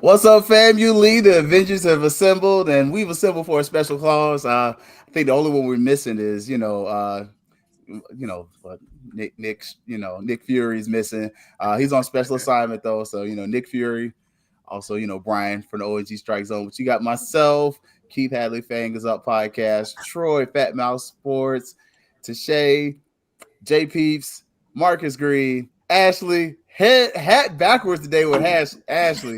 What's up, FAMUly? The Avengers have assembled, and we've assembled for a special cause. I think the only one we're missing is, Nick Fury's missing. He's on special assignment though, so Nick Fury, also Brian from the ONG Strike Zone. But you got myself, Keith Hadley, Fangers Up Podcast, Troy, Fat Mouse Sports, Tashay, J Peeps, Marcus Green, Ashley, hat backwards today with Ashley,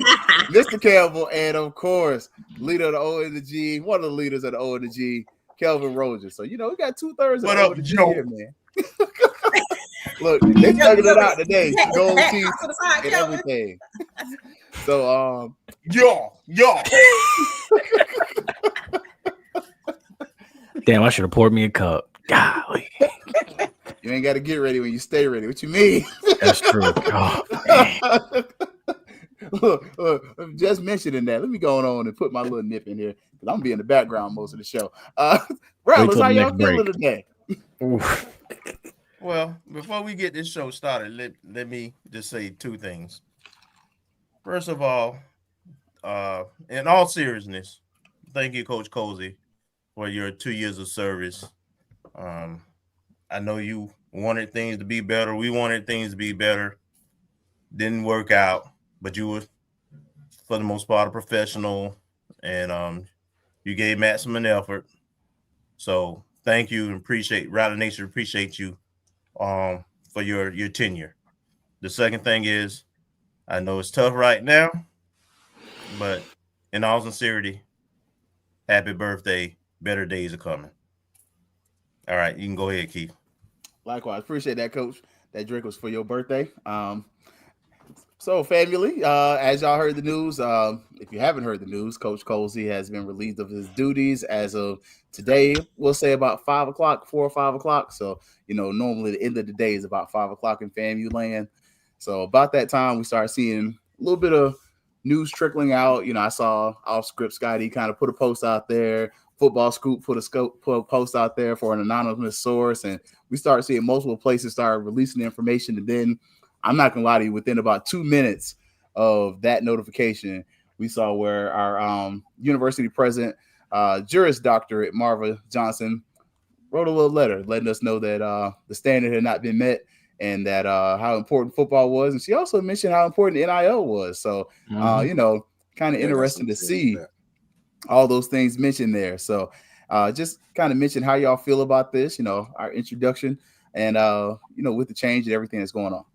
Mr. Campbell, and of course, leader of the O and the G, one of the leaders of the O and the G, Kelvin Rogers. So we got 2/3 of the O and the G here, man. Look, they figured it out today. Gold teeth and everything. So yo. Damn, I should have poured me a cup. Golly. You ain't got to get ready when you stay ready. What you mean? That's true. Oh, look, just mentioning that. Let me go on and put my little nip in here because I'm gonna be in the background most of the show. Rattlers, how y'all feeling today? Well, before we get this show started, let me just say two things. First of all, in all seriousness, thank you, Coach Cozy, for your 2 years of service. I know you wanted things to be better. We wanted things to be better. Didn't work out, but you were, for the most part, a professional, and you gave maximum effort. So thank you and appreciate Rattler Nation. Appreciate you for your tenure. The second thing is, I know it's tough right now, but in all sincerity, happy birthday. Better days are coming. All right, you can go ahead, Keith. Likewise, appreciate that, Coach. That drink was for your birthday. So, FAMUly, as y'all heard the news, if you haven't heard the news, Coach Cozy has been relieved of his duties as of today. We'll say about 5 o'clock, 4 or 5 o'clock. So, normally the end of the day is about 5 o'clock in FAMU land. So, about that time, we start seeing a little bit of news trickling out. I saw Off Script Scotty kind of put a post out there. Football Scoop put a post out there for an anonymous source, and we started seeing multiple places start releasing the information. And then, I'm not gonna lie to you, within about 2 minutes of that notification, we saw where our university president, Juris Doctorate Marva Johnson, wrote a little letter letting us know that the standard had not been met and that how important football was. And she also mentioned how important NIL was. So, kind of interesting to see all those things mentioned there. So just kind of mention how y'all feel about this, our introduction and, with the change and everything that's going on.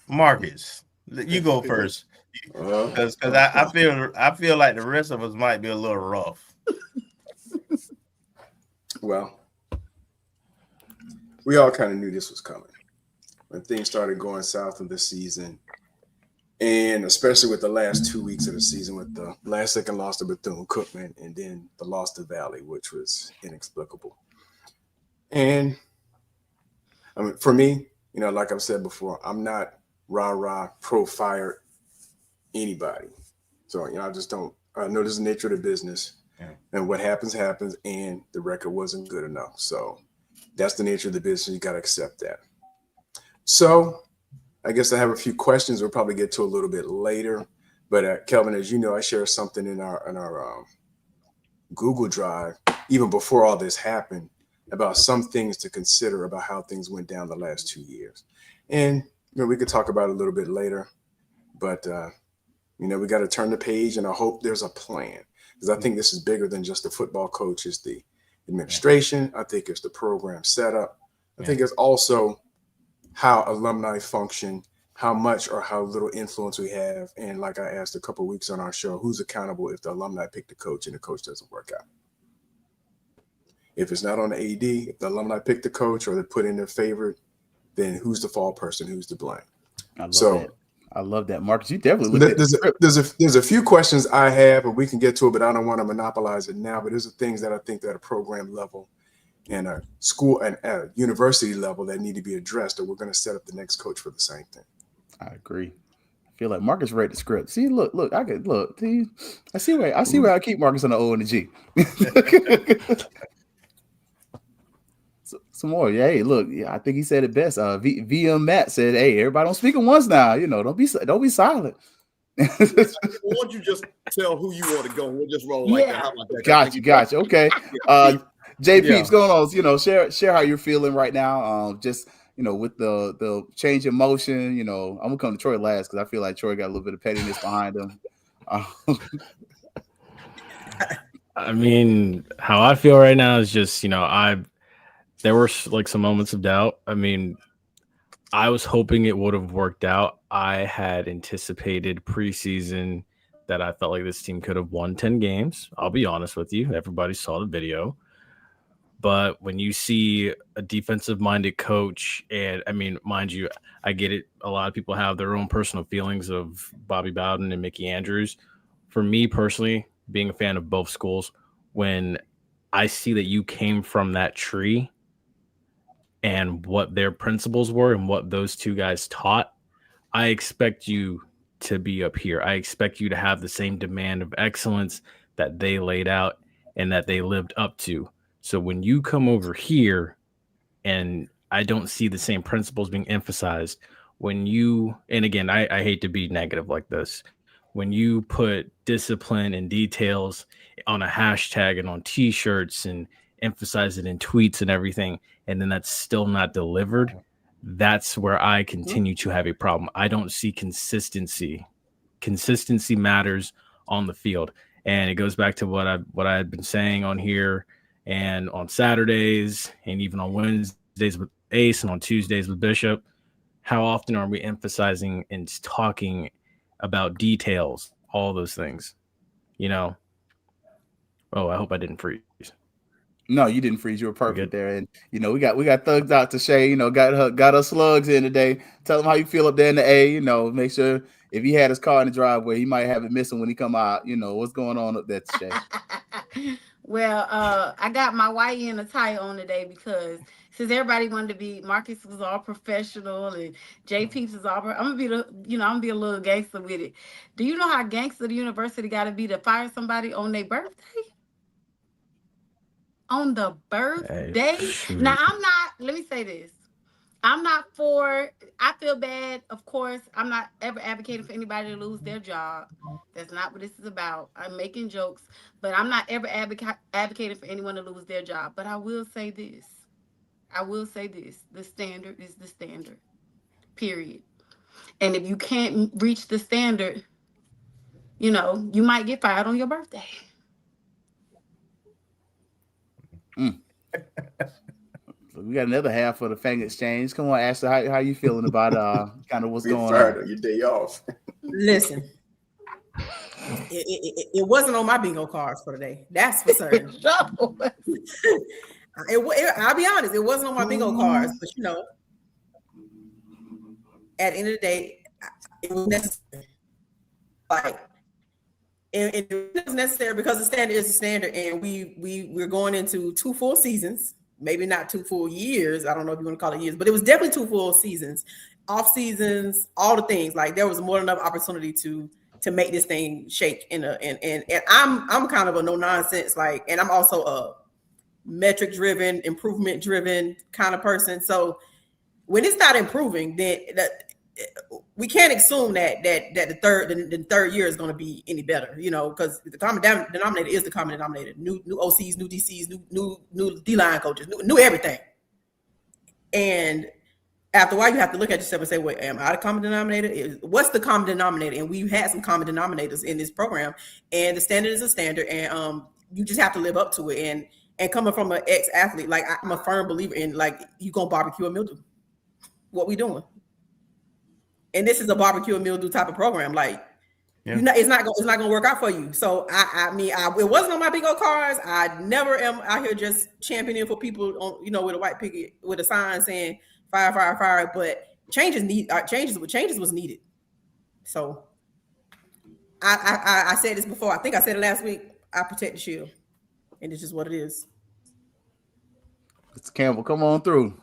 Marcus, you go first. Because I feel like the rest of us might be a little rough. Well, we all kind of knew this was coming when things started going south of the season. And especially with the last 2 weeks of the season, with the last second loss to Bethune-Cookman and then the loss to Valley, which was inexplicable. And I mean, for me, like I've said before, I'm not rah-rah, pro-fire anybody. So, I just don't. I know this is the nature of the business. Yeah. And what happens, and the record wasn't good enough. So that's the nature of the business. You got to accept that. So I guess I have a few questions we'll probably get to a little bit later. But Kelvin, as you know, I shared something in our Google Drive, even before all this happened, about some things to consider about how things went down the last 2 years. And we could talk about it a little bit later. But, we got to turn the page, and I hope there's a plan. Because I think this is bigger than just the football coach. It's the administration. I think it's the program setup. I think it's also how alumni function, how much or how little influence we have. And like I asked a couple of weeks on our show, who's accountable if the alumni pick the coach and the coach doesn't work out? If it's not on the AD, if the alumni pick the coach or they put in their favorite, then who's the fall person? Who's to blame? I love So that. I love that, Marcus. You definitely looked at the script. there's a few questions I have, and we can get to it, but I don't want to monopolize it now. But there's things that I think that at a program level and a school and a university level that need to be addressed, or we're going to set up the next coach for the same thing. I agree. I feel like Marcus read the script. See, look, I could look. See, I see where I keep Marcus on the O and the G. Some more. Yeah, hey, look, yeah, I think he said it best. VM Matt said, "Hey, everybody don't speak at once now. Don't be silent." Why don't you just tell who you want to go? We'll just roll like that. How about that? Gotcha. Okay. J Peeps, going on. Share how you're feeling right now. Just with the change in motion. I'm gonna come to Troy last because I feel like Troy got a little bit of pettiness behind him. I mean, how I feel right now is just, there were like some moments of doubt. I mean, I was hoping it would have worked out. I had anticipated preseason that I felt like this team could have won 10 games. I'll be honest with you. Everybody saw the video. But when you see a defensive-minded coach, and I mean, mind you, I get it. A lot of people have their own personal feelings of Bobby Bowden and Mickey Andrews. For me personally, being a fan of both schools, when I see that you came from that tree and what their principles were and what those two guys taught, I expect you to be up here. I expect you to have the same demand of excellence that they laid out and that they lived up to. So when you come over here and I don't see the same principles being emphasized, and again, I hate to be negative like this, when you put discipline and details on a hashtag and on t-shirts and emphasize it in tweets and everything, and then that's still not delivered, that's where I continue to have a problem. I don't see consistency. Consistency matters on the field. And it goes back to what I had been saying on here and on Saturdays and even on Wednesdays with Ace and on Tuesdays with Bishop. How often are we emphasizing and talking about details, all those things? Oh, I hope I didn't freeze. No, you didn't freeze. You were perfect there. And we got thugs out to Shay. Got us slugs in today. Tell him how you feel up there in the A. Make sure if he had his car in the driveway, he might have it missing when he come out. What's going on up there, Shay? Well, I got my YN attire on today because since everybody wanted to be, Marcus was all professional and J Peeps is all. I'm gonna be a little gangster with it. Do you know how gangster the university got to be to fire somebody on their birthday? On the birthday? Now, let me say this. I'm not for, I feel bad, of course. I'm not ever advocating for anybody to lose their job. That's not what this is about. I'm making jokes, but I'm not ever advocating for anyone to lose their job. But I will say this. The standard is the standard, period. And if you can't reach the standard, you might get fired on your birthday. We got another half of the Fang Exchange. Come on, Ashley, how you feeling about kind of what's going on? Your day off. Listen, it wasn't on my bingo cards for today. That's for certain. I'll be honest, it wasn't on my bingo cards, but at the end of the day, it was necessary. It was necessary because the standard is the standard, and we're going into 2 full seasons. Maybe not 2 full years. I don't know if you want to call it years, but it was definitely 2 full seasons, off seasons, all the things. Like there was more than enough opportunity to make this thing shake. And I'm kind of a no nonsense, and I'm also a metric driven, improvement driven kind of person. So when it's not improving, then we can't assume that the third year is going to be any better, because the common denominator is the common denominator. New OCs, new DCs, new D-line coaches, new everything. And after a while, you have to look at yourself and say, "Wait, am I the common denominator? What's the common denominator?" And we've had some common denominators in this program, and the standard is a standard, and you just have to live up to it. And coming from an ex-athlete, I'm a firm believer in you gonna barbecue a mildew. What we doing? And this is a barbecue and mildew type of program. It's not gonna work out for you. So it wasn't on my bingo cards. I never am out here just championing for people on, with a white picket with a sign saying fire, fire, fire. But changes was needed. So I said this before. I think I said it last week. I protect the shield, and it's just what it is. Mr. Campbell, come on through.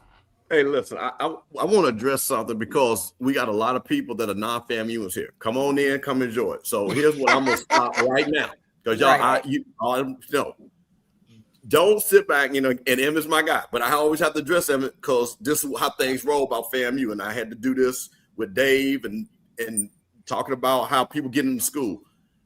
Hey, listen, I want to address something because we got a lot of people that are non-FAMUs here. Come on in, come enjoy it. So here's what I'm gonna stop right now, because y'all, don't sit back, and Em is my guy, but I always have to address him because this is how things roll about FAMU, and I had to do this with Dave and talking about how people get into school.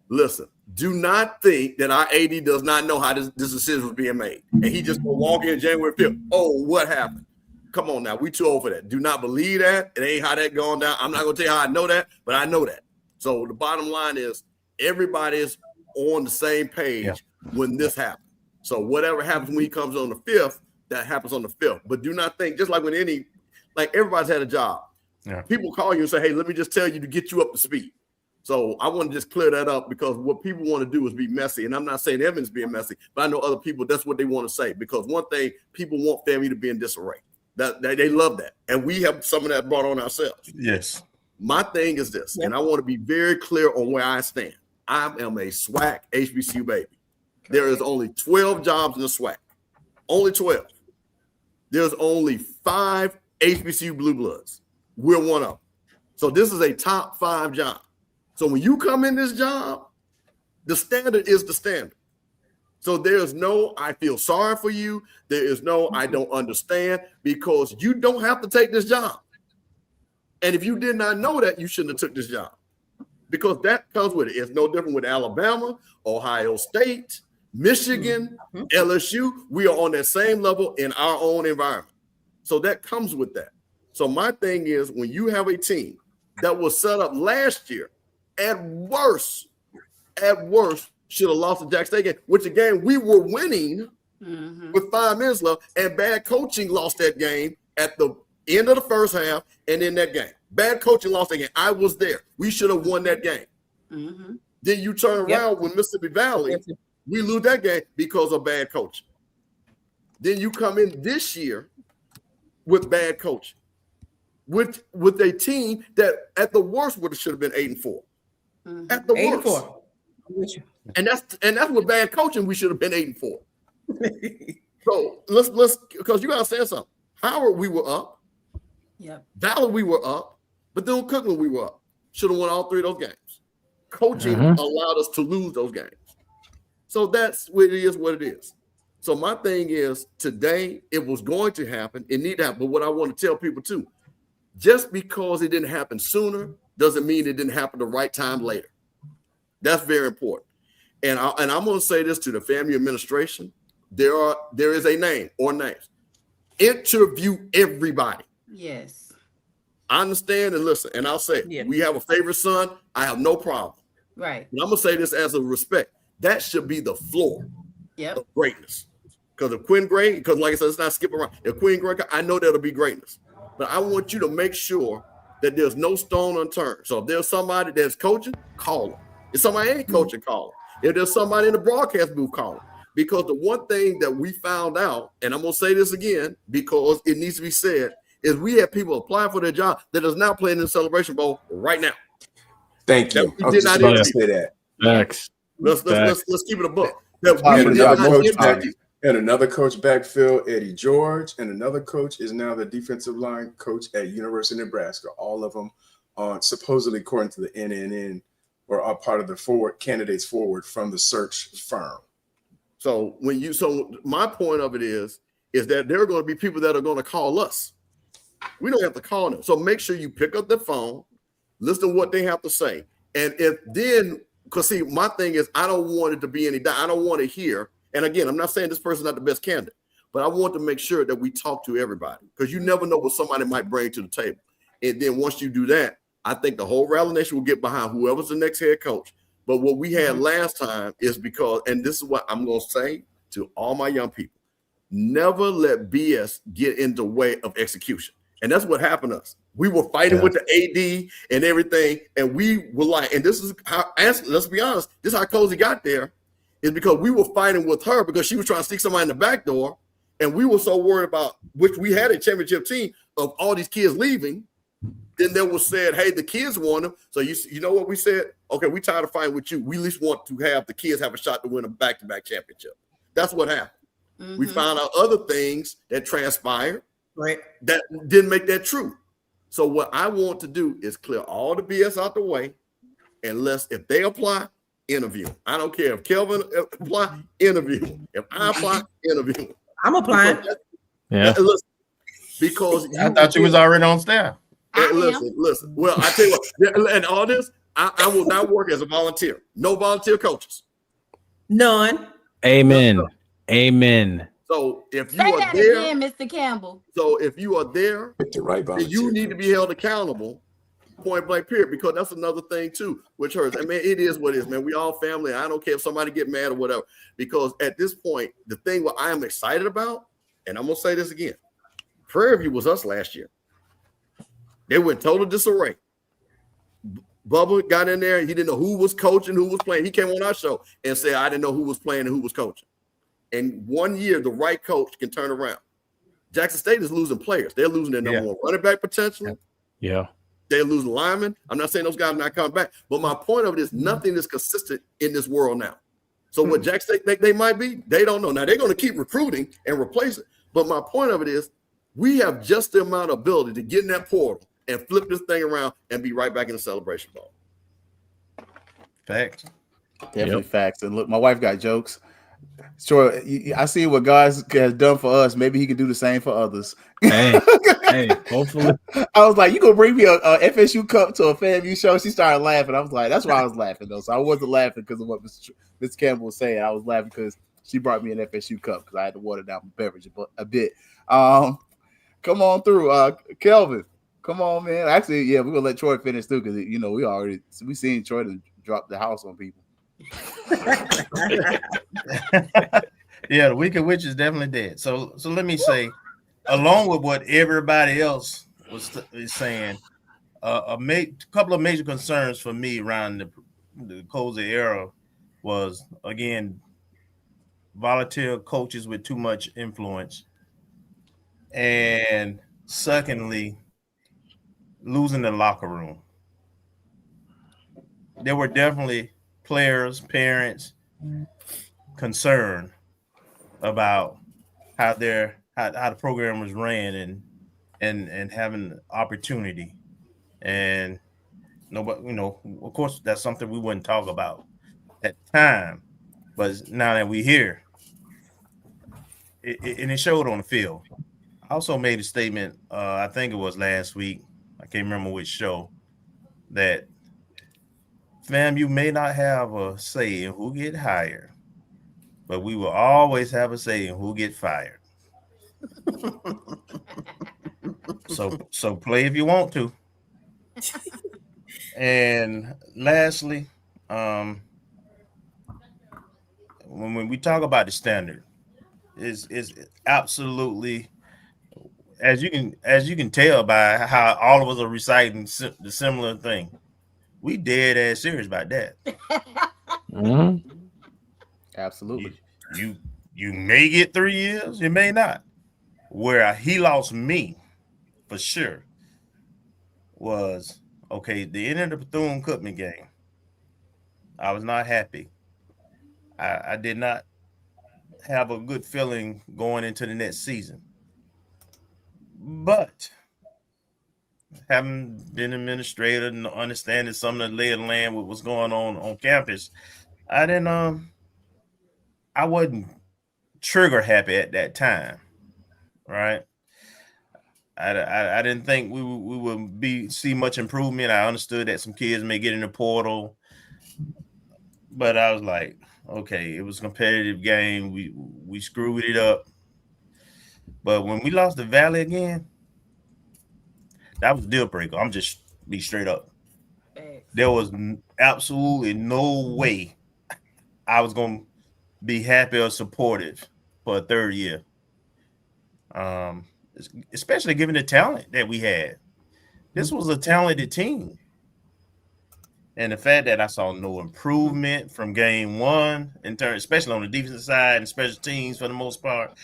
Listen, do not think that our AD does not know how this decision was being made, and he just gonna walk in January 5th. Oh, what happened? Come on now, we too old for that. Do not believe that. It ain't how that going down. I'm not gonna tell you how I know that, but I know that. So the bottom line is everybody is on the same page when this happens. So whatever happens when he comes on the 5th, that happens on the 5th. But do not think, just like when everybody's had a job. Yeah. People call you and say, hey, let me just tell you to get you up to speed. So I want to just clear that up because what people want to do is be messy. And I'm not saying Evans being messy, but I know other people, that's what they want to say. Because one thing, people want family to be in disarray. That they love that. And we have some of that brought on ourselves. Yes. My thing is this, and I want to be very clear on where I stand. I am a SWAC HBCU baby. There is only 12 jobs in the SWAC. Only 12. There's only 5 HBCU Blue Bloods. We're one of them. So this is a top 5 job. So when you come in this job, the standard is the standard. So there's no, I feel sorry for you. There is no, I don't understand, because you don't have to take this job. And if you did not know that, you shouldn't have took this job, because that comes with it. It's no different with Alabama, Ohio State, Michigan, LSU. We are on that same level in our own environment. So that comes with that. So my thing is, when you have a team that was set up last year, at worst, should have lost to Jack State game, which again, we were winning with 5 minutes left, and bad coaching lost that game at the end of the first half and in that game. Bad coaching lost that game. I was there. We should have won that game. Then you turn around with Mississippi Valley, we lose that game because of bad coaching. Then you come in this year with bad coaching, with a team that at the worst should have been 8-4. At the worst. And that's with bad coaching, we should have been 8-4. So let's because you gotta say something. Howard, we were up. Valley, we were up. But then Cookman, we were up. Should have won all 3 of those games. Coaching allowed us to lose those games. So that's what it is. So my thing is, today it was going to happen. It needed to happen. But what I want to tell people too, just because it didn't happen sooner doesn't mean it didn't happen the right time later. That's very important. And I'm going to say this to the FAMU administration. There is a name or names. Interview everybody. Yes. I understand and listen. And I'll say, we have a favorite son. I have no problem. Right. And I'm going to say this as a respect. That should be the floor of greatness. Because if Quinn Gray, because like I said, it's not skipping around. If Quinn Gray, I know that'll be greatness. But I want you to make sure that there's no stone unturned. So if there's somebody that's coaching, call them. If somebody ain't coaching, call them. If there's somebody in the broadcast booth, call them. Because the one thing that we found out, and I'm going to say this again because it needs to be said, is we have people applying for their job that is now playing in the Celebration Bowl right now. Thank you. We did not even say that. Next. Let's keep it a book. And another coach backfield, Eddie George, and another coach is now the defensive line coach at University of Nebraska. All of them are supposedly, according to the NNN, or are part of the candidates forward from the search firm. So my point of it is that there are going to be people that are going to call us. We don't have to call them. So make sure you pick up the phone, listen to what they have to say. And because see, my thing is, I don't want it to be I don't want to hear. And again, I'm not saying this person's not the best candidate, but I want to make sure that we talk to everybody, because you never know what somebody might bring to the table. And then once you do that, I think the whole Rally Nation will get behind whoever's the next head coach. But what we had last time is because, and this is what I'm going to say to all my young people, never let BS get in the way of execution. And that's what happened to us. We were fighting with the AD and everything, and we were like, and this is how, let's be honest, this is how Cozy got there, is because we were fighting with her because she was trying to stick somebody in the back door, and we were so worried about, which we had a championship team, of all these kids leaving, Then there was said, hey, the kids want him. So you know what we said? Okay, we tired of fighting with you. We at least want to have the kids have a shot to win a back-to-back championship. That's what happened. Mm-hmm. We found out other things that transpired that didn't make that true. So what I want to do is clear all the BS out the way, and if they apply, interview. I don't care if Kelvin apply, interview. If I apply, interview. I'm applying. Because I thought you was already on staff. Listen. Well, I tell you what, and all this, I will not work as a volunteer. No volunteer coaches. None. Amen. Amen. So if you Say are that there, again, Mr. Campbell. So if you are there, then you need to be held accountable, point blank, period. Because that's another thing too, which hurts. I mean, it is what it is, man. We all family. I don't care if somebody get mad or whatever. Because at this point, the thing what I am excited about, and I'm gonna say this again, Prairie View was us last year. They went total disarray. Bubba got in there. He didn't know who was coaching, who was playing. He came on our show and said, I didn't know who was playing and who was coaching. And 1 year, the right coach can turn around. Jackson State is losing players. They're losing their number one running back potentially. Yeah. They're losing linemen. I'm not saying those guys are not coming back. But my point of it is nothing is consistent in this world now. So what Jackson State think they might be, they don't know. Now, they're going to keep recruiting and replace it. But my point of it is we have just the amount of ability to get in that portal and flip this thing around and be right back in the celebration ball. Facts. Definitely facts. And look, my wife got jokes. Sure, I see what God has done for us. Maybe he can do the same for others. Hey, hopefully. I was like, you gonna bring me a FSU cup to a FAMU show? She started laughing. I was like, that's why I was laughing though. So I wasn't laughing because of what Mr. Campbell was saying. I was laughing because she brought me an FSU cup because I had to water down my beverage a bit. Come on through, Kelvin. Come on, man. Actually, yeah, we're gonna let Troy finish too because we seen Troy to drop the house on people. Yeah, the Wicked Witch is definitely dead. So let me say, along with what everybody else is saying, a couple of major concerns for me around the Cozy era was, again, volunteer coaches with too much influence, and secondly, losing the locker room. There were definitely players, parents concerned about how the program was ran and having opportunity. And nobody, of course, that's something we wouldn't talk about at the time. But now that we're here, it showed on the field. I also made a statement, I think it was last week, I can't remember which show, that FAMU may not have a say in who get hired, but we will always have a say in who get fired. So play if you want to. And lastly, when we talk about the standard, is absolutely, as you can tell by how all of us are reciting the similar thing. We dead ass serious about that. Mm-hmm. Absolutely. You may get 3 years, you may not. Where he lost me, for sure, was the end of the Bethune-Cookman game. I was not happy. I did not have a good feeling going into the next season. But having been administrator and understanding some of the lay of the land with what's going on campus, I wasn't trigger happy at that time, right? I didn't think we would see much improvement. I understood that some kids may get in the portal, but I was like, okay, it was a competitive game. We screwed it up. But when we lost the Valley again, that was a deal breaker. I'm just be straight up. There was absolutely no way I was going to be happy or supportive for a third year. Especially given the talent that we had. This was a talented team. And the fact that I saw no improvement from game one, especially on the defensive side and special teams for the most part,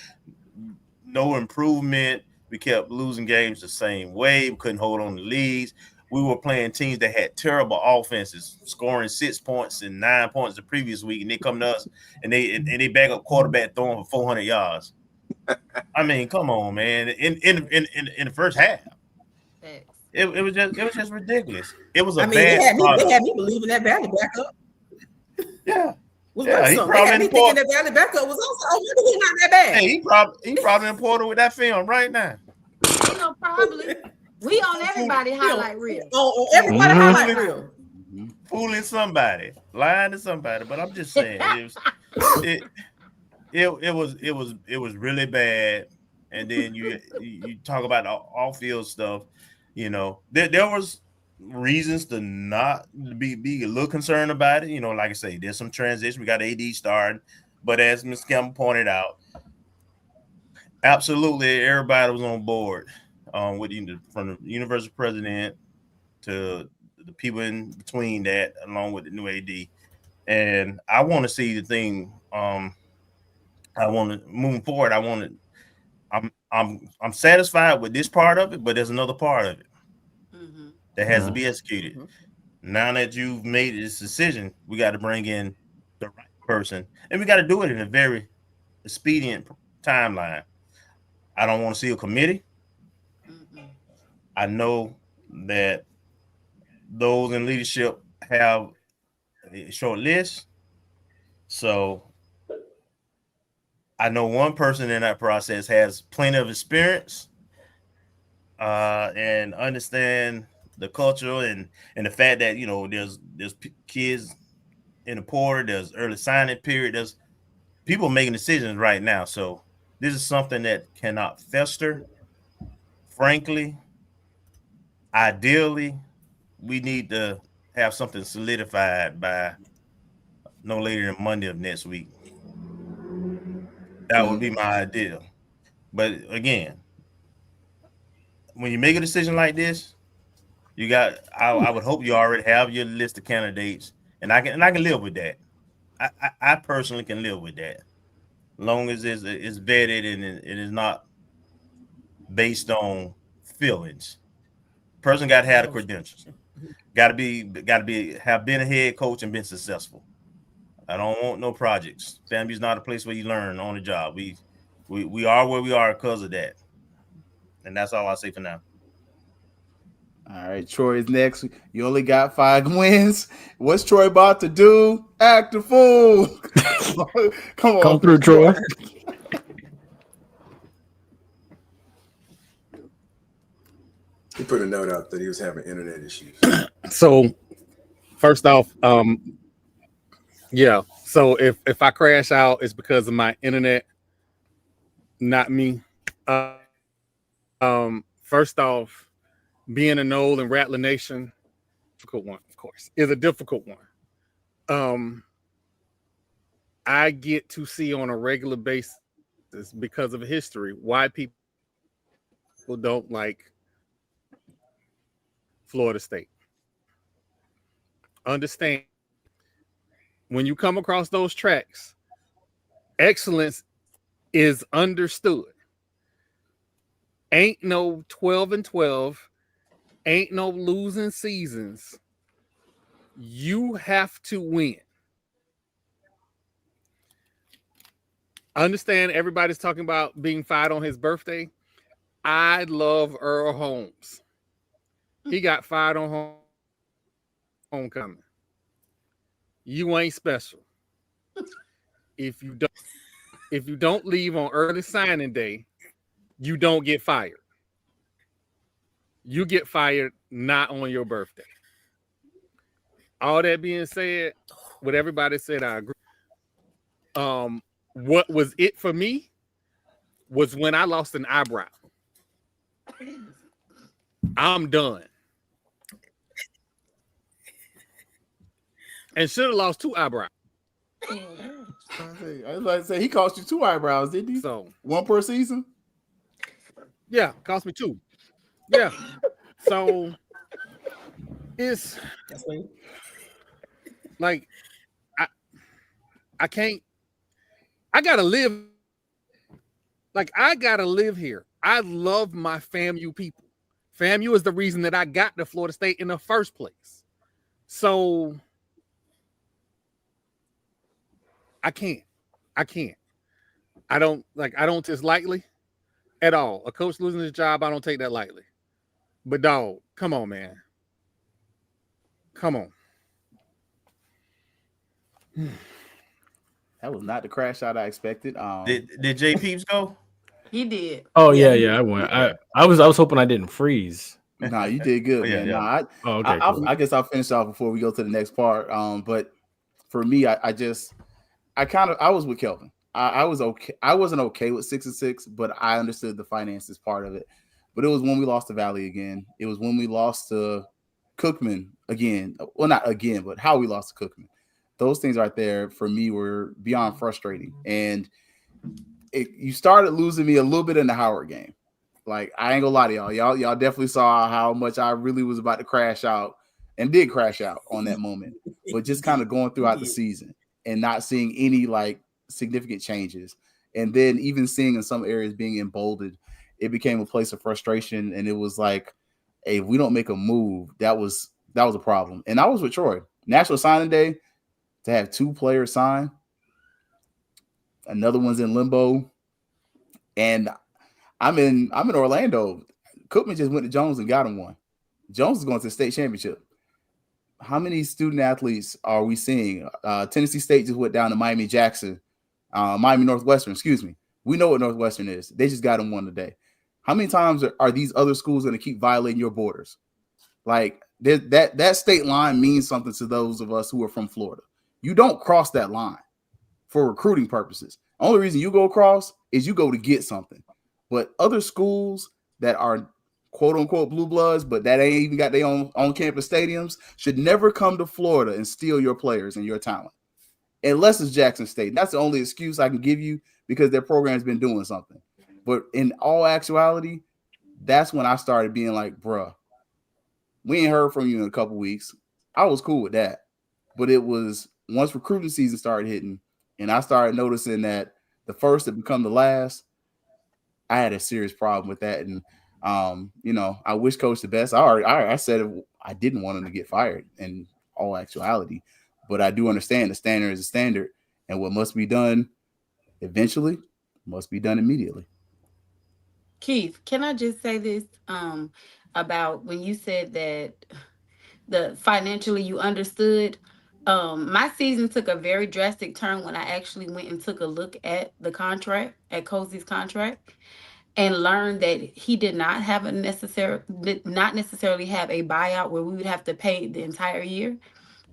no improvement We kept losing games the same way. We couldn't hold on to leads. We were playing teams that had terrible offenses, scoring 6 points and 9 points the previous week, and they come to us and they back up quarterback throwing for 400 yards. I mean, come on, man! In the first half, it was just ridiculous. It was a bad they had me believing that Valley backup. Yeah. Was yeah, he probably had me thinking that Valley backup was also maybe not that bad. Hey, he probably in Portal with that film right now. You know, probably. We on everybody highlight reel. On everybody highlight reel. Fooling somebody, lying to somebody. But I'm just saying, it was really bad. And then you talk about the off-field stuff. You know, there was reasons to not be a little concerned about it. You know, like I say, there's some transition. We got AD starting, but as Ms. Campbell pointed out, absolutely everybody was on board. With from the university president to the people in between that, along with the new AD, and I want to see the thing. I want to moving forward. I'm satisfied with this part of it, but there's another part of it that has to be executed. Now that you've made this decision, we got to bring in the right person, and we got to do it in a very expedient timeline. I don't want to see a committee. I know that those in leadership have a short list. So I know one person in that process has plenty of experience and understand the culture and the fact that, you know, there's kids in the portal, there's early signing period, there's people making decisions right now. So this is something that cannot fester, frankly. Ideally, we need to have something solidified by no later than Monday of next week. That would be my ideal. But again, when you make a decision like this, you got. I would hope you already have your list of candidates, and I can live with that. I personally can live with that, as long as it's vetted and it is not based on feelings. Person got to have the credentials. Got to have been a head coach and been successful. I don't want no projects. FAMU's not a place where you learn on the job. We are where we are because of that, and that's all I say for now. All right, Troy is next. You only got 5 wins. What's Troy about to do? Act a fool. Come on, come through, Troy. He put a note out that he was having internet issues. So, first off, yeah. So if I crash out, it's because of my internet, not me. First off, being a Knoll and Rattler Nation, difficult one, of course, is a difficult one. I get to see on a regular basis, because of history, why people don't like Florida State. Understand, when you come across those tracks, excellence is understood. Ain't no 12-12, ain't no losing seasons. You have to win. Understand, everybody's talking about being fired on his birthday. I love Earl Holmes. He got fired on homecoming. You ain't special. If you don't leave on early signing day, you don't get fired. You get fired not on your birthday. All that being said, what everybody said, I agree. What was it for me was when I lost an eyebrow. I'm done. And should have lost 2 eyebrows. I was about to say he cost you 2 eyebrows, didn't he? So 1 per season. Yeah, cost me 2. Yeah. So it's like I can't. I gotta live. Like, I gotta live here. I love my FAMU people. FAMU is the reason that I got to Florida State in the first place. So I can't. I don't just lightly at all. A coach losing his job, I don't take that lightly. But dog, come on, man. Come on. That was not the crash out I expected. Did J Peeps go? He did. Oh yeah, I went. I was hoping I didn't freeze. Nah, you did good, man. Yeah. Nah, Okay, cool. I guess I'll finish off before we go to the next part. But for me, I was with Kelvin. I was okay. I wasn't okay with 6-6, but I understood the finances part of it. But it was when we lost to Valley again. It was when we lost to Cookman again. Well, not again, but how we lost to Cookman. Those things right there for me were beyond frustrating. And you started losing me a little bit in the Howard game. Like, I ain't gonna lie to y'all. Y'all definitely saw how much I really was about to crash out and did crash out on that moment. But just kind of going throughout the season and not seeing any like significant changes. And then even seeing in some areas being emboldened, it became a place of frustration. And it was like, hey, if we don't make a move, that was a problem. And I was with Troy. National Signing Day, to have 2 players sign, another one's in limbo, and I'm in Orlando. Cookman just went to Jones and got him one. Jones is going to the state championship. How many student athletes are we seeing? Tennessee State just went down to Miami Northwestern, excuse me. We know what Northwestern is. They just got him one today. How many times are these other schools going to keep violating your borders? Like, that state line means something to those of us who are from Florida. You don't cross that line for recruiting purposes. Only reason you go across is you go to get something. But other schools that are quote unquote blue bloods, but that ain't even got their own on-campus stadiums, should never come to Florida and steal your players and your talent. Unless it's Jackson State. That's the only excuse I can give you because their program's been doing something. But in all actuality, that's when I started being like, bruh, we ain't heard from you in a couple weeks. I was cool with that. But it was once recruiting season started hitting and I started noticing that the first had become the last, I had a serious problem with that. And, I wish Coach the best. I said I didn't want him to get fired in all actuality, but I do understand the standard is a standard, and what must be done eventually must be done immediately. Keith, can I just say this about when you said that the financially you understood? My season took a very drastic turn when I actually went and took a look at the contract, at Cozy's contract, and learned that he did not necessarily have a buyout where we would have to pay the entire year.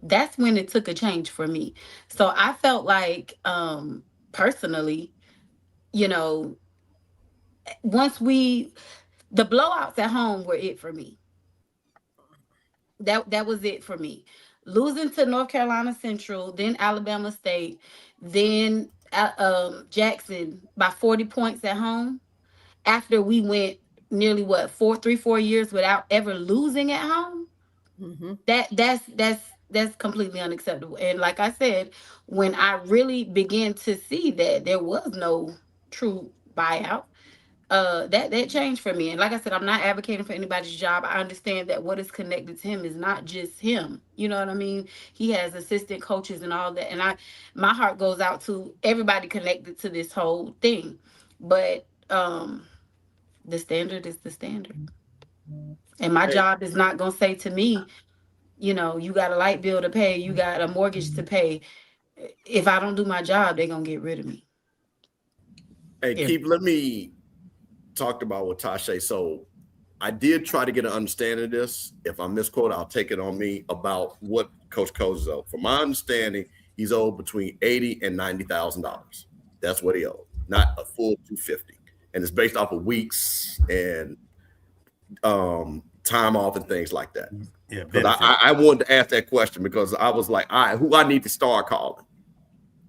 That's when it took a change for me. So I felt like, personally, once the blowouts at home were it for me. That was it for me. Losing to North Carolina Central, then Alabama State, then Jackson by 40 points at home. After we went nearly 4 years without ever losing at home. Mm-hmm. That's completely unacceptable. And like I said, when I really began to see that there was no true buyout, that changed for me. And like I said, I'm not advocating for anybody's job. I understand that what is connected to him is not just him. You know what I mean? He has assistant coaches and all that. And my heart goes out to everybody connected to this whole thing. But the standard is the standard. And my job is not going to say to me, you got a light bill to pay, you got a mortgage to pay. If I don't do my job, they're going to get rid of me. Hey, Keith, let me talk about what Tasha. So I did try to get an understanding of this. If I misquote, I'll take it on me about what Coach Cozy is owed. From my understanding, he's owed between $80,000 and $90,000. That's what he owed, not a full $250,000. And it's based off of weeks and time off and things like that. Yeah, I wanted to ask that question because I was like, all right, who I need to start calling?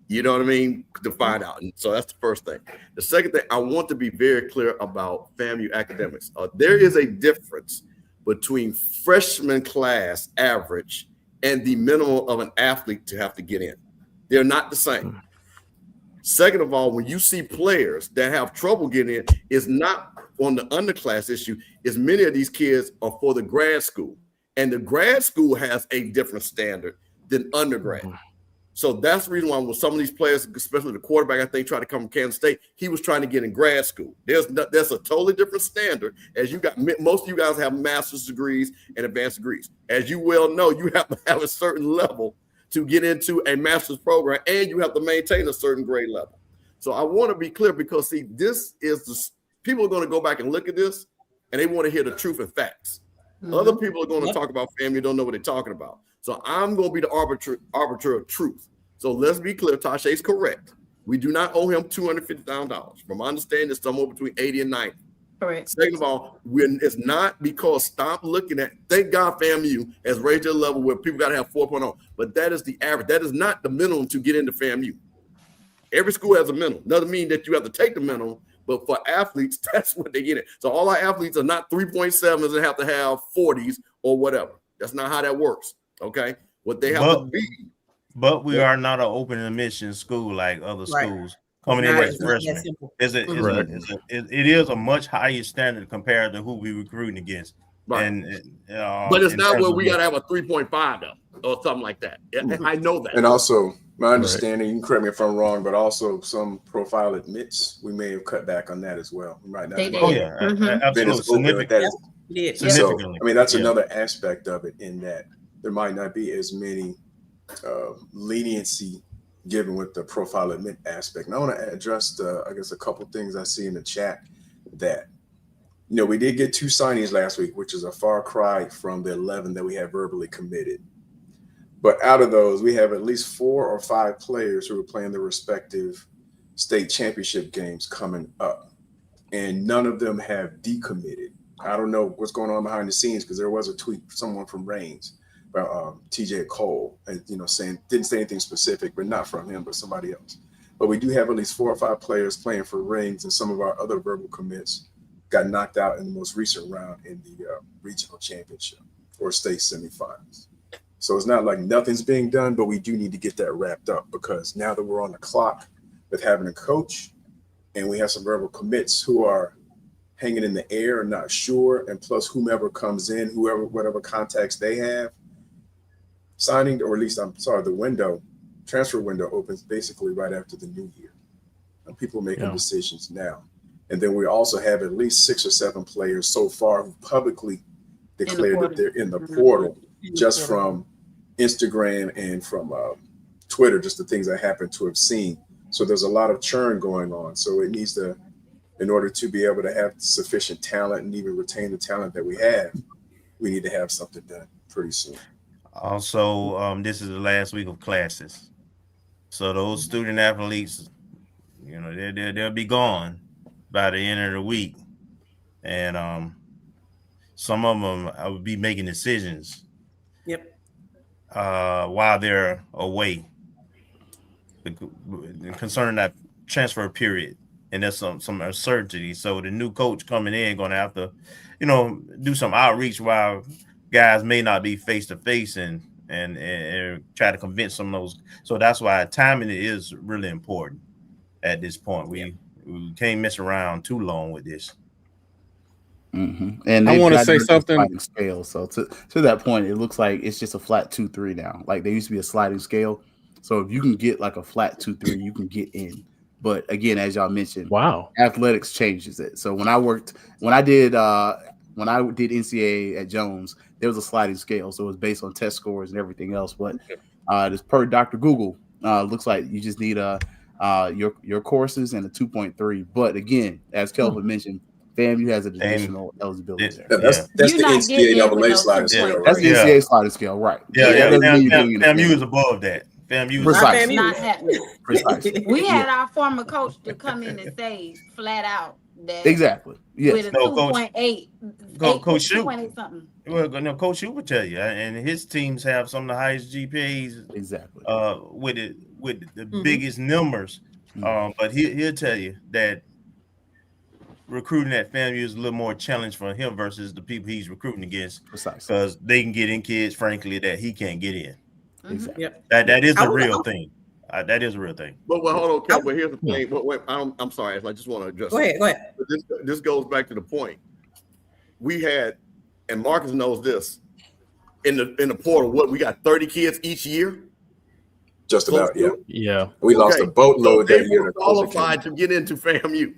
You know what I mean? To find out. And so that's the first thing. The second thing, I want to be very clear about FAMU academics. There is a difference between freshman class average and the minimum of an athlete to have to get in. They're not the same. Second of all, when you see players that have trouble getting in, it's not on the underclass issue is many of these kids are for the grad school, and the grad school has a different standard than undergrad. So that's the reason why with some of these players, especially the quarterback, I think tried to come from Kansas State, he was trying to get in grad school. There's a totally different standard. As you got, most of you guys have master's degrees and advanced degrees. As you well know, you have to have a certain level to get into a master's program, and you have to maintain a certain grade level. So I want to be clear because see, this is the people are going to go back and look at this, and they want to hear the truth and facts. Other people are going to talk about FAMU, don't know what they're talking about. So I'm going to be the arbiter of truth. So let's be clear. Tasha's correct. We do not owe him $250,000. From my understanding, it's somewhere between 80 and 90. Correct. Second of all, it's not because stop looking at, thank God FAMU has raised their level where people got to have 4.0, but that is the average. That is not the minimum to get into FAMU. Every school has a minimum. Doesn't mean that you have to take the minimum, but for athletes, that's what they get it. So all our athletes are not 3.7s and have to have 40s or whatever. That's not how that works. Okay. What they have to be. But we are not an open admission school like other schools coming in as freshmen. It is a much higher standard compared to who we recruiting against. Right. And but it's not where we got to have a 3.5 though, or something like that. I know that. And also, my understanding, you can correct me if I'm wrong, but also some profile admits we may have cut back on that as well. We might not. Absolutely. So, I mean, that's another aspect of it in that there might not be as many leniency given with the profile admit aspect. And I want to address I guess a couple things I see in the chat that, you know, we did get 2 signings last week, which is a far cry from the 11 that we had verbally committed. But out of those, we have at least 4 or 5 players who are playing their respective state championship games coming up. And none of them have decommitted. I don't know what's going on behind the scenes because there was a tweet from someone from Reigns about TJ Cole, and saying didn't say anything specific, but not from him, but somebody else. But we do have at least 4 or 5 players playing for Reigns, and some of our other verbal commits got knocked out in the most recent round in the regional championship or state semifinals. So it's not like nothing's being done, but we do need to get that wrapped up because now that we're on the clock with having a coach, and we have some verbal commits who are hanging in the air and not sure, and plus whomever comes in, whatever contacts they have. Signing, or at least the transfer window opens basically right after the new year. And people making decisions now. And then we also have at least 6 or 7 players so far who publicly declared that they're in the portal just from Instagram and from Twitter, just the things I happen to have seen. So there's a lot of churn going on. So it needs to, in order to be able to have sufficient talent and even retain the talent that we have, we need to have something done pretty soon. Also, this is the last week of classes, so those student athletes, they'll be gone by the end of the week, and some of them I would be making decisions. While they're away, concerning that transfer period, and there's some uncertainty. So the new coach coming in going to have to, do some outreach while guys may not be face to face and try to convince some of those. So that's why timing is really important at this point. We can't mess around too long with this. And I want to say something. Scale. So to that point, it looks like it's just a flat 2-3 now. Like there used to be a sliding scale. So if you can get like a flat 2-3, you can get in. But again, as y'all mentioned, athletics changes it. So when I did NCAA at Jones, there was a sliding scale. So it was based on test scores and everything else. But this per Dr. Google, looks like you just need your courses and a 2.3. But again, as Kelvin mentioned, FAMU has an additional eligibility there. That's the NCAA sliding scale. Right? That's the NCAA sliding scale, right? FAMU is above that. FAMU is not happening. Precisely. We had our former coach to come in and say flat out that exactly. Yes. With a 2.8, Coach Shue. Something. Well, no, Coach Shue would tell you, and his teams have some of the highest GPAs. Exactly. With the biggest numbers. But he'll tell you that recruiting at FAMU is a little more challenge for him versus the people he's recruiting against. Precisely. Because they can get in kids, frankly, that he can't get in. Exactly. That is a real thing. That is a real thing. But well, hold on, Kel, but here's the thing. Wait, I'm sorry. I just want to address. Go ahead. But this goes back to the point. We had, and Marcus knows this, in the portal, what we got 30 kids each year? Just about, yeah. Yeah. We lost a boatload so that year. They qualified to get into FAMU.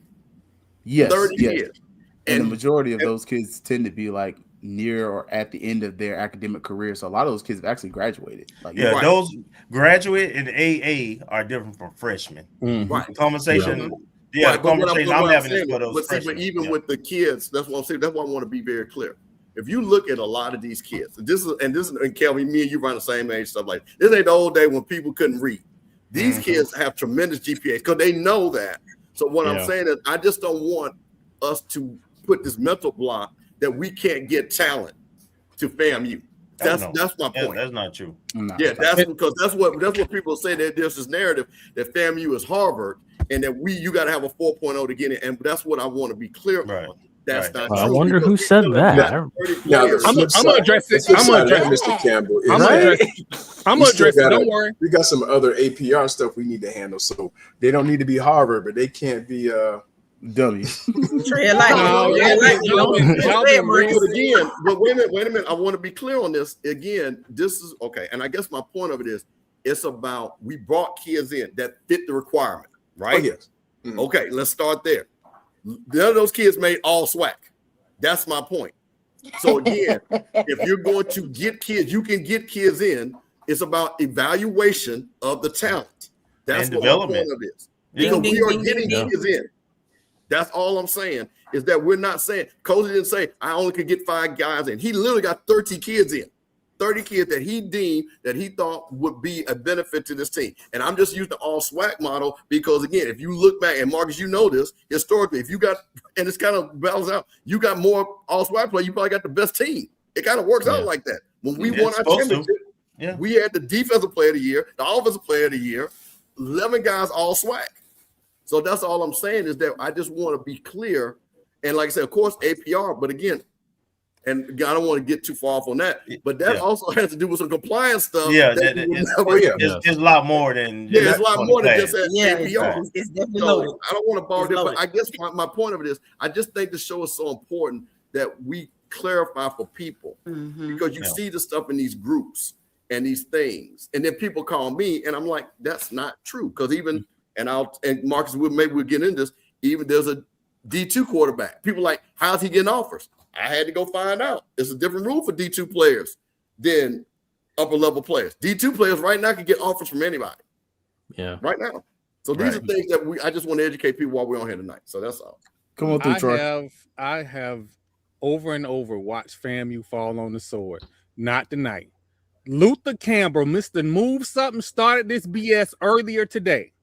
Yes, 30 yes. kids. And the majority of those kids tend to be like near or at the end of their academic career. So a lot of those kids have actually graduated. Like, yeah, those graduate and AA are different from freshmen. Mm-hmm. Right. The conversation, Right, the conversation I'm having is for those but freshmen. But even with the kids, that's what I'm saying. That's why I want to be very clear. If you look at a lot of these kids, and Kelvin, me and you run the same age, stuff like this ain't the old day when people couldn't read. These kids have tremendous GPAs because they know that. So what I'm saying is, I just don't want us to put this mental block that we can't get talent to FAMU. That's my point. That's not true. Yeah, that's because that's what people say, that there's this narrative that FAMU is Harvard and that you got to have a 4.0 to get in, and that's what I want to be clear on. That's not true. I wonder who said that. Now, I'm gonna address it. I'm gonna address Mr. Campbell. I'm gonna address it. Don't worry. We got some other APR stuff we need to handle, so they don't need to be Harvard, but they can't be W. Tread lightly. Again, but wait a minute. I want to be clear on this. Again, this is okay, and I guess my point of it is, it's about we brought kids in that fit the requirement, right? Oh, yes. Mm-hmm. Okay, let's start there. None of those kids made all SWAC. That's my point. So again, if you're going to get kids, you can get kids in. It's about evaluation of the talent. That's And what development. my point of this. Because we are getting kids in. That's all I'm saying, is that we're not saying, Cozy didn't say, I only could get 5 guys in. He literally got 30 kids in. 30 kids that he deemed that he thought would be a benefit to this team. And I'm just using the all SWAC model because, again, if you look back, and Marcus, you know this, historically, if you got, and it's kind of balances out, you got more all SWAC play, you probably got the best team. It kind of works out like that. When we won our championship, we had the defensive player of the year, the offensive player of the year, 11 guys all SWAC. So that's all I'm saying, is that I just want to be clear. And like I said, of course, APR, but again, and I don't want to get too far off on that, but that also has to do with some compliance stuff. Yeah, it's a lot more than it's a lot more than just APR. It's definitely loaded. I don't want to borrow that, but I guess my point of it is, I just think the show is so important that we clarify for people, because you see the stuff in these groups and these things, and then people call me, and I'm like, that's not true, because even and Marcus, maybe we'll get into this. Even there's a D2 quarterback. People like, how's he getting offers? I had to go find out. It's a different rule for D2 players than upper level players. D2 players right now can get offers from anybody. Yeah. Right now. So these are things that I just want to educate people while we're on here tonight. So that's all. Come on through, Troy. I have over and over watched FAMU fall on the sword. Not tonight. Luther Campbell, Mr. Move Something, started this BS earlier today.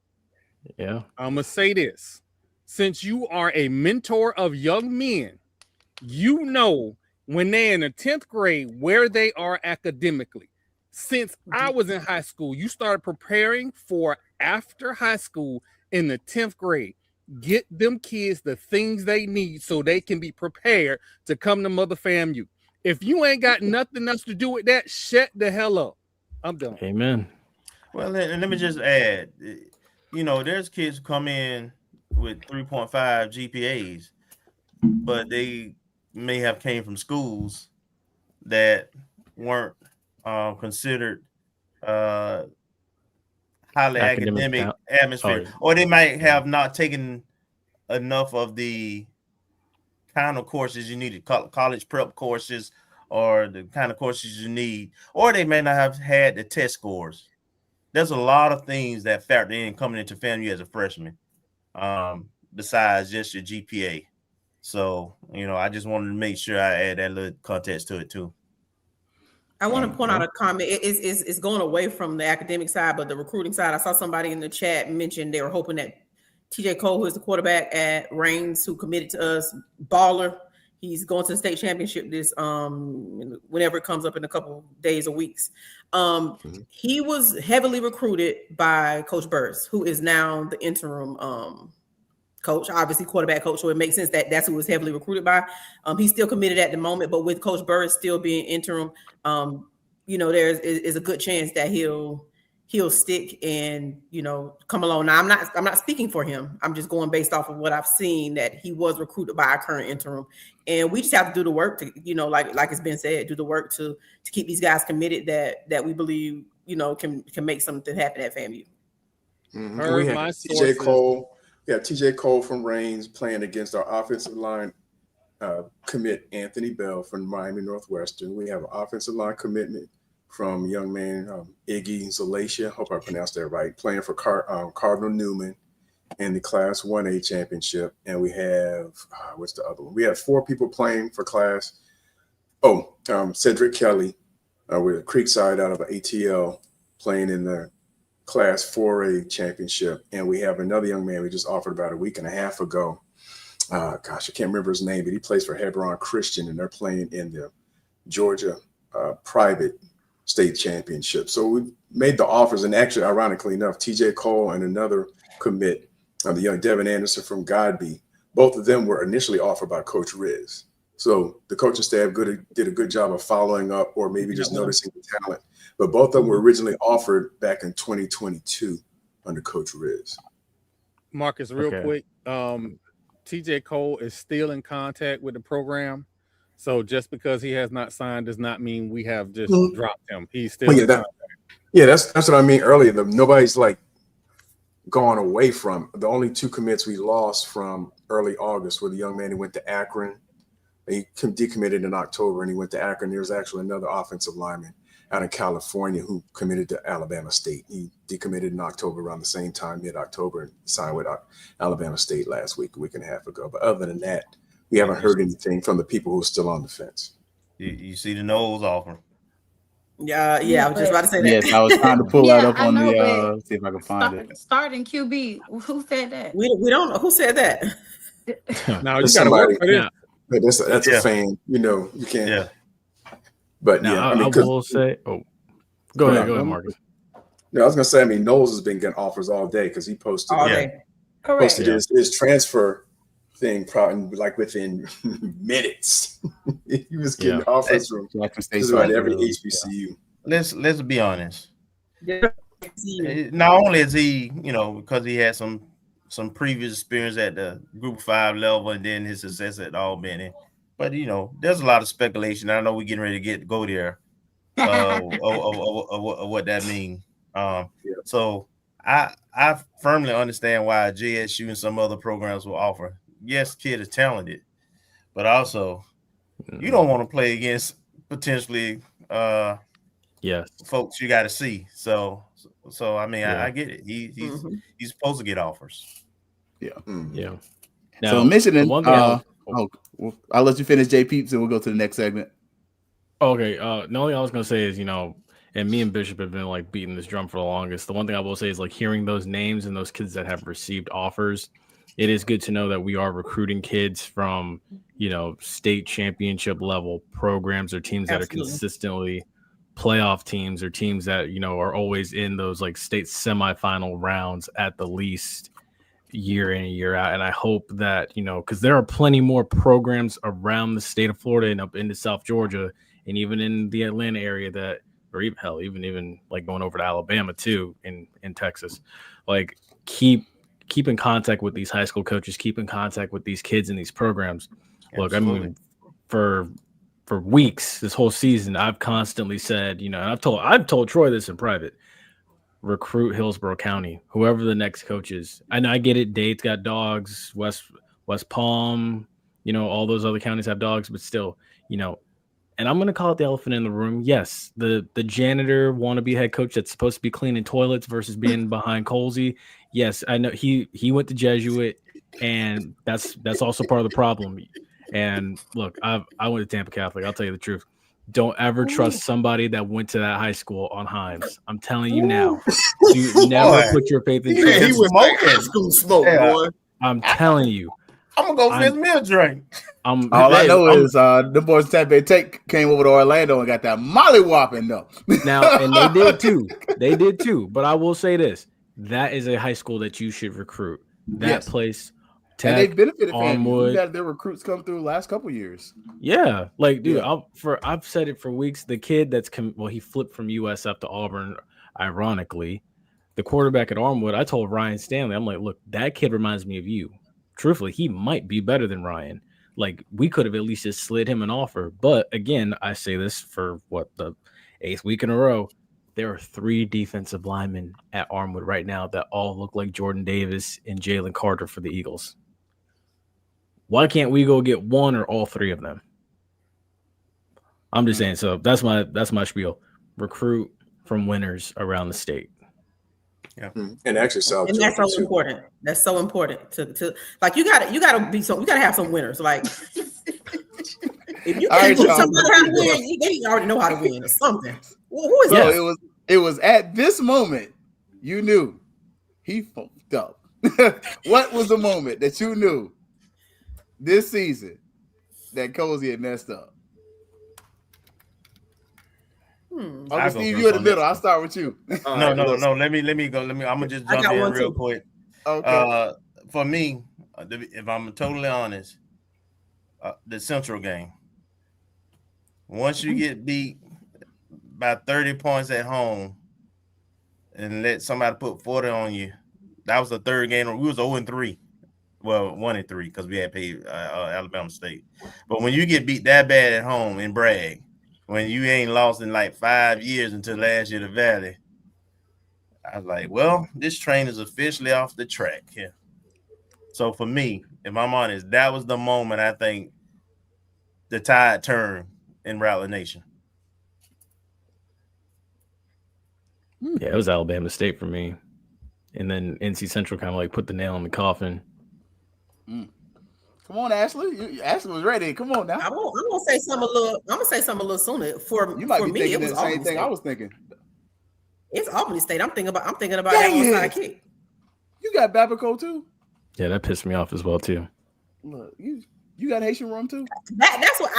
Yeah. I'm going to say this. Since you are a mentor of young men, you know when they're in the 10th grade where they are academically. Since I was in high school, you started preparing for after high school in the 10th grade. Get them kids the things they need so they can be prepared to come to Mother FAMU. If you ain't got nothing else to do with that, shut the hell up. I'm done. Amen. Well, and let me just add, there's kids who come in with 3.5 GPAs, but they may have came from schools that weren't considered highly academic atmosphere, or they might have not taken enough of the kind of courses you needed, college prep courses, or the kind of courses you need, or they may not have had the test scores. There's a lot of things that factor in coming into FAMU as a freshman, besides just your GPA. So, I just wanted to make sure I add that little context to it too. I want to point out a comment. It's going away from the academic side, but the recruiting side. I saw somebody in the chat mention they were hoping that TJ Cole, who is the quarterback at Reigns, who committed to us, baller. He's going to the state championship this whenever it comes up in a couple days or weeks. He was heavily recruited by Coach Burris, who is now the interim coach, obviously quarterback coach. So it makes sense that that's who was heavily recruited by. He's still committed at the moment, but with Coach Burris still being interim, there is a good chance that he'll he'll stick and, you know, come along. Now, I'm not speaking for him. I'm just going based off of what I've seen, that he was recruited by our current interim. And we just have to do the work to, you know, like it's been said, do the work to keep these guys committed that we believe, you know, can make something happen at FAMU. Mm-hmm. We have TJ Cole. We have TJ Cole from Reigns playing against our offensive line commit Anthony Bell from Miami Northwestern. We have an offensive line commitment from young man Iggy Zalatia, hope I pronounced that right, playing for Cardinal Newman in the Class 1A championship. And we have, what's the other one? We have 4 people playing for Class. Cedric Kelly with Creekside out of ATL playing in the Class 4A championship. And we have another young man we just offered about a week and a half ago. I can't remember his name, but he plays for Hebron Christian, and they're playing in the Georgia private state championship. So we made the offers, and actually, ironically enough, TJ Cole and another commit, the young Devin Anderson from Godby, both of them were initially offered by Coach Riz. So the coaching staff did a good job of following up, or maybe just noticing the talent. But both of them were originally offered back in 2022 under Coach Riz. Marcus, real quick, TJ Cole is still in contact with the program. So just because he has not signed does not mean we have just dropped him. He's still in contact. Yeah, that's what I mean earlier. Nobody's like gone away from. The only 2 commits we lost from early August were the young man who went to Akron. He decommitted in October, and he went to Akron. There's actually another offensive lineman out in California who committed to Alabama State. He decommitted in October around the same time, mid-October, and signed with Alabama State last week, a week and a half ago. But other than that, we haven't heard anything from the people who are still on the fence. You see the Knowles offer. Yeah, I was just about to say that. Yes, I was trying to pull that up on the see if I can find it. Starting QB, who said that? We don't know who said that. Now you got to work for this. But that's a fan, you know. You can't. Yeah. But now, yeah, I will say. Oh, go ahead, Marcus. No, I was gonna say. I mean, Knowles has been getting offers all day because he posted. Posted his transfer thing probably like within minutes. He was getting offers from just about every HBCU. Let's be honest. Not only is he, you know, because he had some previous experience at the Group 5 level and then his success at Albany, but you know, there's a lot of speculation. I know we're getting ready to go there of what that means. So I firmly understand why JSU and some other programs will offer. Yes, kid is talented, but also you don't want to play against potentially folks you got to see. So I mean, I get it. He's supposed to get offers. Yeah. Now, so mentioning one thing I'll let you finish, J Peeps, and we'll go to the next segment. Okay. The only thing I was gonna say is, you know, and me and Bishop have been like beating this drum for the longest. The one thing I will say is like hearing those names and those kids that have received offers. It is good to know that we are recruiting kids from, you know, state championship level programs or teams that are consistently playoff teams or teams that, you know, are always in those like state semifinal rounds at the least year in and year out. And I hope that, you know, because there are plenty more programs around the state of Florida and up into South Georgia and even in the Atlanta area that, or even hell, even like going over to Alabama too in Texas, like keep in contact with these high school coaches, keep in contact with these kids in these programs. Look, I mean, for weeks this whole season, I've constantly said, you know, and I've told Troy this in private, recruit Hillsborough County, whoever the next coach is. I know I get it. Dade's got dogs, West Palm, you know, all those other counties have dogs, but still, you know, and I'm going to call it the elephant in the room. Yes, the janitor wannabe head coach that's supposed to be cleaning toilets versus being behind Colsey. Yes, I know he went to Jesuit, and that's also part of the problem. And look, I went to Tampa Catholic. I'll tell you the truth. Don't ever trust somebody that went to that high school on Himes. I'm telling you now. Do never put your faith in. He was like high school smoke, boy. I'm telling you. I'm gonna go for his meal drink. All I know is the boys Tampa Take came over to Orlando and got that molly whopping though. Now, and they did too. But I will say this: that is a high school that you should recruit. That place Tech, and they've benefited FAMU. Armwood. We've had their recruits come through the last couple years. Yeah, like dude, Yeah. I've said it for weeks. The kid that's he flipped from USF to Auburn, ironically. The quarterback at Armwood, I told Ryan Stanley, I'm like, look, that kid reminds me of you. Truthfully, he might be better than Ryan. Like, we could have at least just slid him an offer. But again, I say this for the 8th week in a row. There are 3 defensive linemen at Armwood right now that all look like Jordan Davis and Jalen Carter for the Eagles. Why can't we go get one or all 3 of them? I'm just saying. So that's my spiel. Recruit from winners around the state. Yeah, and actually, South and that's so Georgia, too. important. That's so important to like you gotta have some winners. Like if you can't put somebody how to win, they already know how to win or something. Well, who is that? So it was at this moment you knew he fucked up. What was the moment that you knew this season that Cozy had messed up? Uncle Steve, you in the middle. I'll start with you. No. Let me go. I'm gonna just jump in real quick. Okay. For me, if I'm totally honest, the Central game. Once you get beat by 30 points at home and let somebody put 40 on you, that was the 3rd game. We was 0-3. Well, 1-3 because we had paid Alabama State. But when you get beat that bad at home in Bragg, when you ain't lost in like 5 years until last year, the Valley, I was like, well, this train is officially off the track here. So for me, if I'm honest, that was the moment I think the tide turned in Rattler Nation. Yeah, it was Alabama State for me. And then NC Central kind of like put the nail in the coffin. Come on, Ashley. Ashley was ready. Come on now. I'm gonna say something a little sooner. You might be me, thinking it was the same Albany thing State. I was thinking. It's Albany State. I'm thinking about that onside kick. You got Babico too? Yeah, that pissed me off as well too. Look, you got Haitian rum too? That's what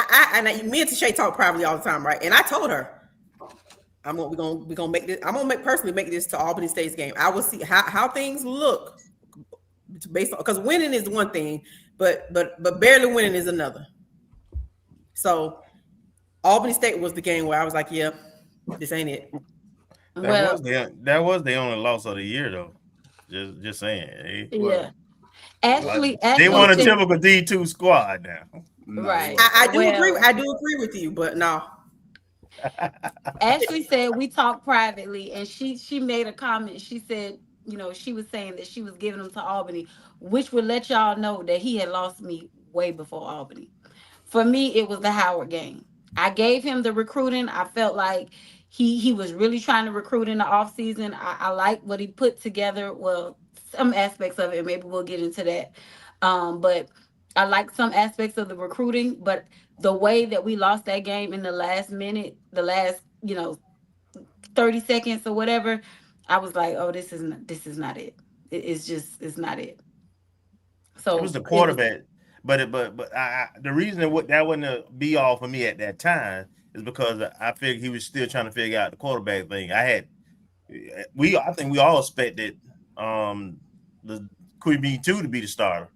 me and Tashay talk privately all the time, right? And I told her, we're gonna make this. I'm gonna personally make this to Albany State's game. I will see how things look based on, because winning is one thing, but barely winning is another. So Albany State was the game where I was like, yeah, this ain't it. That was the only loss of the year though. Just saying. Yeah. Ashley, they want a typical D2 squad now. Right. I do agree. I do agree with you, but no. Ashley said we talked privately, and she made a comment. She said, she was saying that she was giving him to Albany, which would let y'all know that he had lost me way before Albany. For me, it was the Howard game. I gave him the recruiting. I felt like he was really trying to recruit in the offseason. I like what he put together. Well, some aspects of it. Maybe we'll get into that. But I like some aspects of the recruiting. But the way that we lost that game in the last minute, the last 30 seconds or whatever, I was like, oh, this is not it. It's not it. So it was the quarterback. But the reason that wasn't a be all for me at that time is because I figured he was still trying to figure out the quarterback thing. I think we all expected the QB2 to be the starter.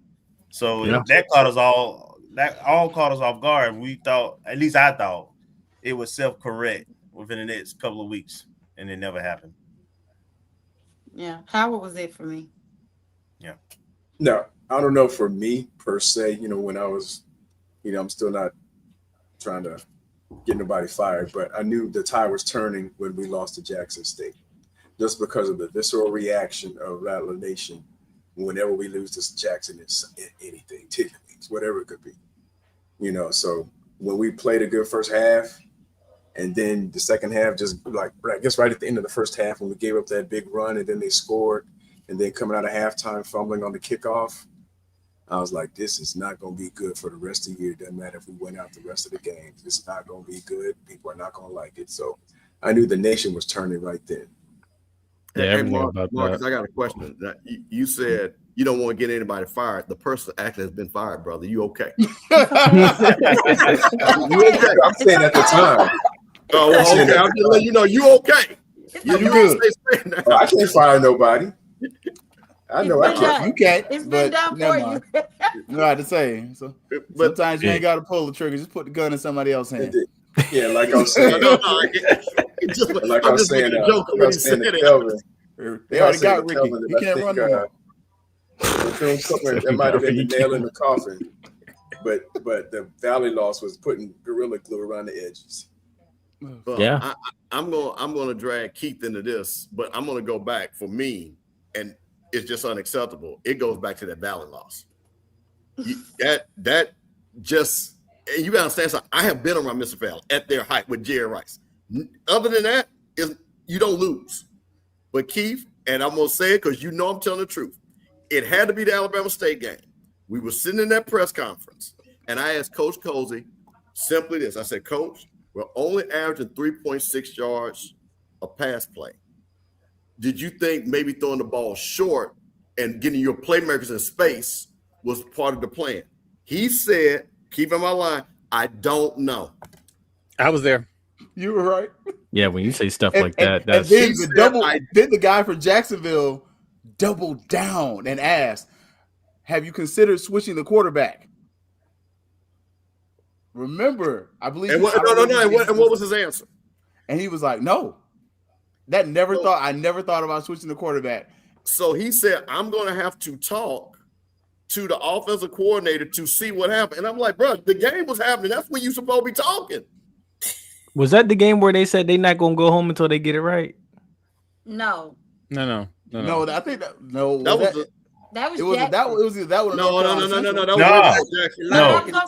So that caught us all. That all caught us off guard. We thought, at least I thought, it would self-correct within the next couple of weeks, and it never happened. Yeah, Howard was it for me. Yeah. No, I don't know for me per se. When I was, I'm still not trying to get nobody fired, but I knew the tide was turning when we lost to Jackson State, just because of the visceral reaction of Rattler Nation. Whenever we lose to Jackson, it's anything, tiddlywinks, whatever it could be. So when we played a good first half, and then the second half, just like, I guess right at the end of the first half, when we gave up that big run and then they scored, and then coming out of halftime, fumbling on the kickoff, I was like, this is not going to be good for the rest of the year. It doesn't matter if we win out the rest of the games. It's not going to be good. People are not going to like it. So I knew the nation was turning right then. Yeah, hey, Marcus, I got a question. You said you don't want to get anybody fired. The person actually has been fired, brother. You okay? You okay? I'm saying at the time. Oh, okay. I'm just letting you know you okay. You good. I can't fire nobody. I know I can't. You can't. It's been done for you. You know how to say. So But sometimes you ain't got to pull the trigger. Just put the gun in somebody else's hand. Yeah, like I was saying. like I was saying, to Kelvin. They already got Ricky. He can't run no more. That might have been the nail in the coffin, but the Valley loss was putting Gorilla Glue around the edges. Yeah, I'm gonna drag Keith into this, but I'm gonna go back for me, and it's just unacceptable. It goes back to that Valley loss. That just, and you gotta understand something. I have been around Mr. Valley at their height with Jerry Rice. Other than that, you don't lose. But Keith, and I'm gonna say it because you know I'm telling the truth. It had to be the Alabama State game. We were sitting in that press conference, and I asked Coach Colsey simply this. I said, Coach, we're only averaging 3.6 yards a pass play. Did you think maybe throwing the ball short and getting your playmakers in space was part of the plan? He said, keep in my line, I don't know. I was there. You were right. Yeah, when you say stuff like that, that's then the guy for Jacksonville doubled down and asked, have you considered switching the quarterback? Remember, I believe. And what was his answer? And he was like, no. I never thought about switching the quarterback. So he said, I'm going to have to talk to the offensive coordinator to see what happened. And I'm like, bro, the game was happening. That's when you're supposed to be talking. Was that the game where they said they're not going to go home until they get it right? No. No, I think that no. That was North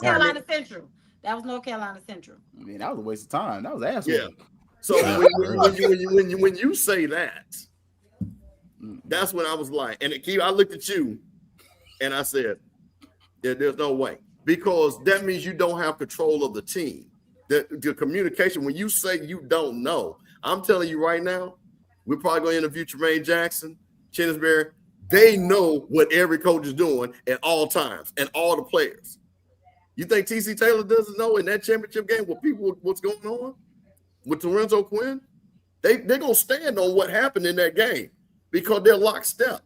Carolina Central. That was North Carolina Central. I mean, that was a waste of time. That was asshole. Yeah. So when you say that, that's when I was like, and I looked at you, and I said, "There's no way," because that means you don't have control of the team. The communication. When you say you don't know, I'm telling you right now, we're probably going to interview Tremaine Jackson, Chinnisberry. They know what every coach is doing at all times and all the players. You think TC Taylor doesn't know in that championship game what's going on with Lorenzo Quinn? They're going to stand on what happened in that game because they're lockstep.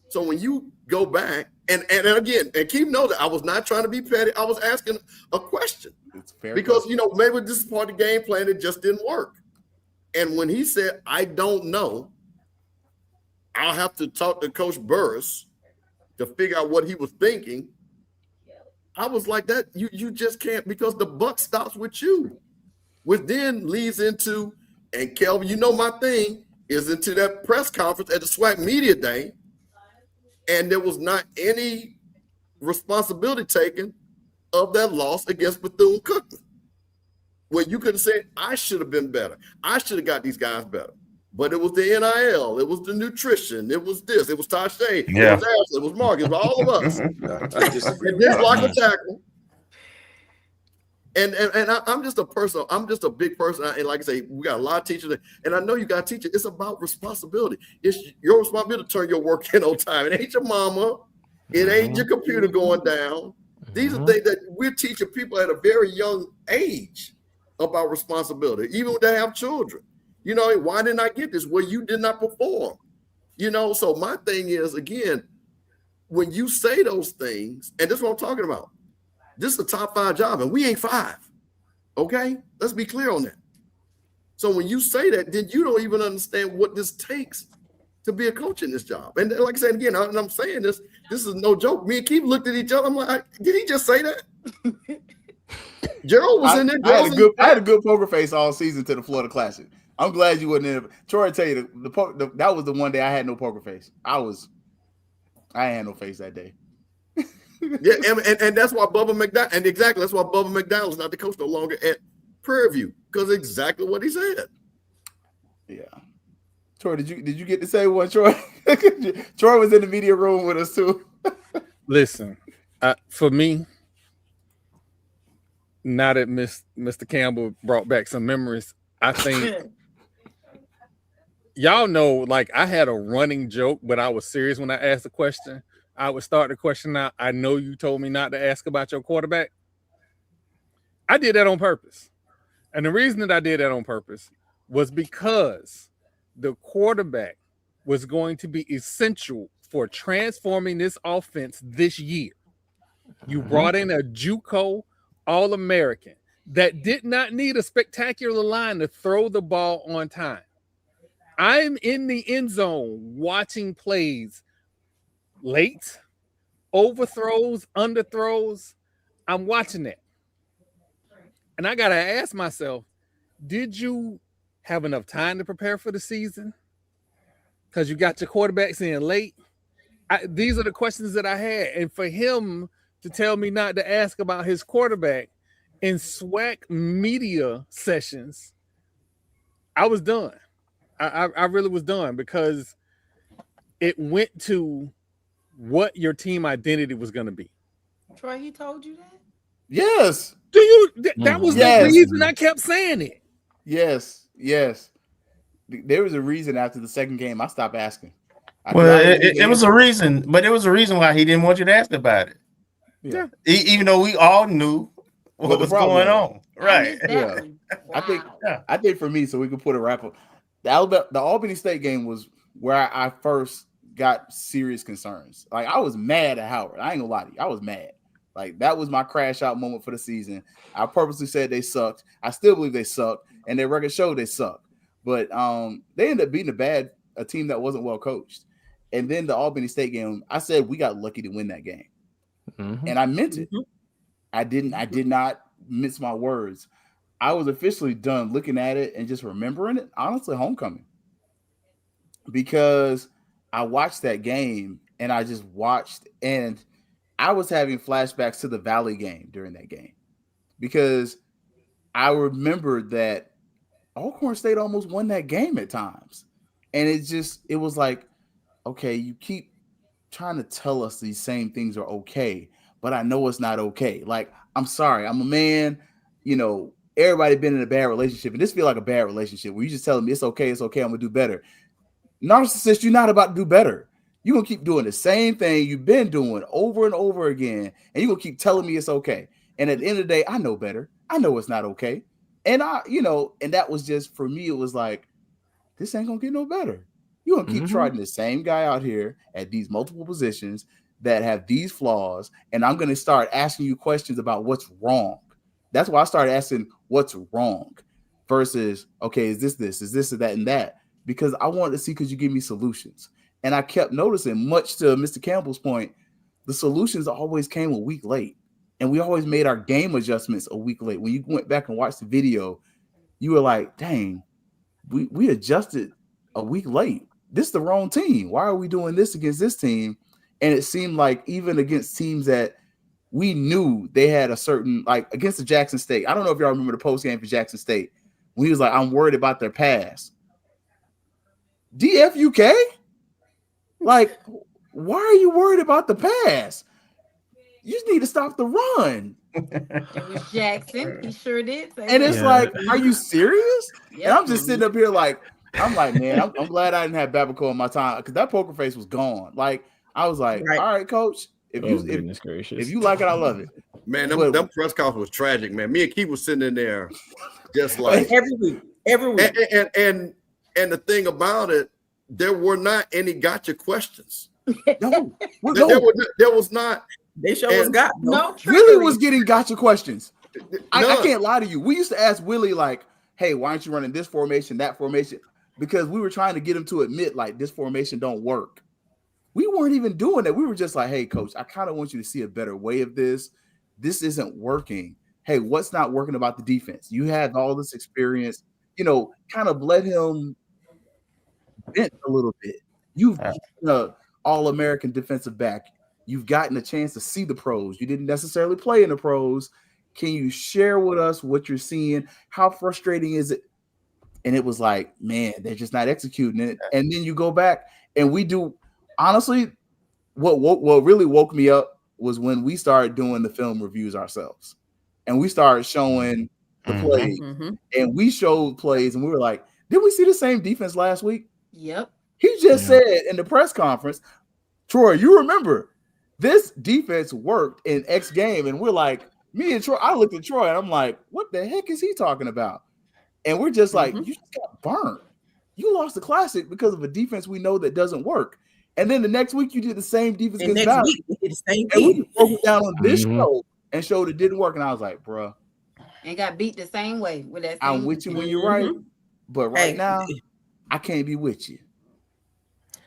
So when you go back, and again, and keep noting, I was not trying to be petty. I was asking a question. It's fair because, maybe this is part of the game plan. It just didn't work. And when he said, I don't know, I'll have to talk to Coach Burris to figure out what he was thinking. I was like, that you just can't, because the buck stops with you, which then leads into, and Kelvin, my thing is into that press conference at the SWAC Media Day, and there was not any responsibility taken of that loss against Bethune-Cookman, where you could have said, I should have been better. I should have got these guys better. But it was the NIL, it was the nutrition, it was this, it was Tashay, it was Ashley, it was Mark, it was all of us. And this block and tackle. And I'm just a person, I'm just a big person. And like I say, we got a lot of teachers, and I know you got teachers. It's about responsibility. It's your responsibility to turn your work in on time. It ain't your mama, it ain't your computer going down. These are things that we're teaching people at a very young age about responsibility, even when they have children. Why didn't I get this? Well, you did not perform. So my thing is, again, when you say those things, and this is what I'm talking about, this is a top 5 job, and we ain't 5. Okay? Let's be clear on that. So when you say that, then you don't even understand what this takes to be a coach in this job. And like I said, again, and I'm saying this is no joke. Me and Keith looked at each other. I'm like, did he just say that? Gerald was in there. I had a good poker face all season to the Florida Classic. I'm glad you wasn't in it. Troy, tell you that was the one day I had no poker face. I had no face that day. Yeah, and that's why Bubba McDowell, and exactly that's why Bubba McDowell is not the coach no longer at Prairie View, because exactly what he said. Yeah. Troy, did you get to say one, Troy? Troy was in the media room with us too. Listen, for me, now that Mr. Campbell brought back some memories, I think y'all know, like, I had a running joke, but I was serious when I asked the question. I would start the question out. I know you told me not to ask about your quarterback. I did that on purpose. And the reason that I did that on purpose was because the quarterback was going to be essential for transforming this offense this year. You brought in a JUCO All-American that did not need a spectacular line to throw the ball on time. I'm in the end zone watching plays late, overthrows, underthrows. I'm watching that. And I got to ask myself, did you have enough time to prepare for the season? Because you got your quarterbacks in late. These are the questions that I had. And for him to tell me not to ask about his quarterback in SWAC media sessions, I was done. I really was done, because it went to what your team identity was going to be. Troy, he told you that? Yes. Do you? That was Yes. the reason I kept saying it. Yes. There was a reason after the second game I stopped asking. Well, it was a reason, but it was a reason why he didn't want you to ask about it. Yeah. Even though we all knew what was going on. Right. Yeah. Wow. I think for me, so we could put a wrap up. The Albany State game was where I first got serious concerns. Like, I was mad at Howard. I ain't gonna lie to you. I was mad. Like, that was my crash out moment for the season. I purposely said they sucked. I still believe they sucked, and their record showed they sucked. But they ended up beating a team that wasn't well coached. And then the Albany State game, I said we got lucky to win that game. And I meant it. I did not mince my words. I was officially done looking at it and just remembering it. Honestly, homecoming. Because I watched that game and I just watched, and I was having flashbacks to the Valley game during that game. Because I remembered that Alcorn State almost won that game at times. And it was like, okay, you keep trying to tell us these same things are okay, but I know it's not okay. Like, I'm sorry, I'm a man, everybody been in a bad relationship, and this feel like a bad relationship where you just telling me it's okay, I'm gonna do better. Narcissist, you're not about to do better. You're gonna keep doing the same thing you've been doing over and over again, and you're gonna keep telling me it's okay. And at the end of the day, I know better. I know it's not okay. And and that was just, for me, it was like, this ain't gonna get no better. You're gonna keep trying the same guy out here at these multiple positions that have these flaws, and I'm gonna start asking you questions about what's wrong. That's why I started asking what's wrong versus, okay, is this, is this, or that, and that, because I wanted to see, could you give me solutions? And I kept noticing, much to Mr. Campbell's point, the solutions always came a week late, and we always made our game adjustments a week late. When you went back and watched the video, you were like, dang, we adjusted a week late. This is the wrong team. Why are we doing this against this team? And it seemed like even against teams that we knew they had a certain, like against the Jackson State. I don't know if y'all remember the post game for Jackson State when he was like, I'm worried about their pass. DFUK? Like, why are you worried about the pass? You just need to stop the run. It was Jackson. He sure did. And it's like, are you serious? Yep. And I'm just sitting up here like, I'm like, man, I'm glad I didn't have Babico in my time, because that poker face was gone. Like, I was like, all right, coach, if you like it, I love it. Man, them press conference was tragic, man. Me and Keith was sitting in there just like every week. And the thing about it, there were not any gotcha questions. No, there was not. They sure was got no. Willie was getting gotcha questions. I can't lie to you. We used to ask Willie, like, hey, why aren't you running this formation, that formation? Because we were trying to get him to admit, like, this formation don't work. We weren't even doing that. We were just like, hey, coach, I kind of want you to see a better way of this. This isn't working. Hey, what's not working about the defense? You have all this experience, kind of let him vent a little bit. You've been an All-American defensive back. You've gotten a chance to see the pros. You didn't necessarily play in the pros. Can you share with us what you're seeing? How frustrating is it? And it was like, man, they're just not executing it. And then you go back and we do. Honestly, what really woke me up was when we started doing the film reviews ourselves, and we started showing the plays, and we showed plays, and we were like, did we see the same defense last week? Yep. He just said in the press conference, Troy, you remember this defense worked in X game, and we're like, me and Troy, I looked at Troy and I'm like, what the heck is he talking about? And we're just like, you just got burnt. You lost the Classic because of a defense we know that doesn't work. And then the next week you did the same defense And against next Valley. week we did the same And we thing. just broke it down on this Mhm. show and showed it didn't work. And I was like, bruh, And got beat the same way with that. I'm same with you when defense. you're right. But right Hey. now, I can't be with you.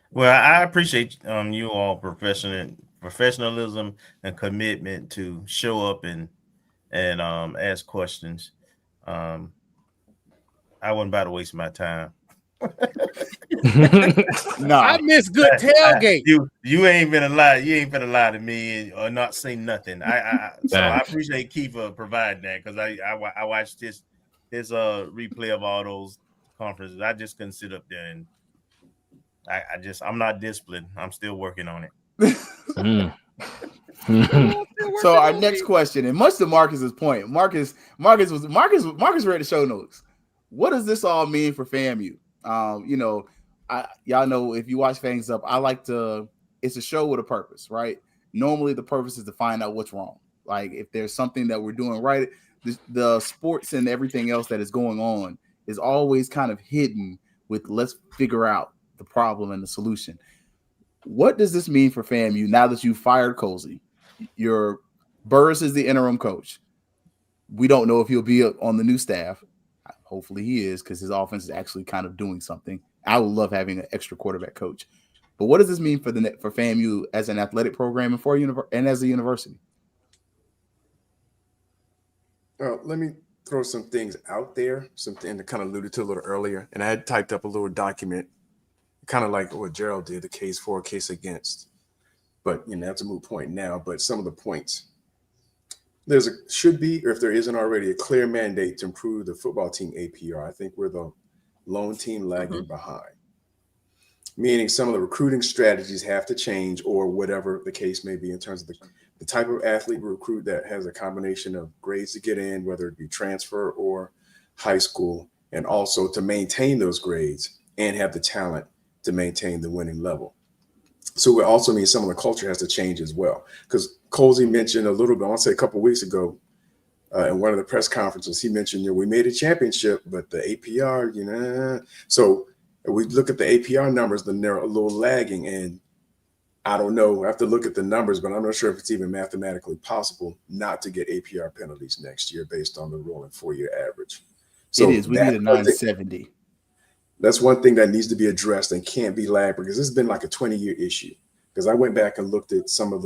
Well, I appreciate you all professionalism and commitment to show up and ask questions. I wasn't about to waste my time. No, I miss good tailgate. You ain't been a lie. You ain't been a lie to me or not say nothing. So I appreciate Kiefer providing that because I watched his replay of all those conferences. I just couldn't sit up there and I'm not disciplined. I'm still working on it. So our next question, and much to Marcus's point, Marcus read the show notes. What does this all mean for FAMU? Y'all know if you watch Fangs Up, it's a show with a purpose, right? Normally the purpose is to find out what's wrong. Like if there's something that we're doing right, the sports and everything else that is going on is always kind of hidden with let's figure out the problem and the solution. What does this mean for FAMU now that you fired Colsey? Your Burris is the interim coach. We don't know if he'll be on the new staff. Hopefully he is because his offense is actually kind of doing something. I would love having an extra quarterback coach. But what does this mean for FAMU as an athletic program and as a university? Let me throw some things out there, something that kind of alluded to a little earlier. And I had typed up a little document, kind of like what Gerald did, the case for, case against. But, that's a moot point now. But some of the points. Should be, or if there isn't already, a clear mandate to improve the football team APR. I think we're the lone team lagging behind. Meaning some of the recruiting strategies have to change or whatever the case may be in terms of the type of athlete we recruit that has a combination of grades to get in, whether it be transfer or high school, and also to maintain those grades and have the talent to maintain the winning level. So it also means some of the culture has to change as well. Because Colsey mentioned a little bit, I want to say a couple of weeks ago, in one of the press conferences, he mentioned, we made a championship, but the APR, So we look at the APR numbers, then they're a little lagging. And I don't know, I have to look at the numbers, but I'm not sure if it's even mathematically possible not to get APR penalties next year based on the rolling 4-year average. So it is. We need a 970. That's one thing that needs to be addressed and can't be lagged because this has been like a 20-year issue. Because I went back and looked at some of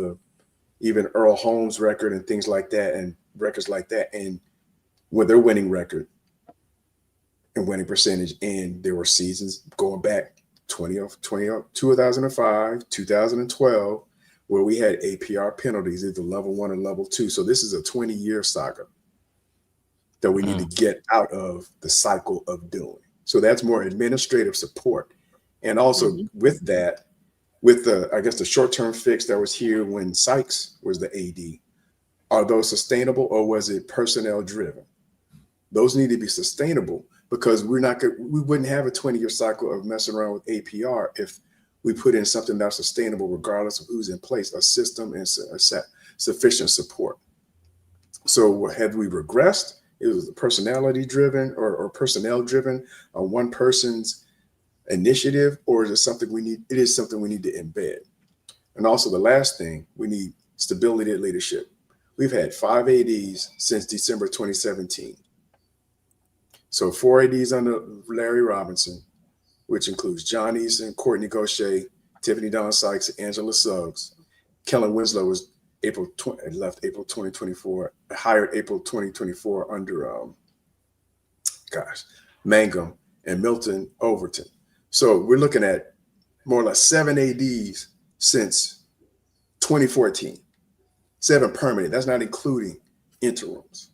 even Earl Holmes' record and things like that and records like that, and with their winning record and winning percentage, and there were seasons going back 2005, 2012, where we had APR penalties, either level 1 and level 2. So this is a 20-year saga that we need to get out of the cycle of doing. So that's more administrative support. And also with that, with the short-term fix that was here when Sykes was the AD, are those sustainable or was it personnel driven? Those need to be sustainable because we wouldn't have a 20-year cycle of messing around with APR if we put in something that's sustainable regardless of who's in place, a system and sufficient support. So had we regressed, it was personality driven or personnel driven on one person's initiative, or is it something we need? It is something we need to embed. And also the last thing, we need stability of leadership. We've had 5 ADs since December 2017. So 4 ADs under Larry Robinson, which includes John Eason, Courtney Gaucher, Tiffany Dawn Sykes, Angela Suggs. Kellen Winslow was left April 2024, hired April 2024 under Mangum and Milton Overton. So we're looking at more or less 7 ADs since 2014, 7 permanent. That's not including interims.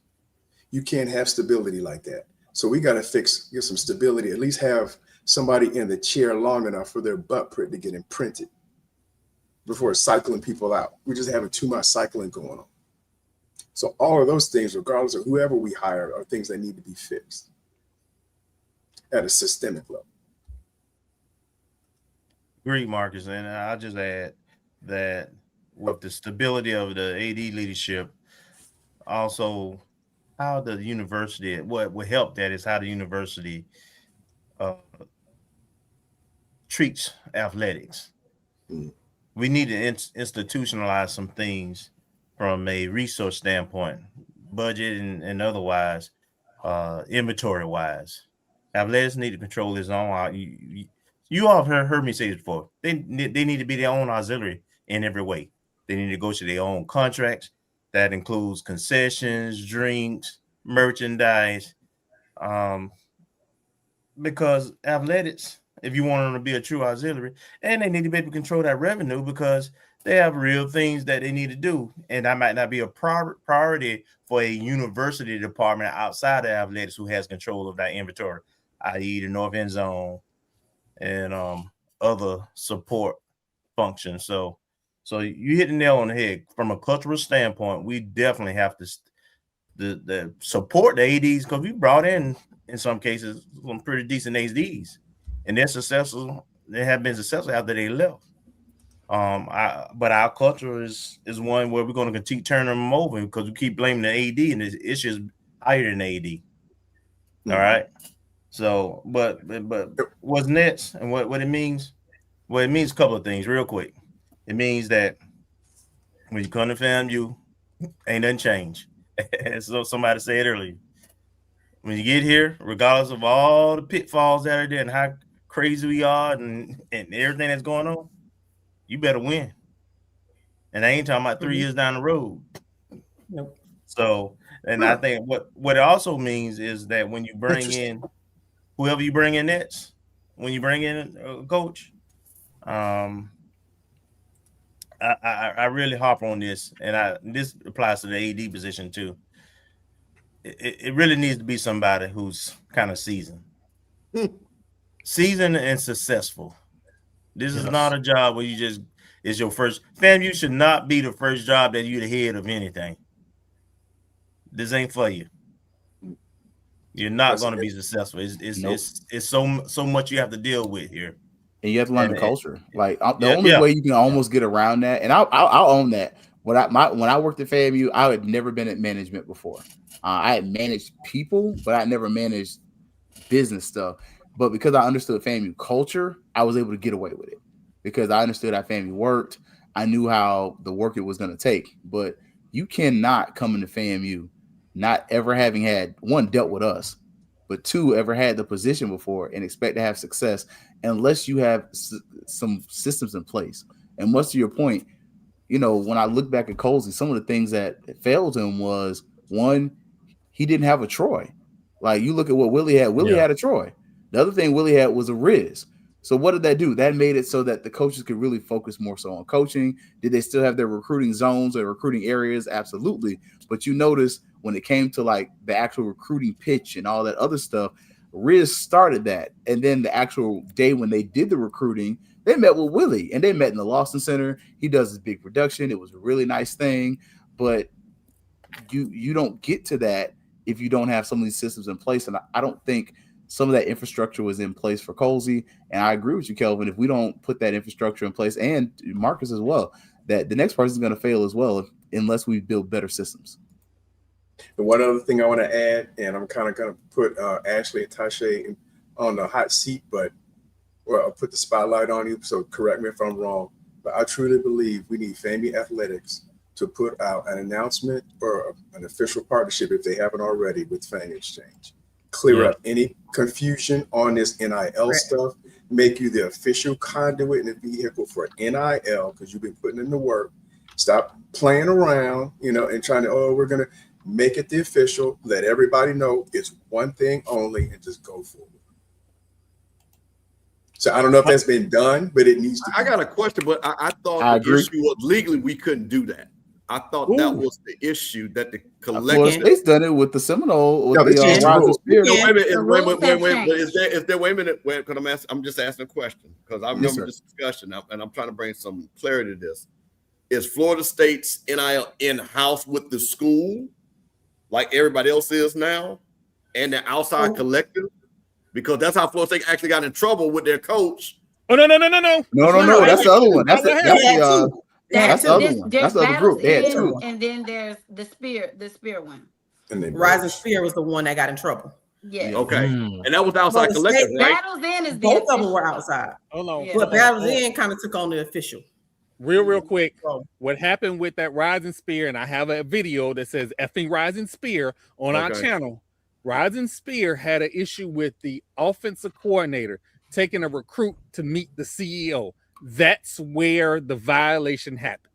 You can't have stability like that. So we got to get some stability, at least have somebody in the chair long enough for their butt print to get imprinted before cycling people out. We're just having too much cycling going on. So all of those things, regardless of whoever we hire, are things that need to be fixed at a systemic level. Great, Marcus. And I'll just add that with the stability of the AD leadership, also how the university, what will help that is how the university treats athletics. We need to institutionalize some things from a resource standpoint, budget and otherwise, inventory wise. Athletics need to control his own. You all have heard me say this before. They need to be their own auxiliary in every way. They need to go to their own contracts. That includes concessions, drinks, merchandise. Because athletics, if you want them to be a true auxiliary, and they need to be able to control that revenue because they have real things that they need to do. And that might not be a priority for a university department outside of athletics who has control of that inventory, i.e. the North End Zone and other support functions. So you hit the nail on the head. From a cultural standpoint, we definitely have to the support the ADs, because we brought in some cases some pretty decent ADs, and they're successful. They have been successful after they left. But our culture is one where we're going to keep turning them over because we keep blaming the AD, and it's just higher than the AD. All right. So, but what's next and what it means? Well, it means a couple of things real quick. It means that when you come to FAMU, ain't nothing changed. So somebody said earlier, when you get here, regardless of all the pitfalls that are there and how crazy we are and everything that's going on, you better win. And I ain't talking about 3 years down the road. Nope. So, and I think what it also means is that when you bring in whoever you bring in next, when you bring in a coach, I really harp on this, and this applies to the AD position too. It really needs to be somebody who's kind of seasoned and successful. This is not a job where it's your first. FAMU should not be the first job that you're the head of anything. This ain't for you. You're not going to be successful. It's so much you have to deal with here. And you have to learn the culture. Like the only way you can almost get around that, and I'll own that. When I worked at FAMU, I had never been at management before. I had managed people, but I never managed business stuff. But because I understood FAMU culture, I was able to get away with it because I understood how FAMU worked. I knew how the work it was going to take. But you cannot come into FAMU not ever having had, one, dealt with us, but two, ever had the position before and expect to have success unless you have some systems in place. And much to your point, when I look back at Colsey, some of the things that failed him was, one, he didn't have a Troy. Like, you look at what Willie had. Willie had a Troy. The other thing Willie had was a Riz. So what did that do? That made it so that the coaches could really focus more so on coaching. Did they still have their recruiting zones or recruiting areas? Absolutely. But you notice when it came to like the actual recruiting pitch and all that other stuff, Riz started that. And then the actual day when they did the recruiting, they met with Willie and they met in the Lawson Center. He does his big production. It was a really nice thing, but you don't get to that if you don't have some of these systems in place. And I don't think some of that infrastructure was in place for Colsey. And I agree with you, Kelvin. If we don't put that infrastructure in place, and Marcus as well, that the next person is going to fail as well unless we build better systems. And one other thing I want to add, and I'm kind of going to put Ashley and Tasha on the hot seat, but I'll put the spotlight on you, so correct me if I'm wrong. But I truly believe we need FAMU Athletics to put out an announcement or an official partnership, if they haven't already, with FAMU Exchange. Clear up any confusion on this NIL stuff. Make you the official conduit and the vehicle for NIL, because you've been putting in the work. Stop playing around, and trying to, we're going to make it the official. Let everybody know it's one thing only, and just go forward. So I don't know if that's been done, but it needs to be. I got a question, but I thought the issue was legally we couldn't do that. I thought that was the issue, that the collective. Florida State's done it with the Seminole. With Wait a minute. Because I'm just asking a question because I remember this discussion and I'm trying to bring some clarity to this. Is Florida State's NIL in-house with the school, like everybody else is now, and the outside collective? Because that's how Florida State actually got in trouble with their coach. Oh no! No. That's the other one. That's the other one. That's the other group. They had two. And then there's the Spear one. And Rising Spear was the one that got in trouble. Yes. Okay. And that was outside Well, collective, right? Battles in is the Both of them official. were outside. Hold on. Yeah. But Battles In kind of took on the official. Real quick. So, What happened with that Rising Spear, and I have a video that says effing Rising Spear on our channel. Rising Spear had an issue with the offensive coordinator taking a recruit to meet the CEO. That's where the violation happened.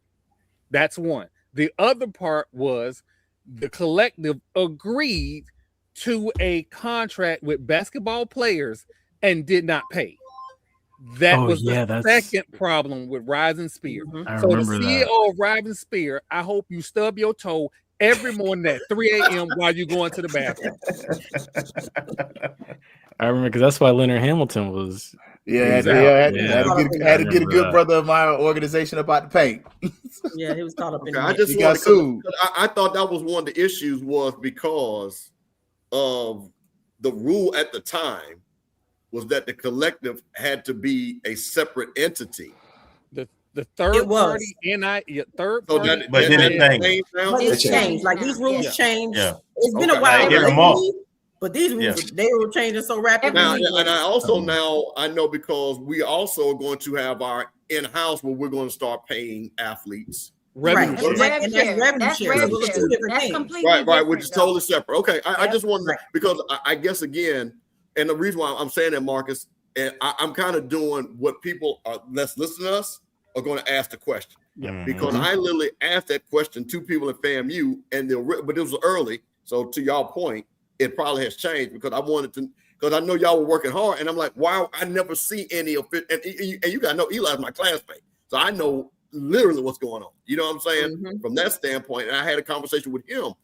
That's one. The other part was the collective agreed to a contract with basketball players and did not pay. That was the second problem with Rising Spear. I So the remember CEO of Rising Spear, I hope you stub your toe every morning at 3 a.m. while you're going to the bathroom. I remember because that's why Leonard Hamilton was. Had to get a good brother of my organization about the paint. Yeah, he was caught up in I it. just wanted to, I thought that was one of the issues was because of the rule at the time was that the collective had to be a separate entity. The third party third party, but then it changed. Like these rules changed. Yeah. It's been a while. Like, but these rules they were changing so rapidly. Now, and I also now I know because we also are going to have our in-house where we're going to start paying athletes. Revenue share. And that's revenue share. So those are two different things. Right, which is totally separate. Okay, I just wanted to, because I guess again, and the reason why I'm saying that, Marcus, and I'm kind of doing what people are that's listening to us are going to ask the question. Yeah. Because I literally asked that question to people at FAMU, but it was early. So to y'all point, it probably has changed because I wanted to, because I know y'all were working hard, and I'm like, wow, I never see any of it. And you got to know Eli's my classmate, so I know literally what's going on. You know what I'm saying? From that standpoint, and I had a conversation with him,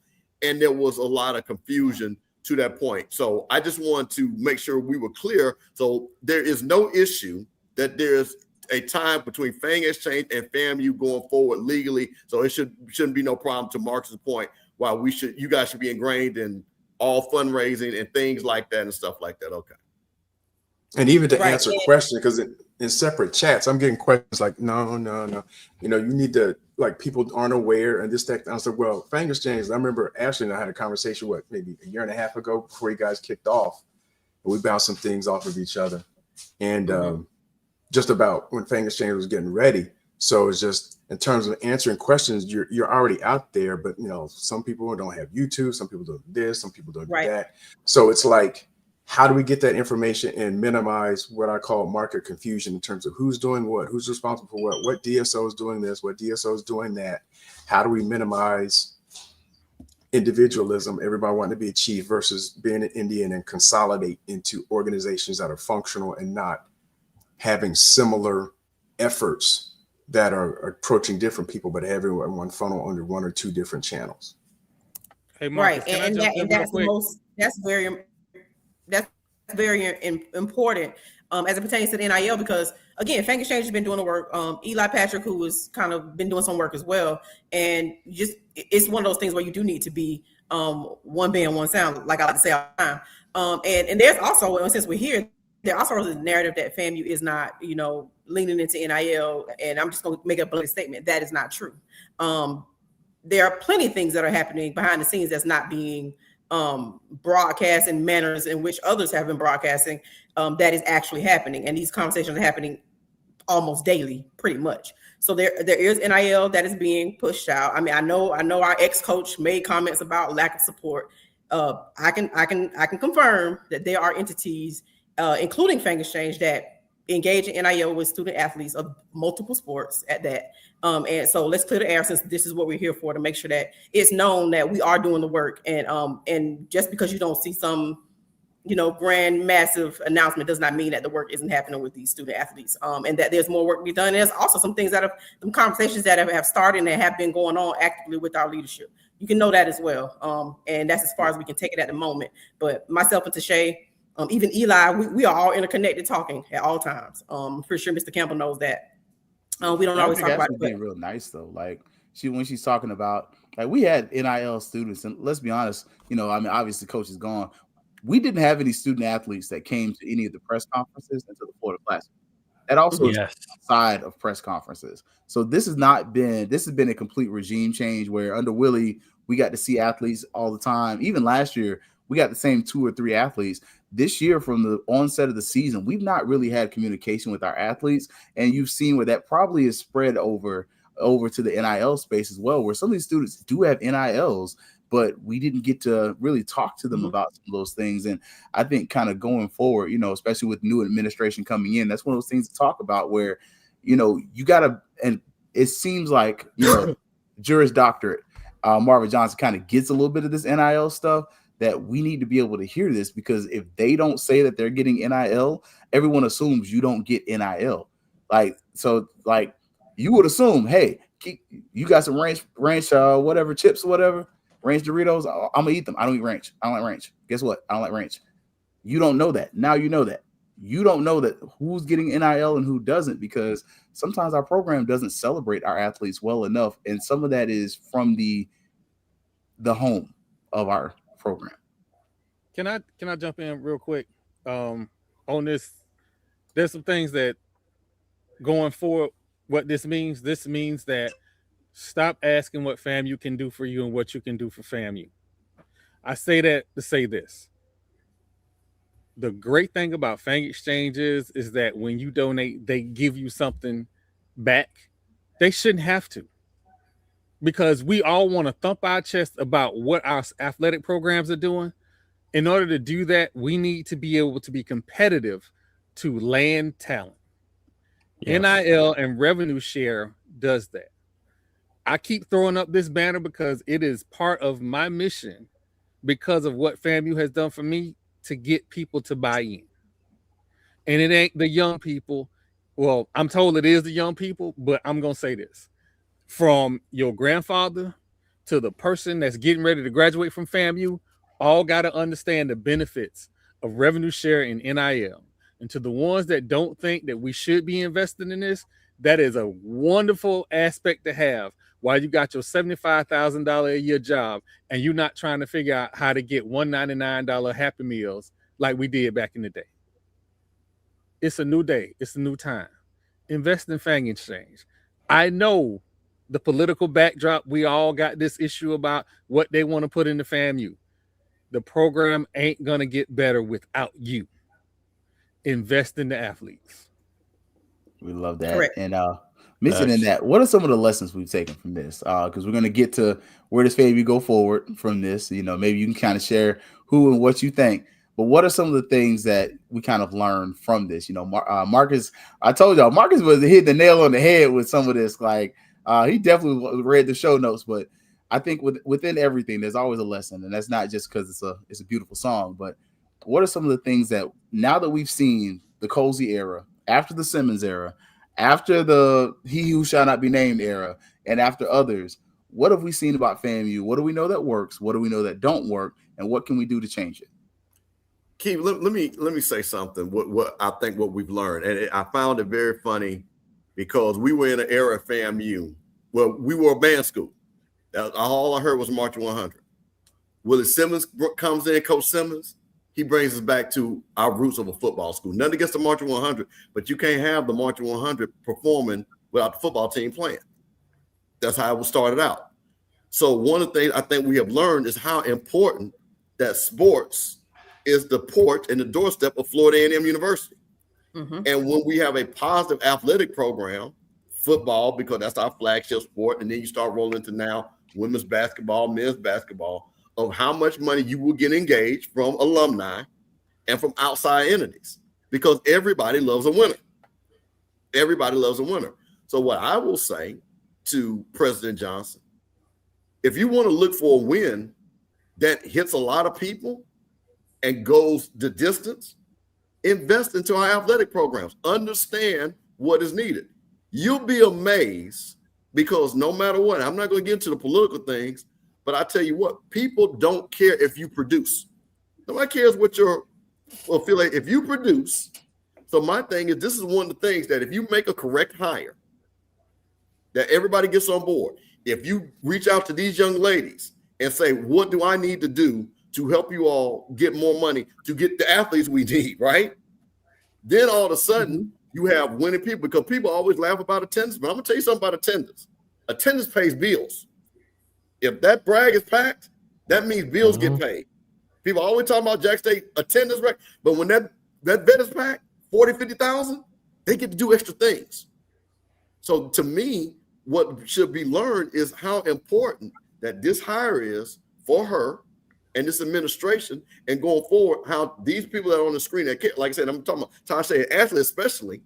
and there was a lot of confusion to that point. So I just wanted to make sure we were clear. So there is no issue that there's a time between Fang Exchange and FAMU going forward legally. So it shouldn't be no problem, to Marcus's point, why you guys should be ingrained in all fundraising and things like that and stuff like that. Okay. And even to answer questions, because in separate chats, I'm getting questions like, no. You know, you need to, like, people aren't aware and this, that. I said, well, Fang Exchange, I remember Ashley and I had a conversation, maybe a year and a half ago before you guys kicked off. And we bounced some things off of each other. And just about when Fang Exchange was getting ready. So it's just in terms of answering questions, you're already out there, but you know, some people don't have YouTube, some people do this, some people don't do that. So it's like, how do we get that information and minimize what I call market confusion in terms of who's doing what, who's responsible for what DSO is doing this, what DSO is doing that? How do we minimize individualism, everybody wanting to be a chief versus being an Indian, and consolidate into organizations that are functional and not having similar efforts that are approaching different people, but having one funnel under one or two different channels. Hey, Marcus, that's very important as it pertains to the NIL, because again, Fang Exchange has been doing the work. Eli Patrick, who has kind of been doing some work as well, and just it's one of those things where you do need to be one band, one sound, like I like to say all the time. And there's also, since we're here, there also is a narrative that FAMU is not, you know, leaning into NIL, and I'm just going to make a blanket statement that is not true. There are plenty of things that are happening behind the scenes that's not being broadcast in manners in which others have been broadcasting. That is actually happening, and these conversations are happening almost daily, pretty much. So there is NIL that is being pushed out. I mean, I know our ex-coach made comments about lack of support. I can confirm that there are entities, including Fang Exchange, that engage in NIL with student athletes of multiple sports at that. And so let's clear the air, since this is what we're here for, to make sure that it's known that we are doing the work. And just because you don't see some, you know, grand, massive announcement does not mean that the work isn't happening with these student athletes. And that there's more work to be done. There's also some things some conversations that have started and have been going on actively with our leadership. You can know that as well. And that's as far as we can take it at the moment. But myself and Tashay, even Eli, we are all interconnected, talking at all times. I'm pretty sure Mr. Campbell knows that. We don't always talk about it. Being real nice though, like when she's talking about, like, we had NIL students, and let's be honest, you know, I mean, obviously coach is gone. We didn't have any student athletes that came to any of the press conferences until the Florida Classic. That also is outside of press conferences. So this has been a complete regime change where under Willie, we got to see athletes all the time. Even last year, we got the same 2 or 3 athletes. This year, from the onset of the season, we've not really had communication with our athletes, and you've seen where that probably is spread over to the NIL space as well, where some of these students do have NILs, but we didn't get to really talk to them about some of those things. And I think kind of going forward, especially with new administration coming in, that's one of those things to talk about where, you got to, and it seems like, Juris Doctorate, Marvin Johnson kind of gets a little bit of this NIL stuff, that we need to be able to hear this, because if they don't say that they're getting NIL, everyone assumes you don't get NIL. Like you would assume, hey, you got some ranch, whatever chips or whatever, ranch Doritos. I'm gonna eat them. I don't eat ranch. I don't like ranch. Guess what? I don't like ranch. You don't know that. Now you know that. You don't know that who's getting NIL and who doesn't, because sometimes our program doesn't celebrate our athletes well enough, and some of that is from the home of our program. Can I jump in real quick on this? There's some things that going forward, what this means that stop asking what FAMU can do for you and what you can do for FAMU. I say that to say this. The great thing about Fang Exchanges is that when you donate, they give you something back. They shouldn't have to, because we all want to thump our chest about what our athletic programs are doing. In order to do that, we need to be able to be competitive to land talent. Yes. NIL and revenue share does that. I keep throwing up this banner because it is part of my mission, because of what FAMU has done for me, to get people to buy in. And it ain't the young people. Well, I'm told it is the young people, but I'm going to say this. From your grandfather to the person that's getting ready to graduate from FAMU, all got to understand the benefits of revenue share and NIL. And to the ones that don't think that we should be investing in this, that is a wonderful aspect to have while you got your $75,000 a year job and you're not trying to figure out how to get $199 Happy Meals like we did back in the day. It's a new day. It's a new time. Invest in Fang Exchange. I know the political backdrop. We all got this issue about what they want to put into FAMU. The program ain't going to get better without you. Invest in the athletes. We love that. Correct. And mentioning that, what are some of the lessons we've taken from this? Because we're going to get to where does FAMU go forward from this. Maybe you can kind of share who and what you think. But what are some of the things that we kind of learned from this? Marcus, I told y'all, Marcus was hitting the nail on the head with some of this. Like, he definitely read the show notes, but I think within everything, there's always a lesson, and that's not just because it's a beautiful song. But what are some of the things that, now that we've seen the Colsey era, after the Simmons era, after the He Who Shall Not Be Named era, and after others, what have we seen about FAMU? What do we know that works? What do we know that don't work? And what can we do to change it? Keith, let me say something. What I think what we've learned, and I found it very funny, because we were in an era of FAMU. Well, we were a band school. All I heard was Marching 100. Willie Simmons comes in, Coach Simmons. He brings us back to our roots of a football school. Nothing against the Marching 100, but you can't have the Marching 100 performing without the football team playing. That's how it was started out. So one of the things I think we have learned is how important that sports is the porch and the doorstep of Florida A&M University. Mm-hmm. And when we have a positive athletic program, football, because that's our flagship sport, and then you start rolling into now women's basketball, men's basketball, of how much money you will get engaged from alumni and from outside entities, because everybody loves a winner. Everybody loves a winner. So what I will say to President Johnson, if you want to look for a win that hits a lot of people and goes the distance, invest into our athletic programs. Understand what is needed. You'll be amazed, because no matter what, I'm not going to get into the political things, but I tell you what, people don't care if you produce. Nobody cares what your affiliate, if you produce. So my thing is, this is one of the things that if you make a correct hire, that everybody gets on board. If you reach out to these young ladies and say, what do I need to do to help you all get more money to get the athletes we need, right? Then all of a sudden, you have winning people, because people always laugh about attendance. But I'm going to tell you something about attendance. Attendance pays bills. If that brag is packed, that means bills get paid. People always talking about Jack State attendance rate, but when that vet is packed, 40, 50,000, they get to do extra things. So to me, what should be learned is how important that this hire is for her and this administration, and going forward, how these people that are on the screen, that like I said, I'm talking about Tasha and Ashley especially,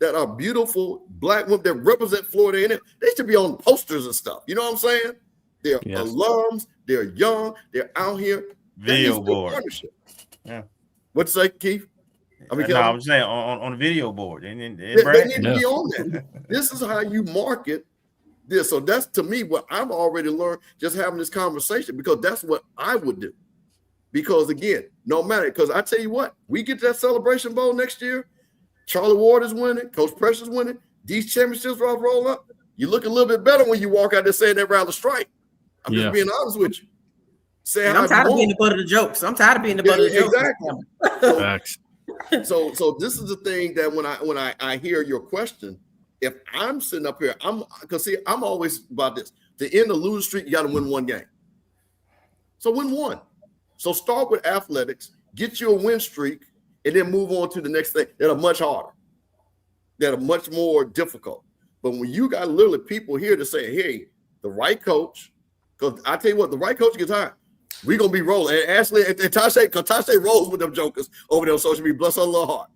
that are beautiful Black women that represent Florida in it. They should be on posters and stuff. You know what I'm saying? They're alums, they're young, they're out here. Video board. Yeah. What'd you say, Keith? I mean, no, I'm saying on the video board. And they need to be on that. This is how you market this. So that's, to me, what I've already learned just having this conversation, because that's what I would do. Because again, no matter, because I tell you what, we get that Celebration Bowl next year, Charlie Ward is winning, Coach Pressure's winning, these championships roll up, you look a little bit better when you walk out there saying that rather strike. I'm just being honest with you. I'm tired of being the butt of the jokes. I'm tired of being the butt of the jokes. Exactly. So this is the thing that when I hear your question, if I'm sitting up here, I'm always about this. To end the losing streak, you got to win one game. So win one. So start with athletics, get you a win streak, and then move on to the next thing that are much harder, that are much more difficult. But when you got literally people here to say, hey, the right coach, because I tell you what, the right coach gets hired, we're going to be rolling. And Ashley and Tasha, because Tasha rolls with them jokers over there on social media, bless her little heart.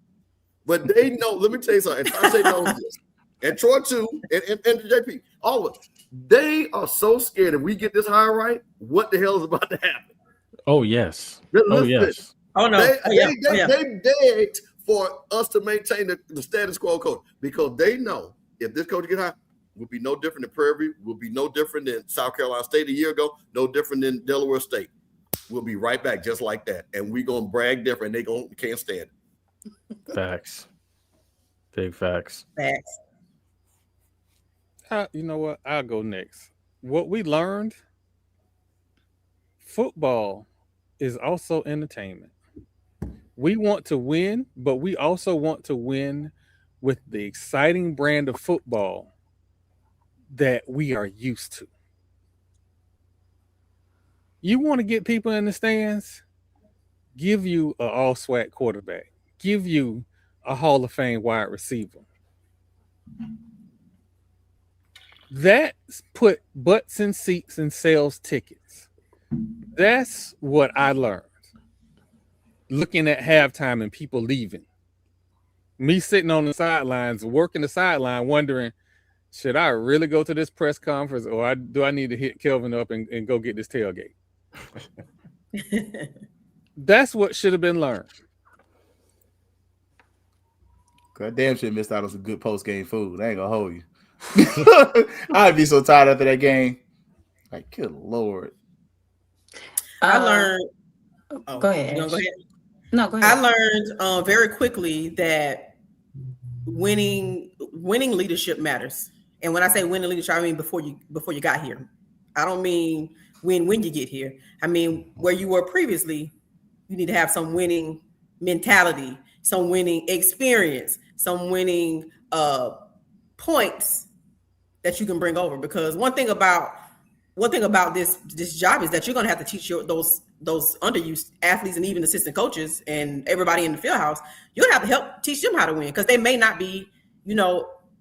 But they know, let me tell you something, and Tasha knows this, and Troy too, and JP, all of us, they are so scared if we get this hire right, what the hell is about to happen? Oh, yes. Yes. Oh, no. They begged for us to maintain the status quo coach, because they know if this coach get hired, will be no different than Prairie View, will be no different than South Carolina State a year ago, no different than Delaware State. We'll be right back just like that. And we're going to brag different. They can't stand it. Facts. Big facts. Facts. You know what? I'll go next. What we learned, football is also entertainment. We want to win, but we also want to win with the exciting brand of football that we are used to. You want to get people in the stands? Give you an all SWAC quarterback. Give you a Hall of Fame wide receiver. That's put butts in seats and sells tickets. That's what I learned. Looking at halftime and people leaving. Me sitting on the sidelines, working the sideline, wondering, should I really go to this press conference, or do I need to hit Kelvin up and go get this tailgate? That's what should have been learned. God damn, should missed out on some good post game food. I ain't gonna hold you. I'd be so tired after that game. Like, good Lord. I learned. Go ahead. No, go ahead. No, go ahead. I learned very quickly that winning leadership matters. And when I say winning leadership, I mean before you got here. I don't mean when you get here. I mean where you were previously. You need to have some winning mentality, some winning experience, some winning points that you can bring over. Because one thing about this job is that you're going to have to teach those under you athletes and even assistant coaches and everybody in the field house. You're going to have to help teach them how to win, because they may not be,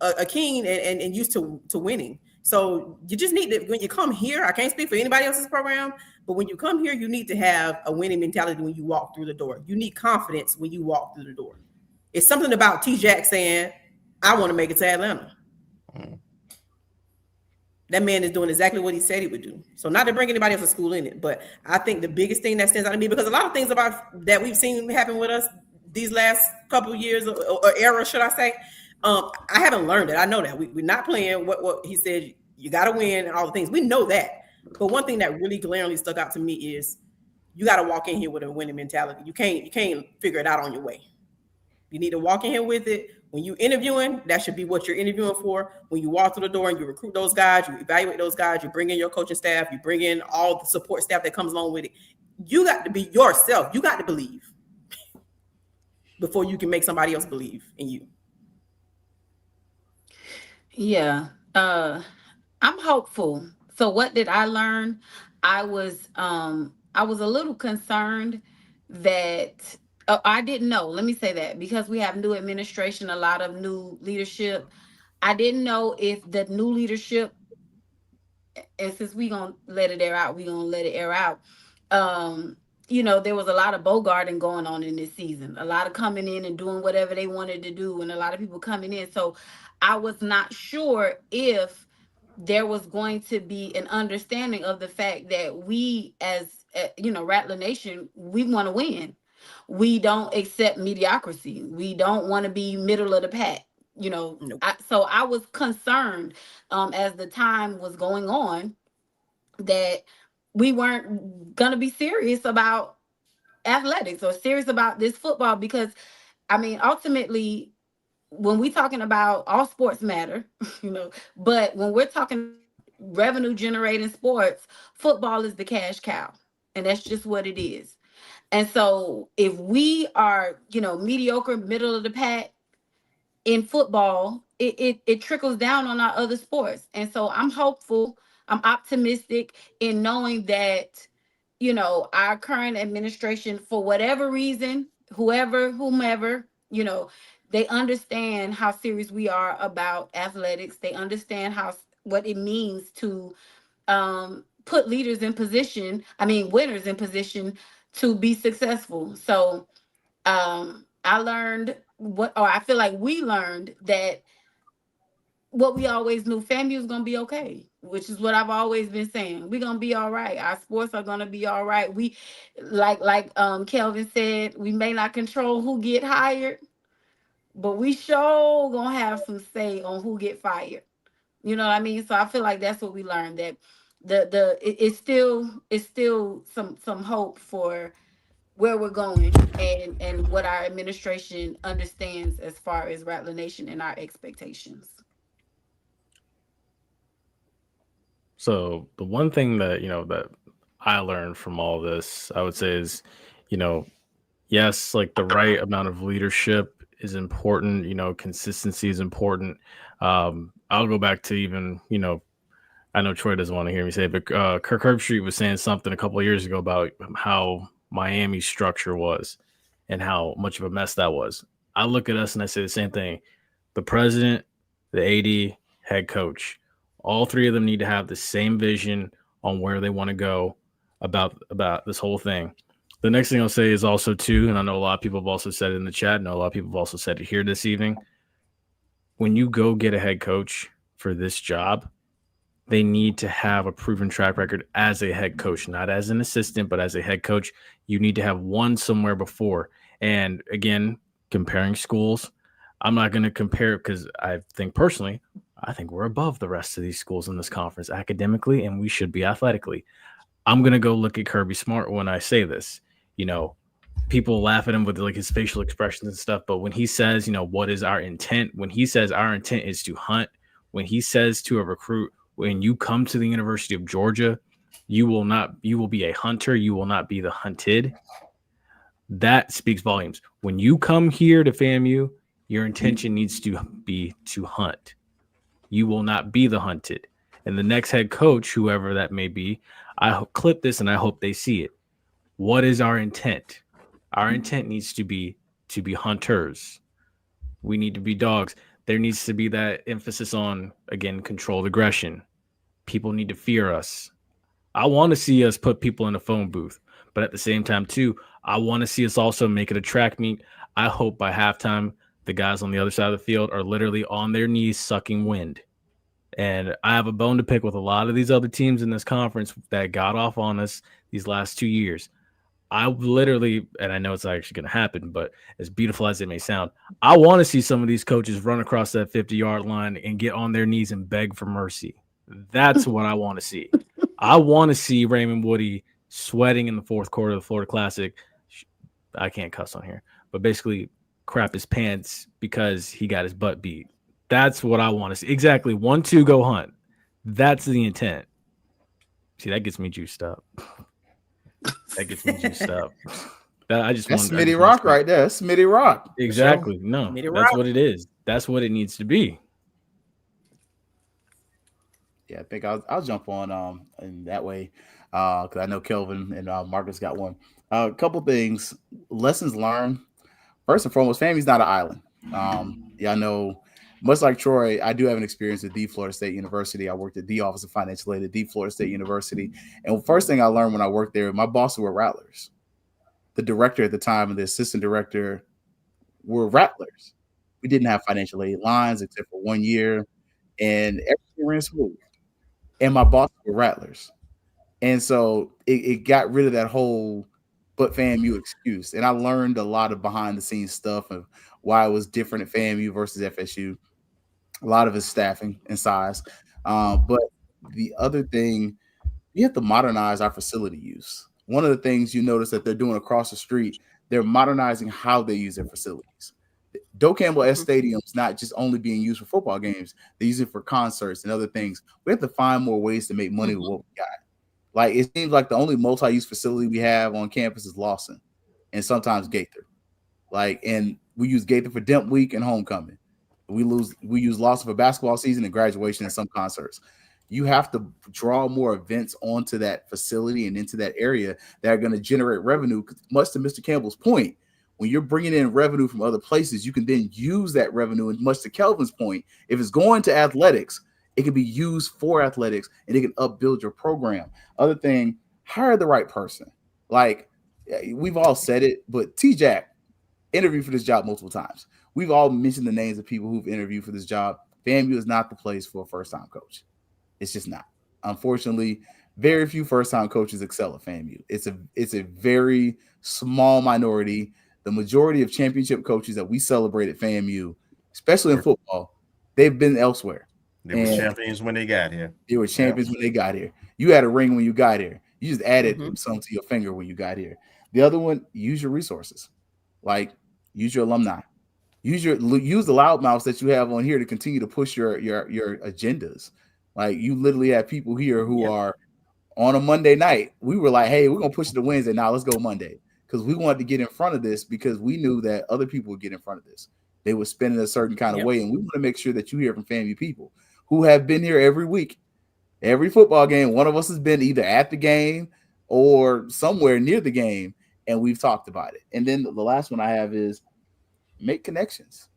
a keen and used to winning. So you just need to, when you come here, I can't speak for anybody else's program, but when you come here, you need to have a winning mentality when you walk through the door. You need confidence when you walk through the door. It's something about T-Jack saying, I want to make it to Atlanta. That man is doing exactly what he said he would do. So not to bring anybody else's school in it, but I think the biggest thing that stands out to me, because a lot of things about that we've seen happen with us these last couple of years or era, should I say, I haven't learned it. I know that we're not playing what he said. You got to win and all the things. We know that. But one thing that really glaringly stuck out to me is you got to walk in here with a winning mentality. You can't figure it out on your way. You need to walk in here with it. When you interviewing, that should be what you're interviewing for. When you walk through the door and you recruit those guys, you evaluate those guys, you bring in your coaching staff, you bring in all the support staff that comes along with it. You got to be yourself. You got to believe before you can make somebody else believe in you. Yeah. I'm hopeful. So what did I learn? I was I was a little concerned that I didn't know. Let me say that because we have new administration, a lot of new leadership. I didn't know if the new leadership, and since we gonna let it air out, we gonna let it air out. Um, there was a lot of bogarting going on in this season. A lot of coming in and doing whatever they wanted to do, and a lot of people coming in. So I was not sure if there was going to be an understanding of the fact that we as Rattler Nation, we want to win. We don't accept mediocrity. We don't want to be middle of the pack. Nope. So I was concerned as the time was going on that we weren't gonna be serious about athletics or serious about this football because ultimately when we talking about all sports matter, but when we're talking revenue generating sports, football is the cash cow. And that's just what it is. And so if we are, mediocre, middle of the pack in football, it trickles down on our other sports. And so I'm hopeful, I'm optimistic in knowing that, our current administration, for whatever reason, whomever, they understand how serious we are about athletics. They understand what it means to put leaders in position, winners in position to be successful. So I learned I feel like we learned that what we always knew, FAMU is going to be okay, which is what I've always been saying. We're going to be all right. Our sports are going to be all right. We, like Kelvin said, we may not control who get hired, but we sure going to have some say on who get fired. You know what I mean? So I feel like that's what we learned, that it's still some hope for where we're going and what our administration understands as far as Rattler Nation and our expectations. So the one thing that that I learned from all this, I would say, is, yes, like the right amount of leadership is important. Consistency is important. I'll go back to even I know Troy doesn't want to hear me say it, but Kirk Herbstreit was saying something a couple of years ago about how Miami's structure was and how much of a mess that was. I look at us and I say the same thing. The president, the AD, head coach, all three of them need to have the same vision on where they want to go about this whole thing. The next thing I'll say is also, too, and I know a lot of people have also said it in the chat, and a lot of people have also said it here this evening, when you go get a head coach for this job, they need to have a proven track record as a head coach, not as an assistant, but as a head coach. You need to have won somewhere before. And again, comparing schools, I'm not going to compare because I think we're above the rest of these schools in this conference academically, and we should be athletically. I'm going to go look at Kirby Smart when I say this. People laugh at him with like his facial expressions and stuff, but when he says, what is our intent? When he says our intent is to hunt, when he says to a recruit, when you come to the University of Georgia, you will be a hunter. You will not be the hunted. That speaks volumes. When you come here to FAMU, your intention needs to be to hunt. You will not be the hunted. And the next head coach, whoever that may be, I clip this and I hope they see it. What is our intent? Our intent needs to be hunters. We need to be dogs. There needs to be that emphasis on, again, controlled aggression. People need to fear us. I want to see us put people in a phone booth, but at the same time, too, I want to see us also make it a track meet. I hope by halftime, the guys on the other side of the field are literally on their knees sucking wind. And I have a bone to pick with a lot of these other teams in this conference that got off on us these last 2 years. I literally, and I know it's actually going to happen, but as beautiful as it may sound, I want to see some of these coaches run across that 50-yard line and get on their knees and beg for mercy. That's what I want to see. I want to see Raymond Woody sweating in the fourth quarter of the Florida Classic. I can't cuss on here, but basically crap his pants because he got his butt beat. That's what I want to see. Exactly. 1-2, go hunt. That's the intent. See, that gets me juiced up. That gets me juiced up. That's Smitty Rock right there. That's Smitty Rock. Exactly. Sure. No, that's what it is. That's what it needs to be. I think I'll jump on in that way because I know Kelvin and Marcus got one. A couple things, lessons learned. First and foremost, FAMU's not an island. I know, much like Troy, I do have an experience at the Florida State University. I worked at the Office of Financial Aid at the Florida State University, and the first thing I learned when I worked there, my bosses were Rattlers. The director at the time and the assistant director were Rattlers. We didn't have financial aid lines except for 1 year, and everything ran smooth. And my bosses were Rattlers. And so it got rid of that whole but FAMU excuse. And I learned a lot of behind the scenes stuff of why it was different at FAMU versus FSU. A lot of it's staffing and size. But the other thing, we have to modernize our facility use. One of the things you notice that they're doing across the street, they're modernizing how they use their facilities. Doe Campbell S Stadium's not just only being used for football games, they use it for concerts and other things. We have to find more ways to make money with what we got. Like, it seems like the only multi-use facility we have on campus is Lawson and sometimes Gaither. Like, and we use Gaither for Demp Week and homecoming. We use Lawson for basketball season and graduation and some concerts. You have to draw more events onto that facility and into that area that are going to generate revenue. Much to Mr. Campbell's point, when you're bringing in revenue from other places, you can then use that revenue. And much to Kelvin's point, if it's going to athletics, it can be used for athletics and it can upbuild your program. Other thing, hire the right person. Like, we've all said it, but T-Jack interviewed for this job multiple times. We've all mentioned the names of people who've interviewed for this job. FAMU is not the place for a first-time coach. It's just not. Unfortunately, very few first-time coaches excel at FAMU. It's a very small minority. The majority of championship coaches that we celebrate at FAMU, especially in football, they've been elsewhere. They were champions when they got here. They were champions when they got here. You had a ring when you got here. You just added something to your finger when you got here. The other one, use your resources. Like, use your alumni. Use the loudmouths that you have on here to continue to push your agendas. Like, you literally have people here who are on a Monday night. We were like, hey, we're going to push it to Wednesday. Now let's go Monday. Because we wanted to get in front of this because we knew that other people would get in front of this. They would spend it a certain kind of way. And we want to make sure that you hear from FAMU people who have been here every week, every football game. One of us has been either at the game or somewhere near the game, and we've talked about it. And then the last one I have is make connections.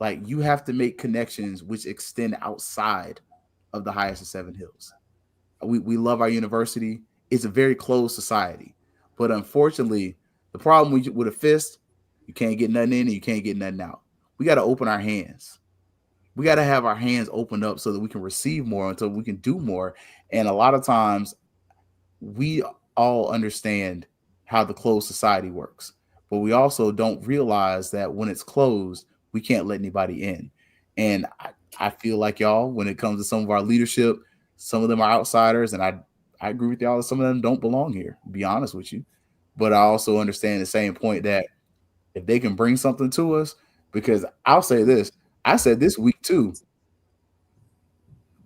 Like, you have to make connections which extend outside of the highest of Seven Hills. We love our university. It's a very closed society. But unfortunately, the problem with a fist, you can't get nothing in and you can't get nothing out. We got to open our hands. We got to have our hands opened up so that we can receive more until we can do more. And a lot of times we all understand how the closed society works, but we also don't realize that when it's closed, we can't let anybody in. And I feel like y'all, when it comes to some of our leadership, some of them are outsiders. And I agree with y'all that some of them don't belong here, to be honest with you. But I also understand the same point that if they can bring something to us, because I'll say this, I said this week too,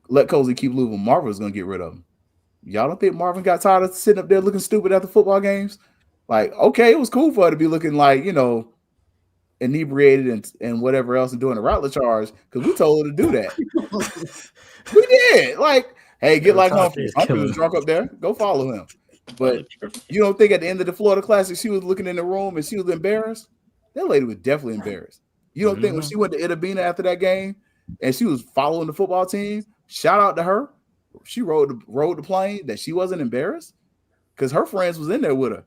let Cozy keep losing. Marvin's going to get rid of him. Y'all don't think Marvin got tired of sitting up there looking stupid at the football games? Like, okay, it was cool for her to be looking like, inebriated and whatever else and doing a rattler charge because we told her to do that. We did. Like, hey, get like Humphrey. Humphrey was drunk up there. Go follow him. But you don't think at the end of the Florida Classic she was looking in the room and she was embarrassed? That lady was definitely embarrassed. You don't think when she went to Itabena after that game and she was following the football team, shout out to her. She rode the plane that she wasn't embarrassed because her friends was in there with her.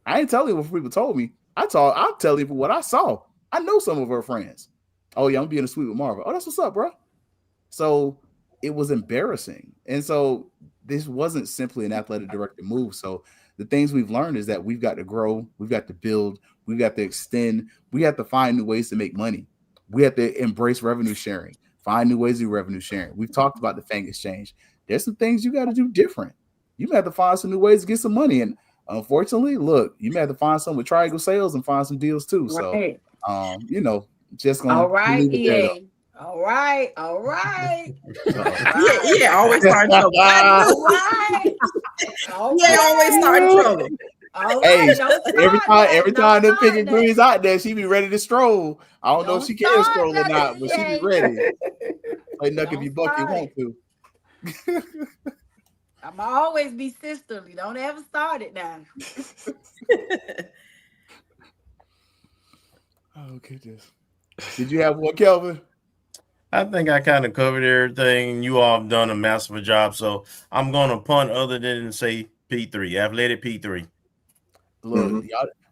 I ain't telling you what people told me. I'll tell you what I saw. I know some of her friends. Oh, yeah, I'm being a suite with Marvin. Oh, that's what's up, bro. So it was embarrassing. And so this wasn't simply an athletic director move. So the things we've learned is that we've got to grow. We've got to build. We've got to extend. We have to find new ways to make money. We have to embrace revenue sharing, find new ways to do revenue sharing. We've talked about the FANG exchange. There's some things you got to do different. You may have to find some new ways to get some money. And unfortunately, look, you may have to find some with Triangle Sales and find some deals too. Right. So, just going to all right, EA. All right. Yeah, always starting trouble. All right. Yeah, always starting trouble. All Hey, right, every time them picking greens out there, she be ready to stroll. I don't know if she can stroll or not, but she be ready. Like, Nuck, if you buck, you want to. I'm always be sisterly. Don't ever start it now. Oh goodness. Did you have one, Kelvin? I think I kind of covered everything. You all have done a massive job, so I'm gonna punt other than say P3, athletic P3. Look,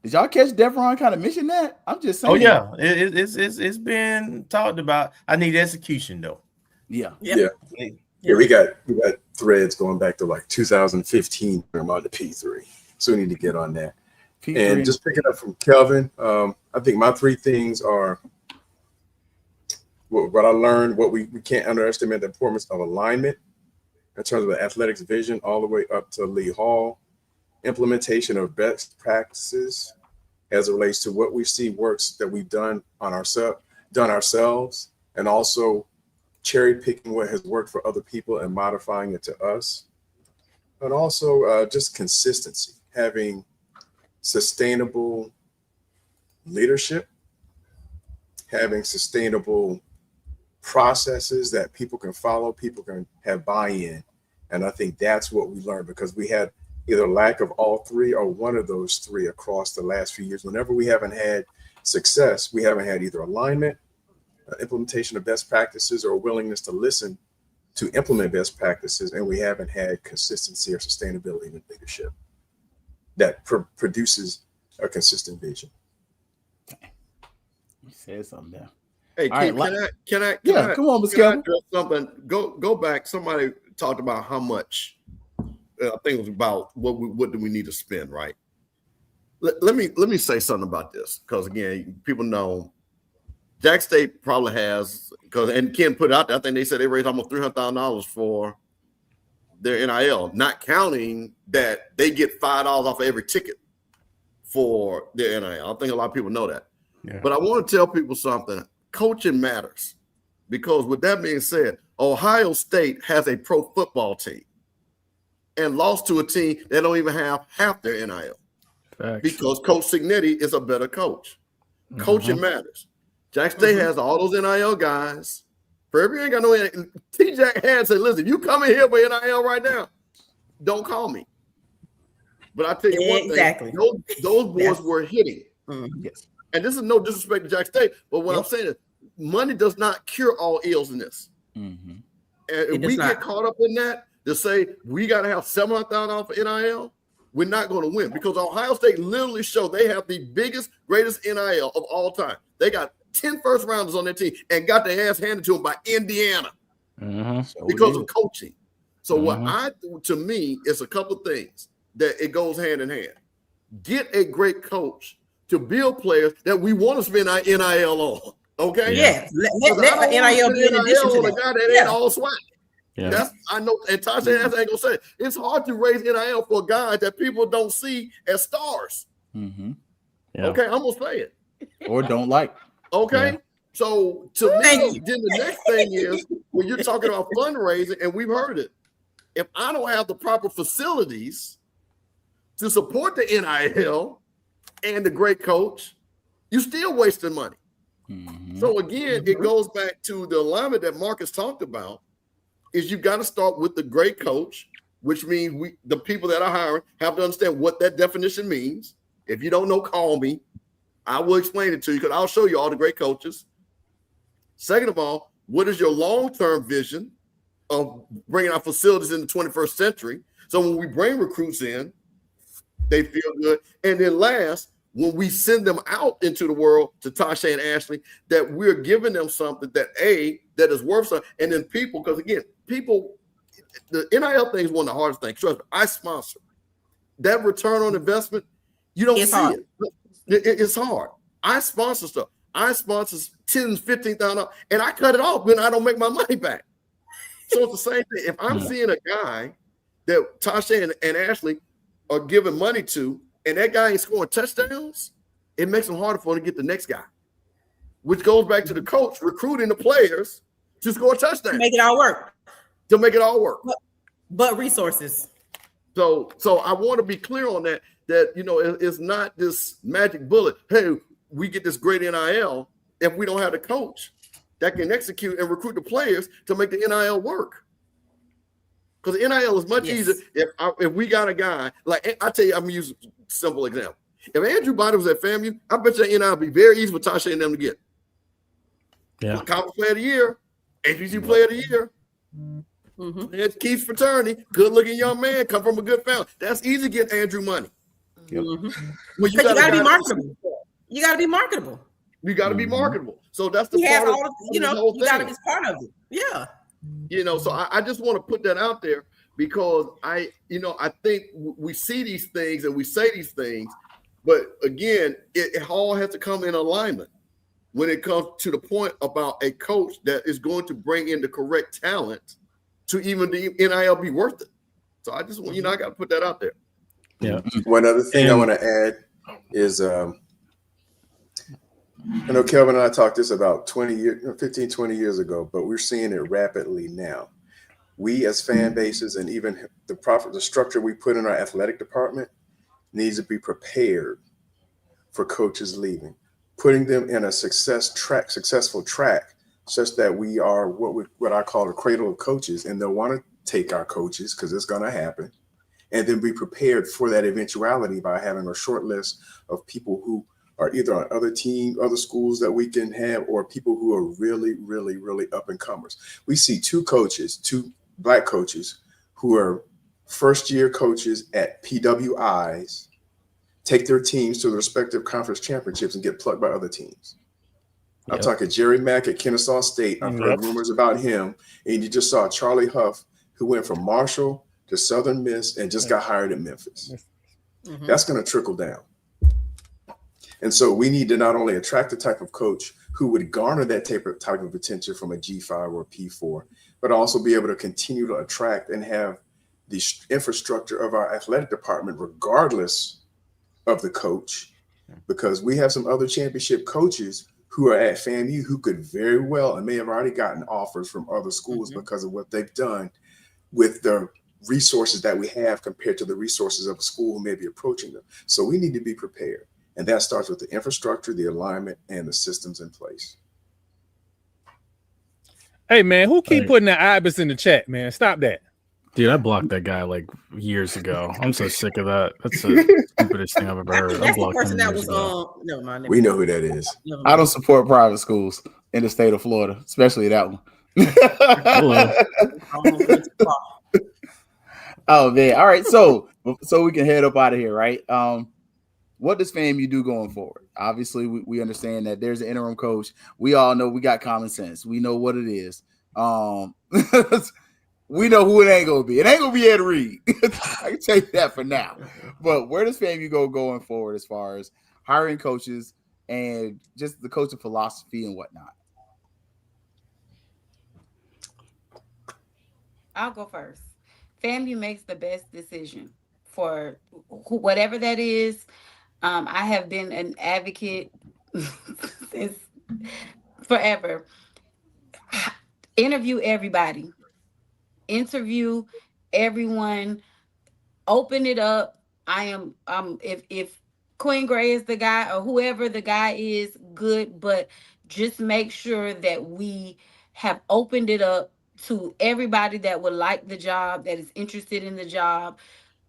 did y'all catch Devron kind of mention that? I'm just saying. Oh yeah, it's been talked about. I need execution though. Yeah. We got threads going back to like 2015 about the P3. So we need to get on that. P3. And just picking up from Kelvin, I think my three things are what I learned, what we can't underestimate the importance of alignment in terms of the athletics vision all the way up to Lee Hall, implementation of best practices as it relates to what we see works that we've done ourselves, and also cherry picking what has worked for other people and modifying it to us. And also just consistency, having sustainable leadership, having sustainable processes that people can follow, people can have buy-in. And I think that's what we learned, because we had either lack of all three or one of those three across the last few years. Whenever we haven't had success, we haven't had either alignment, implementation of best practices, or willingness to listen to implement best practices, and we haven't had consistency or sustainability in leadership that produces a consistent vision. You said something there. Hey, can I? Yeah, come on, Ms. Kelvin. Something. Go back. Somebody talked about how much. I think it was about what do we need to spend, right? Let me say something about this, because again, people know Jack State probably has, and Ken put it out there. I think they said they raised almost $300,000 for their NIL, not counting that they get $5 off of every ticket for their NIL. I think a lot of people know that. Yeah. But I want to tell people something. Coaching matters, because with that being said, Ohio State has a pro football team and lost to a team that don't even have half their NIL. Facts. Because Coach Signetti is a better coach. Coaching matters. Jack State has all those NIL guys. Forever, you ain't got no. T-Jack had said, listen, you come in here for NIL right now, don't call me. But I tell you one thing, those boys were hitting. Yes. And this is no disrespect to Jack State, but what I'm saying is money does not cure all ills in this. And if we get caught up in that to say we got to have $700,000 for NIL, we're not going to win, because Ohio State literally showed they have the biggest, greatest NIL of all time. They got 10 first rounders on their team and got their ass handed to them by Indiana because of coaching. So to me, it's a couple of things that it goes hand in hand. Get a great coach to build players that we want to spend our NIL on. Okay. Yeah. Let the NIL be in addition to that. Guy that ain't all swag. Yeah. That's, I know, and Tasha ain't gonna say it. It's hard to raise NIL for guys that people don't see as stars. Okay, I'm gonna say it. Or don't like. Okay. So to me, then the next thing is when you're talking about fundraising, and we've heard it. If I don't have the proper facilities to support the NIL and the great coach, you're still wasting money. So again, it goes back to the alignment that Marcus talked about. Is you got to start with the great coach, which means the people that are hiring have to understand what that definition means. If you don't know, call me. I will explain it to you, because I'll show you all the great coaches. Second of all, what is your long-term vision of bringing our facilities in the 21st century? So when we bring recruits in, they feel good. And then last, when we send them out into the world to Tasha and Ashley, that we're giving them something that is worth something. And then people, because again, the NIL thing is one of the hardest things. Trust me, I sponsor. That return on investment, you don't see it. It's hard. I sponsor stuff. I sponsor $10,000, $15,000, and I cut it off when I don't make my money back. So it's the same thing. If I'm seeing a guy that Tasha and Ashley are giving money to, and that guy ain't scoring touchdowns, it makes them harder for him to get the next guy, which goes back to the coach recruiting the players to score touchdowns. Make it all work. To make it all work. But resources. So I want to be clear on that it's not this magic bullet. Hey, we get this great NIL if we don't have the coach that can execute and recruit the players to make the NIL work. Because NIL is much Yes. easier if we got a guy, like I tell you, I'm going to use a simple example. If Andrew Bynum was at FAMU, I bet you NIL would be very easy for Tasha and them to get. Yeah. Conference Player of the Year, HBCU Player of the Year. Mm-hmm. It's Keith's fraternity, good-looking young man, come from a good family. That's easy to get Andrew money. Mm-hmm. Well, You got to be marketable. You got to be marketable. You got to be marketable. So that's the He has part of all of, the you whole got to thing. be part of it. Yeah. So I just want to put that out there because I think we see these things and we say these things, but again, it all has to come in alignment when it comes to the point about a coach that is going to bring in the correct talent to even the NIL be worth it. So I just want, I got to put that out there. Yeah. One other thing I want to add is, I know Kelvin and I talked this about 15, 20 years ago, but we're seeing it rapidly now. We as fan bases and even the structure we put in our athletic department needs to be prepared for coaches leaving, putting them in a successful track, such that we are what I call the cradle of coaches, and they'll want to take our coaches because it's going to happen, and then be prepared for that eventuality by having a short list of people who are either on other schools that we can have, or people who are really, really, really up and comers. We see two Black coaches who are first-year coaches at PWIs take their teams to the respective conference championships and get plucked by other teams. I'm talking Jerry Mack at Kennesaw State. I've heard rumors about him. And you just saw Charlie Huff, who went from Marshall to Southern Miss and just got hired at Memphis. Mm-hmm. That's going to trickle down. And so we need to not only attract the type of coach who would garner that type of attention from a G5 or a P4, but also be able to continue to attract and have the infrastructure of our athletic department, regardless of the coach, because we have some other championship coaches who are at FAMU who could very well and may have already gotten offers from other schools because of what they've done with the resources that we have compared to the resources of a school who may be approaching them. So we need to be prepared. And that starts with the infrastructure, the alignment, and the systems in place. Hey, man, who keep putting that ibis in the chat, man? Stop that. Dude, I blocked that guy like years ago. I'm so sick of that. That's the stupidest thing I've ever heard. That's I blocked the person him that years was ago. never mind. We know who that is. I don't support private schools in the state of Florida, especially that one. Oh man. All right. So we can head up out of here, right? What does FAMU do going forward? Obviously, we understand that there's an interim coach. We all know we got common sense. We know what it is. We know who it ain't gonna be. It ain't gonna be Ed Reed. I can tell you that for now. But where does FAMU go going forward as far as hiring coaches and just the coaching philosophy and whatnot? I'll go first. FAMU makes the best decision for whatever that is. I have been an advocate since forever. Interview everybody. Interview everyone. Open it up. If Queen Gray is the guy or whoever the guy is, good, but just make sure that we have opened it up to everybody that would like the job, that is interested in the job.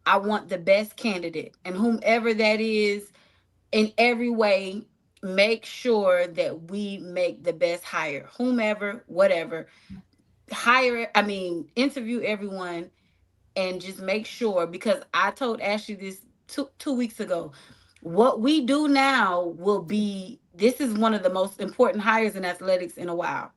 I want the best candidate, and whomever that is, in every way, make sure that we make the best hire. Whomever, whatever, interview everyone and just make sure, because I told Ashley this two weeks ago, what we do now this is one of the most important hires in athletics in a while.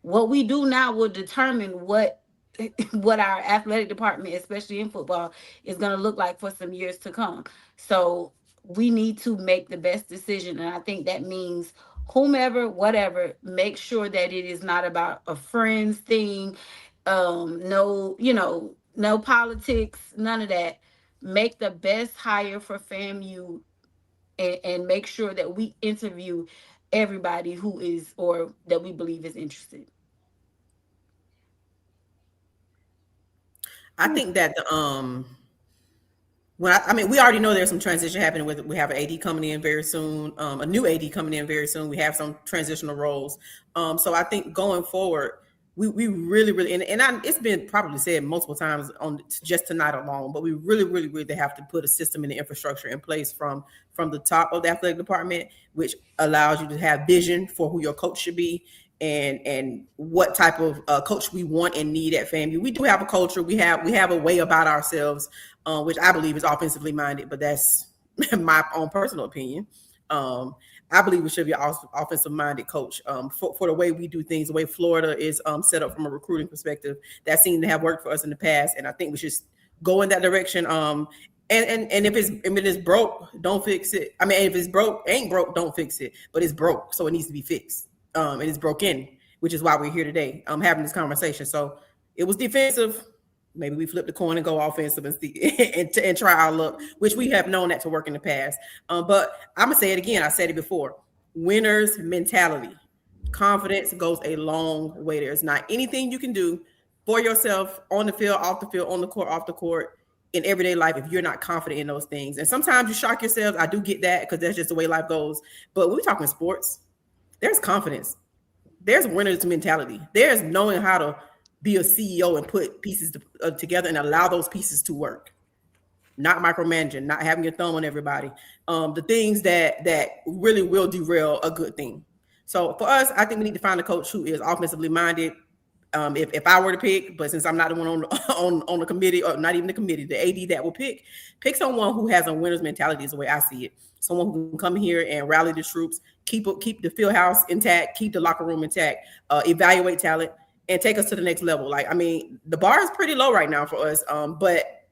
What we do now will determine what our athletic department, especially in football, is going to look like for some years to come. So we need to make the best decision. And I think that means whomever, whatever, make sure that it is not about a friends thing. No politics, none of that. Make the best hire for FAMU and make sure that we interview everybody who is, or that we believe is interested. I think that we already know there's some transition happening we have an AD coming in very soon, a new AD coming in very soon. We have some transitional roles. So I think going forward, we really it's been probably said multiple times on just tonight alone, but we really have to put a system and the infrastructure in place from the top of the athletic department, which allows you to have vision for who your coach should be and what type of coach we want and need at FAMU. We do have a culture. We have a way about ourselves, which I believe is offensively minded, but that's my own personal opinion. I believe we should be an offensive-minded coach for the way we do things, the way Florida is set up from a recruiting perspective. That seemed to have worked for us in the past, and I think we should go in that direction. And if it's broke, don't fix it. I mean, if it's broke, ain't broke, don't fix it. But it's broke, so it needs to be fixed. And it's broken, which is why we're here today having this conversation. So it was defensive. Maybe we flip the coin and go offensive and try our luck, which we have known that to work in the past. But I'm going to say it again. I said it before. Winner's mentality. Confidence goes a long way. There's not anything you can do for yourself on the field, off the field, on the court, off the court, in everyday life if you're not confident in those things. And sometimes you shock yourselves. I do get that because that's just the way life goes. But when we're talking sports, there's confidence. There's winner's mentality. There's knowing how to be a CEO and put pieces together and allow those pieces to work. Not micromanaging, not having your thumb on everybody. The things that really will derail a good thing. So for us, I think we need to find a coach who is offensively minded. If I were to pick, but since I'm not the one on the committee, or not even the committee, the AD that will pick someone who has a winner's mentality is the way I see it. Someone who can come here and rally the troops, keep the field house intact, keep the locker room intact, evaluate talent, and take us to the next level. Like, I mean, the bar is pretty low right now for us, but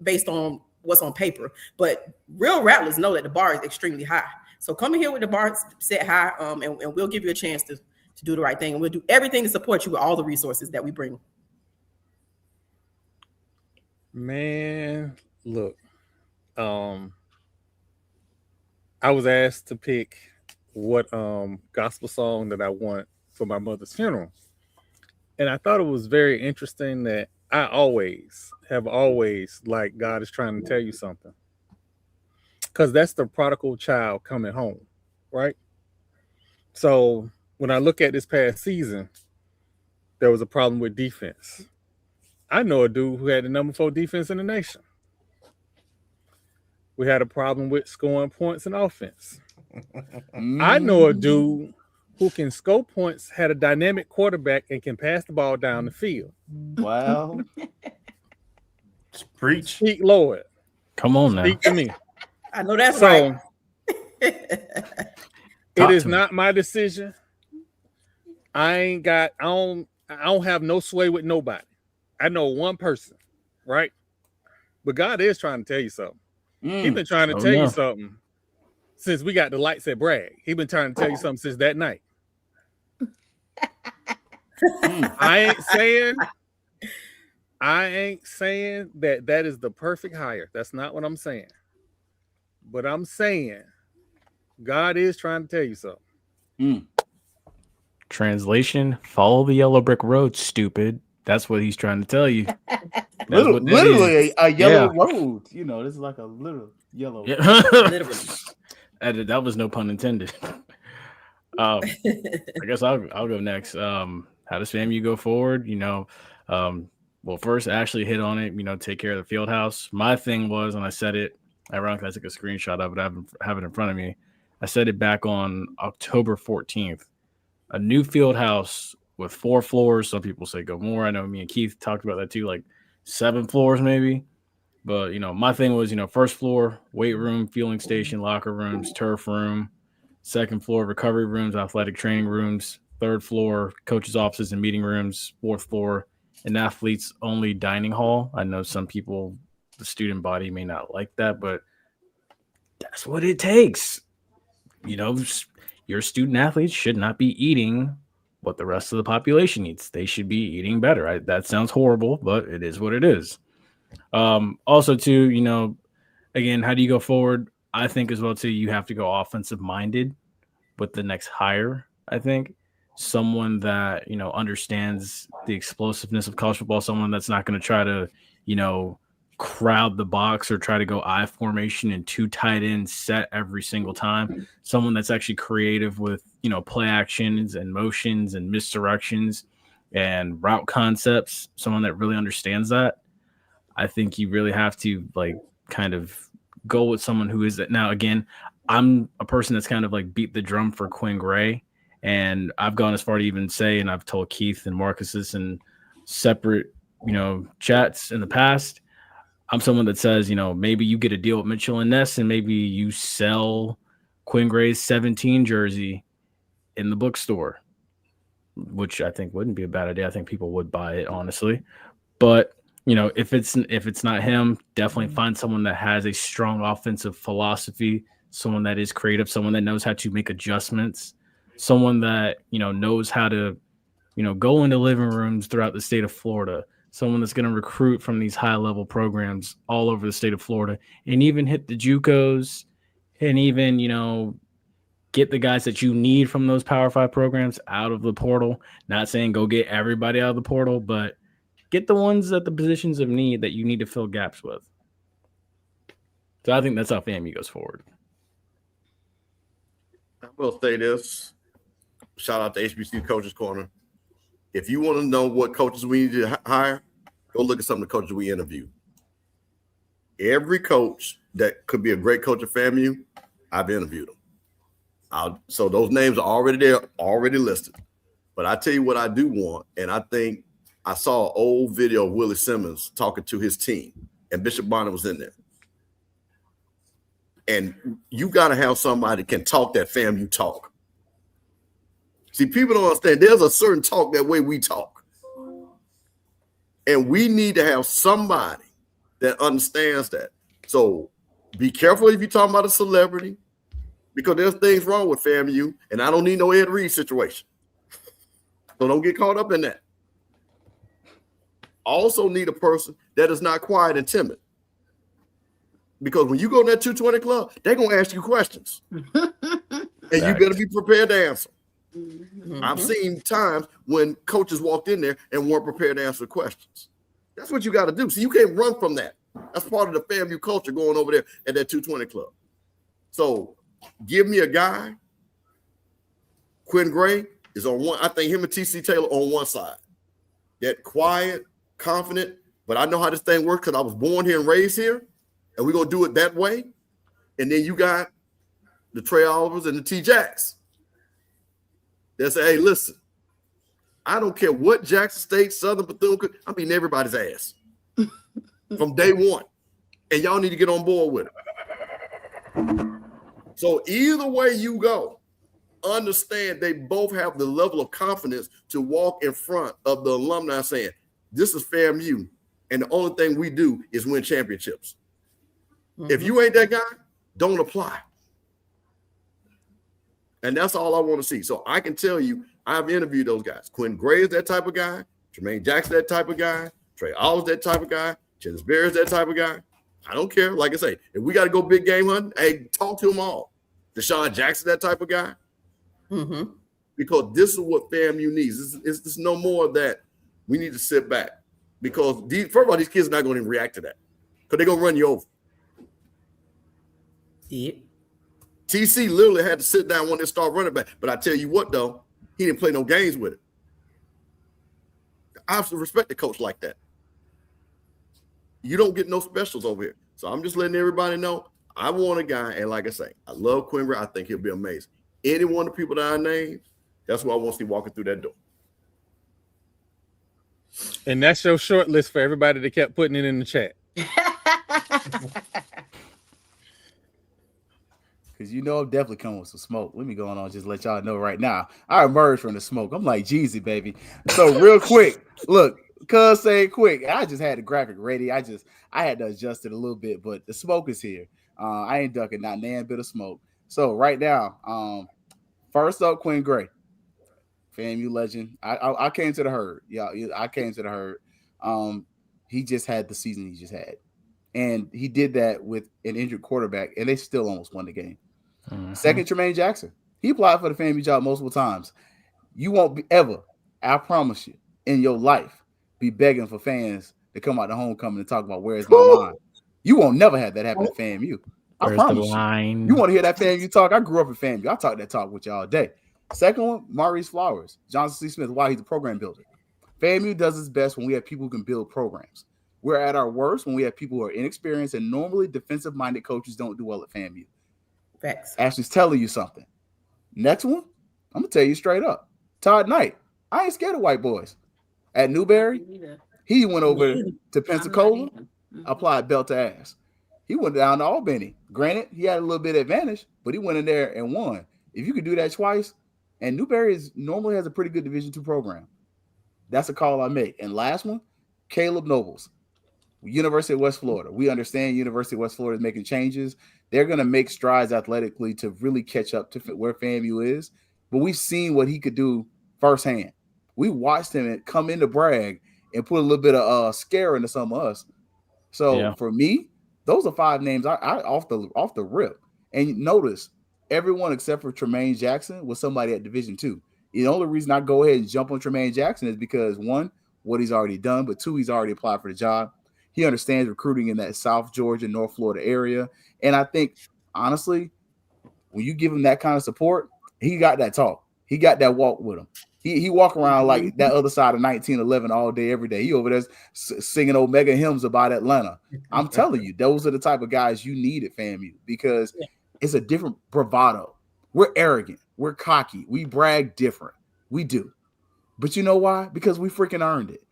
based on what's on paper. But real rattlers know that the bar is extremely high. So come in here with the bar set high, and we'll give you a chance to do the right thing. And we'll do everything to support you with all the resources that we bring. Man, look, I was asked to pick what gospel song that I want for my mother's funeral. And I thought it was very interesting that I have always like God is trying to tell you something. Because that's the prodigal child coming home, right? So when I look at this past season, there was a problem with defense. I know a dude who had the number 4 defense in the nation. We had a problem with scoring points in offense. I know a dude who can score points, had a dynamic quarterback, and can pass the ball down the field. Wow. Preach. Speak, Lord. Come on now. Speak to me. I know that's So, right. It is not my decision. I don't have no sway with nobody. I know one person, right? But God is trying to tell you something. He's been trying to tell you something since we got the lights at Bragg. He's been trying to tell you something since that night. I ain't saying that is the perfect hire. That's not what I'm saying. But I'm saying God is trying to tell you something. Translation: follow the yellow brick road, stupid. That's what he's trying to tell you. Literally a yellow road. You know, this is like a little yellow. Yeah. Literally. That was no pun intended. I guess I'll go next. How does FAMU go forward? You know, well, first Ashley hit on it. You know, take care of the field house. My thing was, and I said it. Ironically, I took a screenshot of it. I have it in front of me. I said it back on October 14th. A new field house with 4 floors. Some people say go more. I know me and Keith talked about that too, like 7 floors maybe. But, you know, my thing was, you know, first floor, weight room, fueling station, locker rooms, turf room. Second floor, recovery rooms, athletic training rooms. Third floor, coaches' offices and meeting rooms. Fourth floor, an athletes only dining hall. I know some people, the student body may not like that, but that's what it takes. You know, your student athletes should not be eating what the rest of the population eats. They should be eating better. That sounds horrible, but it is what it is. Also, too, you know, again, how do you go forward? I think as well, too, you have to go offensive minded with the next hire. I think someone that, you know, understands the explosiveness of college football, someone that's not going to try to, you know, crowd the box or try to go I formation and 2 tight ends set every single time. Someone that's actually creative with, you know, play actions and motions and misdirections and route concepts, someone that really understands that. I think you really have to like kind of go with someone who is that. Now, again, I'm a person that's kind of like beat the drum for Quinn Gray, and I've gone as far to even say, and I've told Keith and Marcus this in separate, chats in the past. I'm someone that says, maybe you get a deal with Mitchell and Ness, and maybe you sell Quinn Gray's 17 jersey in the bookstore, which I think wouldn't be a bad idea. I think people would buy it, honestly. But if it's not him, definitely find someone that has a strong offensive philosophy, someone that is creative, someone that knows how to make adjustments, someone that knows how to go into living rooms throughout the state of Florida, someone that's going to recruit from these high level programs all over the state of Florida, and even hit the JUCOs, and even get the guys that you need from those Power 5 programs out of the portal. Not saying go get everybody out of the portal, but get the ones at the positions of need that you need to fill gaps with. So I think that's how FAMU goes forward. I will say this. Shout out to HBCU Coaches Corner. If you want to know what coaches we need to hire, go look at some of the coaches we interviewed. Every coach that could be a great coach at FAMU, I've interviewed them. So those names are already there, already listed. But I tell you what I do want, and I think I saw an old video of Willie Simmons talking to his team, and Bishop Bonner was in there. And you got to have somebody that can talk that FAMU talk. See, people don't understand. There's a certain talk that way we talk. And we need to have somebody that understands that. So be careful if you're talking about a celebrity, because there's things wrong with FAMU, and I don't need no Ed Reed situation. So don't get caught up in that. Also need a person that is not quiet and timid. Because when you go in that 220 club, they're going to ask you questions. And you better be prepared to answer. Mm-hmm. I've seen times when coaches walked in there and weren't prepared to answer questions. That's what you got to do. So you can't run from that. That's part of the FAMU culture going over there at that 220 club. So give me a guy. Quinn Gray is on one. I think him and TC Taylor on one side. That quiet, confident, but I know how this thing works because I was born here and raised here, and we're going to do it that way. And then you got the Trey Olivers and the T Jacks. They say, hey, listen, I don't care what Jackson State, Southern Bethune, I'm beating everybody's ass from day one. And y'all need to get on board with it. So either way you go, understand they both have the level of confidence to walk in front of the alumni saying, this is FAMU, and the only thing we do is win championships. Mm-hmm. If you ain't that guy, don't apply. And that's all I want to see. So I can tell you, I've interviewed those guys. Quinn Gray is that type of guy. Jermaine Jackson, that type of guy. Trey Oliver's that type of guy. Chennis Berry is that type of guy. I don't care. Like I say, if we got to go big game hunting, hey, talk to them all. Deshaun Jackson, that type of guy. Mm-hmm. Because this is what FAMU needs. It's no more of that. We need to sit back. Because first of all, these kids are not going to even react to that. Because they're going to run you over. Yep. TC literally had to sit down when they start running back. But I tell you what, though, he didn't play no games with it. I have to respect the coach like that. You don't get no specials over here. So I'm just letting everybody know I want a guy. And like I say, I love Quinn Gray. I think he'll be amazing. Any one of the people that I named, that's what I want to see walking through that door. And that's your short list for everybody that kept putting it in the chat. Because I'm definitely coming with some smoke. Let me go on and just let y'all know right now. I emerged from the smoke. I'm like Jeezy, baby. So real quick, look, cuz say quick. I just had the graphic ready. I had to adjust it a little bit, but the smoke is here. I ain't ducking not nan bit of smoke. So right now, first up, Quinn Gray, FAMU legend. I came to the herd. Yeah, I came to the herd. He just had the season he just had. And he did that with an injured quarterback, and they still almost won the game. Mm-hmm. Second, Jermaine Jackson. He applied for the FAMU job multiple times. You won't be ever, I promise you, in your life, be begging for fans to come out to homecoming and talk about where's my line. You won't never have that happen at FAMU. I promise you. You want to hear that FAMU talk? I grew up in FAMU. I talk that talk with y'all all day. Second one, Maurice Flowers, Johnson C. Smith. Why he's a program builder. FAMU does its best when we have people who can build programs. We're at our worst when we have people who are inexperienced, and normally defensive-minded coaches don't do well at FAMU. Facts. Ashley's telling you something. Next one, I'm gonna tell you straight up. Todd Knight. I ain't scared of white boys. At Newberry, he went over to Pensacola, applied belt to ass. He went down to Albany. Granted, he had a little bit of advantage, but he went in there and won. If you could do that twice, and Newberry normally has a pretty good Division II program. That's a call I make. And last one, Caleb Nobles, University of West Florida. We understand University of West Florida is making changes. They're going to make strides athletically to really catch up to where FAMU is. But we've seen what he could do firsthand. We watched him come in to brag and put a little bit of scare into some of us. So for me, those are 5 names I off the rip. And notice everyone except for Tremaine Jackson was somebody at Division II. The only reason I go ahead and jump on Tremaine Jackson is because 1, what he's already done, but 2, he's already applied for the job. He understands recruiting in that South Georgia, North Florida area. And I think, honestly, when you give him that kind of support, he got that talk. He got that walk with him. He walk around like that other side of 1911 all day, every day. He over there singing Omega hymns about Atlanta. I'm telling you, those are the type of guys you need at FAMU because it's a different bravado. We're arrogant. We're cocky. We brag different. We do. But you know why? Because we freaking earned it.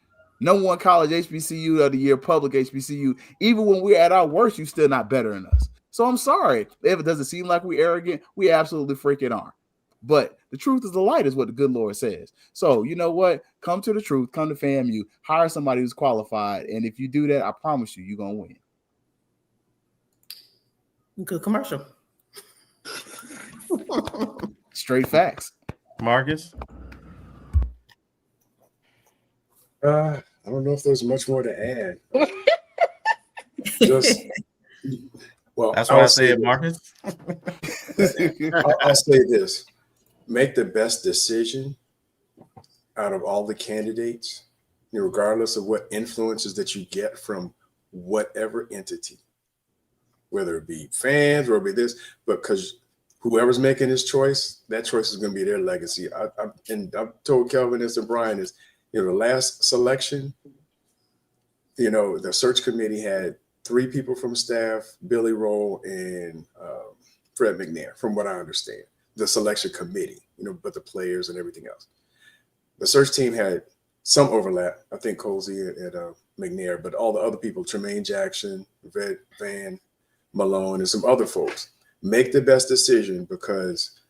No one college HBCU of the year, public HBCU. Even when we're at our worst, you're still not better than us. So I'm sorry if it doesn't seem like we're arrogant. We absolutely freaking are. But the truth is the light is what the good Lord says. So you know what? Come to the truth. Come to FAMU. Hire somebody who's qualified. And if you do that, I promise you, you're going to win. Good commercial. Straight facts. Marcus? I don't know if there's much more to add. Just well, that's why I said Marcus. I'll say this: make the best decision out of all the candidates, regardless of what influences that you get from whatever entity, whether it be fans or it be this, but because whoever's making this choice, that choice is going to be their legacy. I've told Kelvin this and Brian is, the last selection, the search committee had 3 people from staff, Billy Roll and Fred McNair, from what I understand, the selection committee, but the players and everything else. The search team had some overlap, I think Colsey and McNair, but all the other people, Tremaine Jackson, Van Malone, and some other folks, make the best decision, because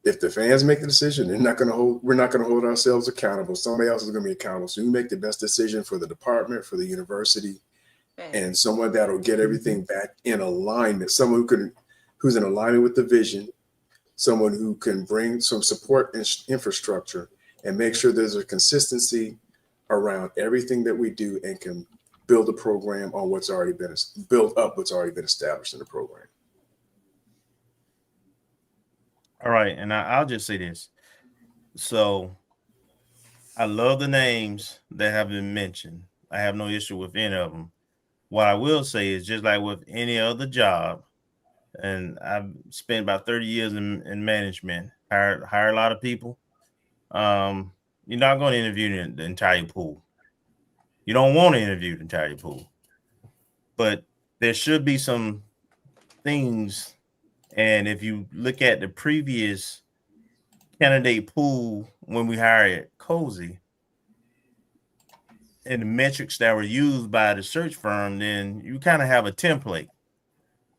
if the fans make the decision, we're not going to hold ourselves accountable. Somebody else is going to be accountable. So you make the best decision for the department, for the university, and someone that'll get everything back in alignment. Someone who's in alignment with the vision, someone who can bring some support and infrastructure and make sure there's a consistency around everything that we do and can build a program on what's already been established in the program. All right, and I'll just say this. So I love the names that have been mentioned. I have no issue with any of them. What I will say is, just like with any other job, and I've spent about 30 years in management, hire a lot of people. You're not going to interview the entire pool. You don't want to interview the entire pool. But there should be some things. And if you look at the previous candidate pool when we hired Cozy and the metrics that were used by the search firm, then you kind of have a template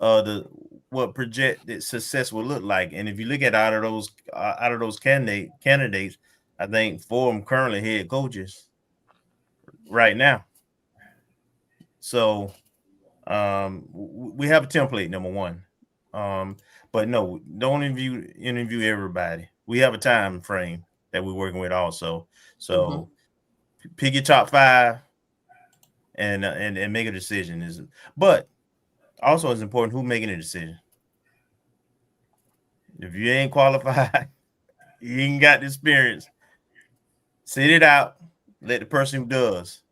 of what projected success would look like. And if you look at out of those candidates, I think 4 of them currently head coaches right now. So we have a template, number one. But no, don't interview everybody. We have a time frame that we're working with also. So pick your top 5 and make a decision. But also it's important who's making a decision. If you ain't qualified, you ain't got the experience, sit it out, let the person who does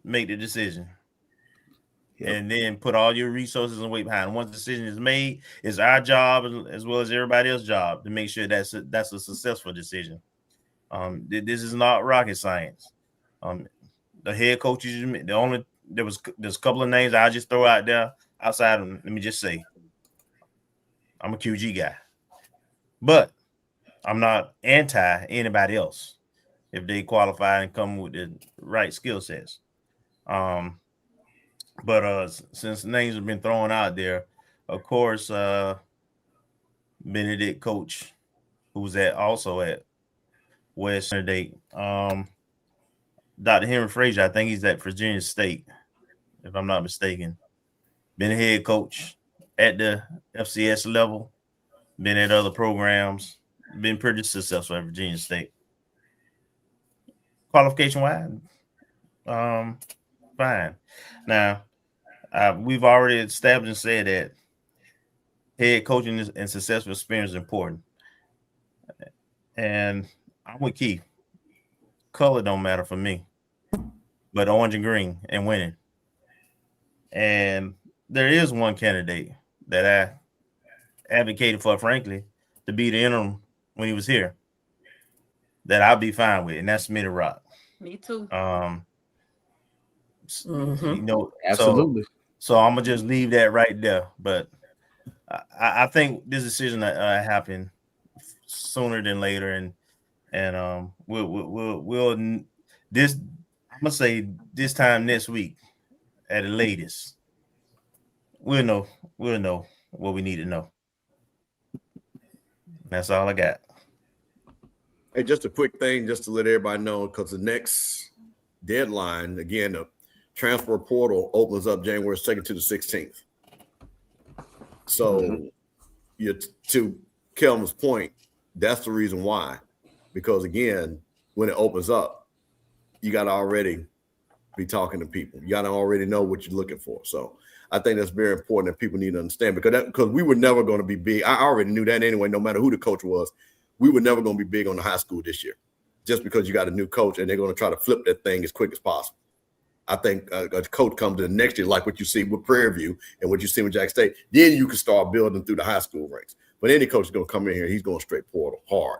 make the decision. Yep. And then put all your resources and weight behind it. Once the decision is made, it's our job as well as everybody else's job to make sure that's a successful decision. This is not rocket science. Um, the head coaches, there's a couple of names I'll just throw out there outside of them. Let me just say, I'm a QG guy, but I'm not anti anybody else if they qualify and come with the right skill sets. Um, but since names have been thrown out there, of course, Benedict coach, who's also at West Date, Dr. Henry Frazier, I think he's at Virginia State, if I'm not mistaken. Been a head coach at the FCS level, been at other programs, been pretty successful at Virginia State. Qualification wise, fine. Now, we've already established and said that head coaching and successful experience is important. And I'm with Keith. Color don't matter for me, but orange and green and winning. And there is one candidate that I advocated for, frankly, to be the interim when he was here, that I'll be fine with, and that's Smitty Rock. Me too. You know, Absolutely. So I'm gonna just leave that right there. But I think this decision happen sooner than later, and we'll this. I'm gonna say this time next week at the latest. We'll know what we need to know. That's all I got. Hey, just a quick thing, just to let everybody know, because the next deadline, again, the transfer portal opens up January 2nd to the 16th. So, to Kelvin's point, that's the reason why. Because, again, when it opens up, you got to already be talking to people. You got to already know what you're looking for. So, I think that's very important that people need to understand, because we were never going to be big. I already knew that anyway, no matter who the coach was. We were never going to be big on the high school this year, just because you got a new coach and they're going to try to flip that thing as quick as possible. I think a coach comes to the next year, like what you see with Prairie View and what you see with Jack State, then you can start building through the high school ranks. But any coach is going to come in here, he's going straight portal hard,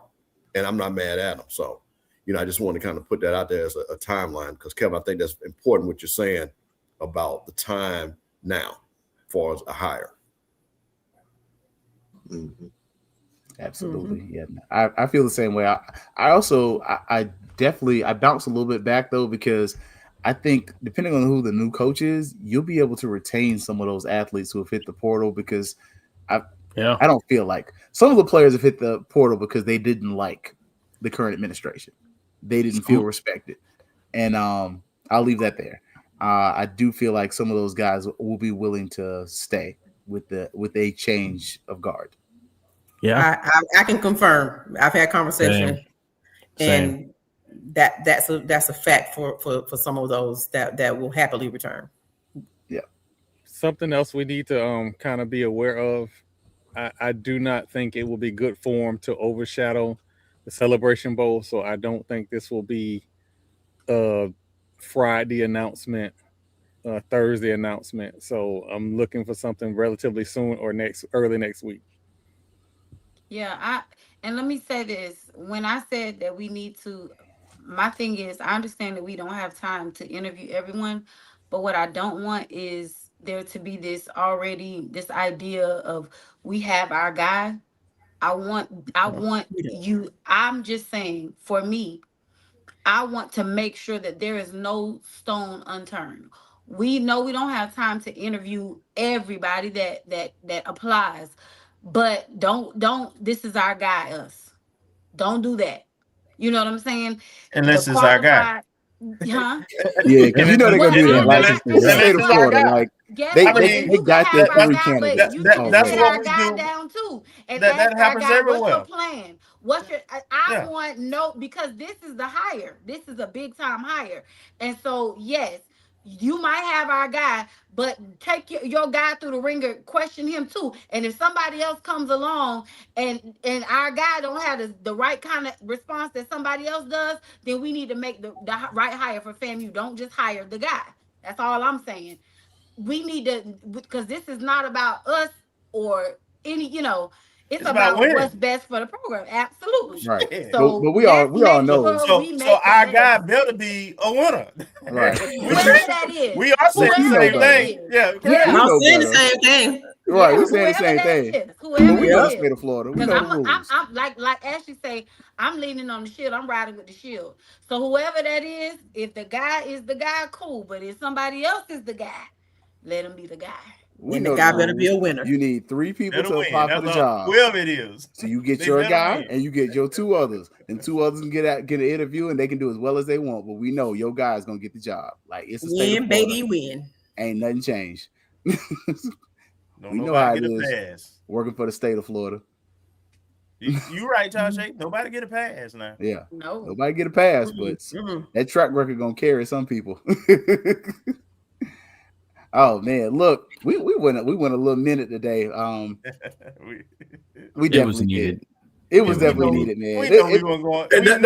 and I'm not mad at him. So, I just want to kind of put that out there as a timeline, because, Kevin, I think that's important what you're saying about the time now as far as a hire. Mm-hmm. Absolutely. Yeah. I feel the same way. I also definitely bounce a little bit back though, because I think depending on who the new coach is, you'll be able to retain some of those athletes who have hit the portal, because I don't feel like some of the players have hit the portal because they didn't like the current administration. They didn't feel respected. And I'll leave that there. I do feel like some of those guys will be willing to stay with a change of guard. Yeah, I can confirm. I've had conversation, Same. and that's a fact for some of those that will happily return. Yeah. Something else we need to kind of be aware of. I do not think it will be good form to overshadow the Celebration Bowl, so I don't think this will be a Friday announcement, Thursday announcement. So I'm looking for something relatively soon or early next week. Yeah, and let me say this. When I said that we need to, my thing is, I understand that we don't have time to interview everyone, but what I don't want is there to be this idea of we have our guy. I want you. I'm just saying, for me, I want to make sure that there is no stone unturned. We know we don't have time to interview everybody that applies, but don't this is our guy, us. Don't do that. You know what I'm saying? Unless it's our guy. Huh? Yeah, because they're gonna do that. Like the state of Florida, like they got their three candidates. That's what we guy do. down too, and that happens guy, everywhere. what's your plan? I want because this is the hire. This is a big time hire, and so yes, you might have our guy, but take your guy through the ringer, question him too. And if somebody else comes along and our guy don't have the right kind of response that somebody else does, then we need to make the right hire for FAMU. Don't just hire the guy. That's all I'm saying. We need to, because this is not about us or any, It's about winning. what's best for the program. Absolutely. Right. Yeah. So But we all know. So our guy better be a winner. Right. Whoever that is. We are saying the Whoever same that thing. is. Yeah. We I'm know saying the better. same thing. Right, Yeah, we're saying the whoever same that thing. is, But whoever we know the it state is. of Florida. We Because know the rules. I'm like Ashley say, I'm leaning on the shield. I'm riding with the shield. So whoever that is, if the guy is the guy, cool. But if somebody else is the guy, let him be the guy. We And know the guy the better be a rules. winner. You need 3 people Better to win. apply for That's the all. job. Whoever it is. So you get They your better guy win. and you get your 2 others. And 2 others can get an interview and they can do as well as they want. But we know your guy is gonna get the job. Like it's a state of Win, Florida. baby, win. Ain't nothing changed. Don't We know how nobody it get a is pass. working for the state of Florida. You right, Josh. Nobody get a pass now. Yeah. No. Nobody get a pass, but that track record gonna carry some people. Oh man, look, we went a little minute today. We definitely needed. did. It was Yeah, definitely we needed, man. We know we gonna go. And I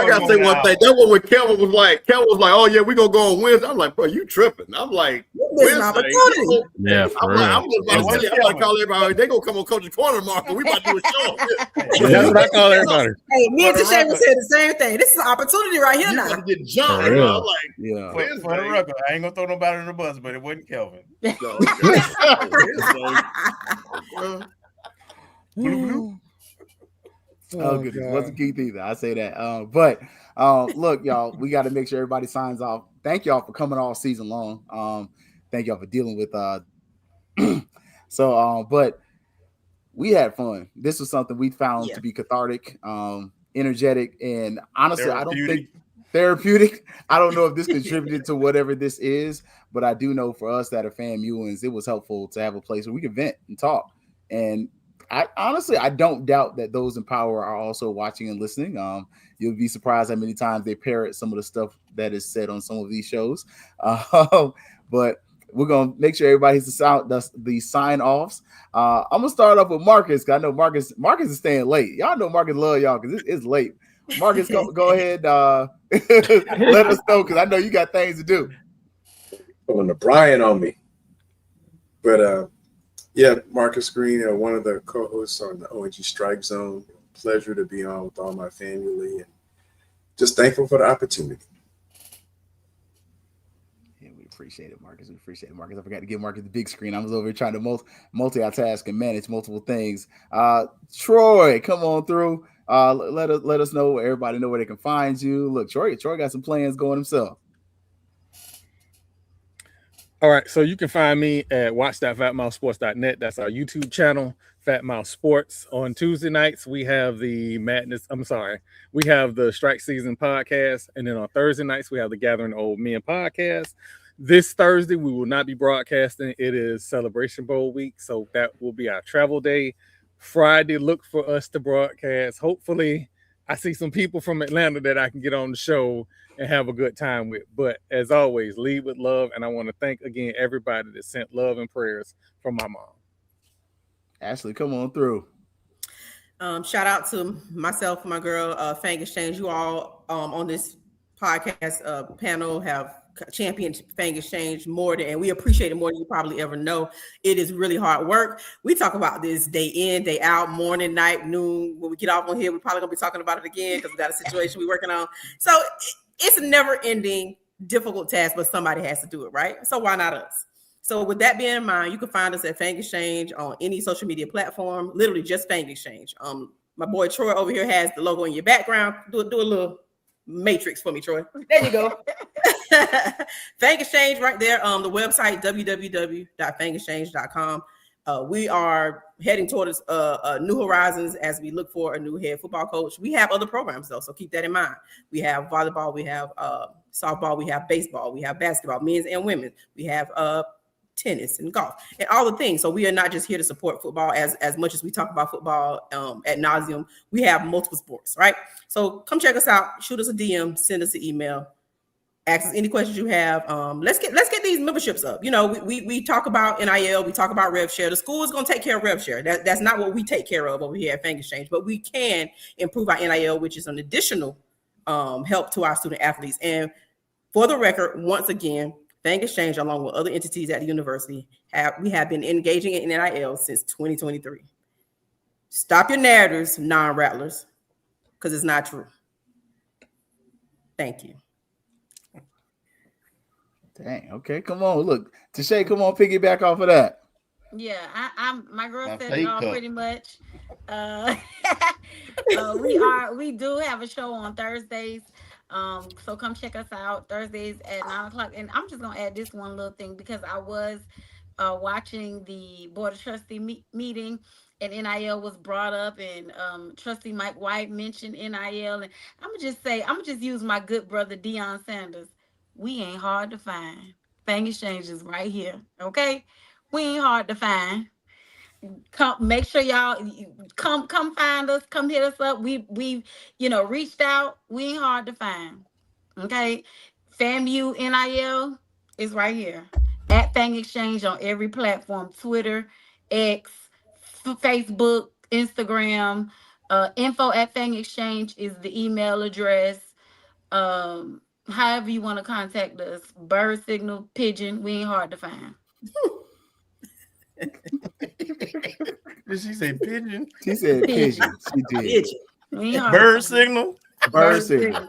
gotta say one thing. That one when Kevin was like, "Oh yeah, we gonna go on Wednesday." I'm like, "Bro, you tripping?" I'm like, It's an opportunity. Yeah, for I'm real. like, I'm just about to What's tell you, I'm like, call everybody. They gonna come on Coach's Corner tomorrow. We about to do a show. That's what I call everybody. Hey, me and For the Tashay was record. saying the same thing. This is an opportunity right here You now. about to get jumped. For real. I'm like, Yeah. For the record, I ain't gonna throw nobody in the bus, but it wasn't Kelvin. no, Oh goodness, wasn't Keith either. I say that. But look, y'all, we got to make sure everybody signs off. Thank y'all for coming all season long. Thank y'all for dealing with but we had fun. This was something we found to be cathartic, energetic, and honestly, I don't think therapeutic. I don't know if this contributed to whatever this is, but I do know for us that are FAMUans, it was helpful to have a place where we could vent and talk. And I honestly don't doubt that those in power are also watching and listening. You'll be surprised how many times they parrot some of the stuff that is said on some of these shows. But we're gonna make sure everybody's the sign offs. I'm gonna start off with Marcus, because I know Marcus is staying late. Y'all know Marcus love y'all because it's late. Marcus, go ahead. Let us know, because I know you got things to do. Pulling the Brian on me. But yeah, Marcus Green, one of the co-hosts on the ONG Strike Zone. Pleasure to be on with all my family, and just thankful for the opportunity. Yeah, we appreciate it, Marcus. I forgot to give Marcus the big screen. I was over here trying to multitask and manage multiple things. Troy, come on through. Let us know, everybody know where they can find you. Look, Troy got some plans going himself. All right, so you can find me at watch.fatmouthsports.net. That's our YouTube channel, Fat Mouth Sports. On Tuesday nights, we have we have the Strike Season podcast. And then on Thursday nights, we have the Gathering Old Men podcast. This Thursday, we will not be broadcasting. It is Celebration Bowl week, so that will be our travel day. Friday, look for us to broadcast. Hopefully, I see some people from Atlanta that I can get on the show and have a good time with. But as always, lead with love. And I want to thank again everybody that sent love and prayers from my mom. Ashley, come on through. Shout out to myself, my girl, Fang Exchange. You all on this podcast panel have championed Fang Exchange more than, and we appreciate it more than you probably ever know. It is really hard work. We talk about this day in, day out, morning, night, noon. When we get off on here, we're probably gonna be talking about it again because we got a situation we're working on. So it's a never-ending, difficult task, but somebody has to do it, right? So why not us? So with that being in mind, you can find us at Fang Exchange on any social media platform, literally just Fang Exchange. My boy Troy over here has the logo in your background. Do a little matrix for me, Troy. There you go. Fang Exchange right there. The website, www.fangexchange.com. We are heading towards new horizons as we look for a new head football coach. We have other programs though, so keep that in mind. We have volleyball, we have softball, we have baseball, we have basketball, men's and women's. We have tennis and golf and all the things. So we are not just here to support football as much as we talk about football ad nauseum. We have multiple sports, right? So come check us out. Shoot us a DM, send us an email. Ask us any questions you have. Let's get these memberships up. You know, we talk about NIL, we talk about rev share. The school is going to take care of rev share. That's not what we take care of over here at Fang Exchange, but we can improve our NIL, which is an additional help to our student athletes. And for the record, once again, Fang Exchange, along with other entities at the university, we have been engaging in NIL since 2023. Stop your narratives, non-rattlers, because it's not true. Thank you. Dang. Okay. Come on. Look, Tashay, come on, piggyback off of that. Yeah, I'm my girl My said it fake all cup. pretty much. Uh, we do have a show on Thursdays. So come check us out Thursdays at 9 o'clock. And I'm just gonna add this one little thing because I was watching the board of trustee meeting, and NIL was brought up, and Trustee Mike White mentioned NIL, and I'm gonna just use my good brother Deion Sanders. We ain't hard to find. Thing Exchange is right here. Okay, we ain't hard to find. Come, make sure y'all come find us. Come hit us up. We reached out. We ain't hard to find. Okay, FAMU NIL is right here at Thing Exchange on every platform: Twitter, X, Facebook, Instagram. Info at Thing Exchange is the email address. However you want to contact us, bird signal, pigeon, we ain't hard to find. Did she say pigeon? She said pigeon. She did. Pigeon. We ain't hard Bird to find. signal? Bird signal.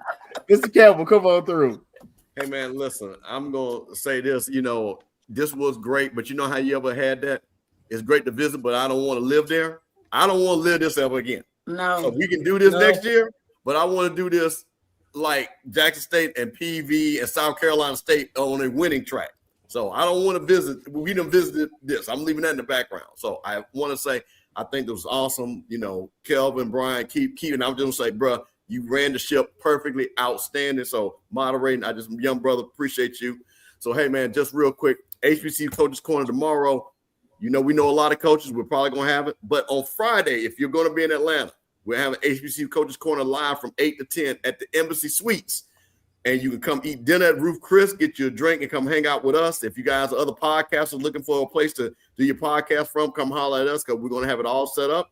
Mr. Campbell, come on through. Hey man, listen, I'm gonna say this. This was great, but you know how you ever had that? It's great to visit, but I don't want to live there. I don't want to live this ever again. No. So we can do this No. next year, but I want to do this like Jackson State and PV and South Carolina State on a winning track. So I don't want to visit. We done visited this. I'm leaving that in the background. So I want to say I think it was awesome. Kelvin, Brian, keep. And I'm just gonna say, bro, you ran the ship perfectly, outstanding. So moderating, young brother, appreciate you. So hey man, just real quick, HBC Coaches Corner tomorrow. We know a lot of coaches. We're probably gonna have it, but on Friday, if you're gonna be in Atlanta, we're having HBC Coaches Corner live from 8 to 10 at the Embassy Suites. And you can come eat dinner at Roof Chris, get you a drink, and come hang out with us. If you guys are other podcasters looking for a place to do your podcast from, come holler at us because we're going to have it all set up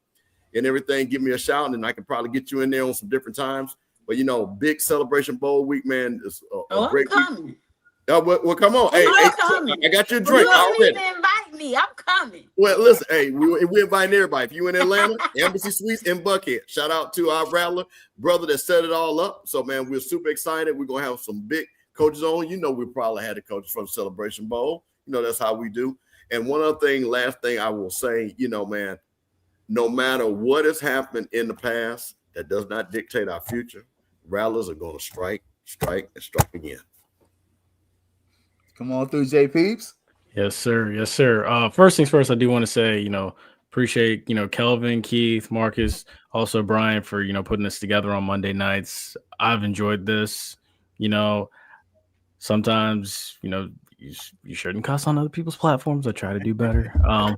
and everything. Give me a shout, and I can probably get you in there on some different times. But, big Celebration Bowl week, man. It's a great coming. week. Well, come on. Hey, I got you a drink You don't already. need to invite me. I'm coming. Well, listen, hey, we inviting everybody. If you in Atlanta, Embassy Suites in Buckhead. Shout out to our Rattler brother that set it all up. So, man, we're super excited. We're going to have some big coaches on. We probably had the coaches from Celebration Bowl. That's how we do. And one other thing, last thing I will say, man, no matter what has happened in the past, that does not dictate our future. Rattlers are going to strike, and strike again. Come on through, J Peeps. Yes, sir. Yes, sir. First things first, I do want to say, appreciate, Kelvin, Keith, Marcus, also Brian for, putting this together on Monday nights. I've enjoyed this. Sometimes, you shouldn't cuss on other people's platforms. I try to do better. I'm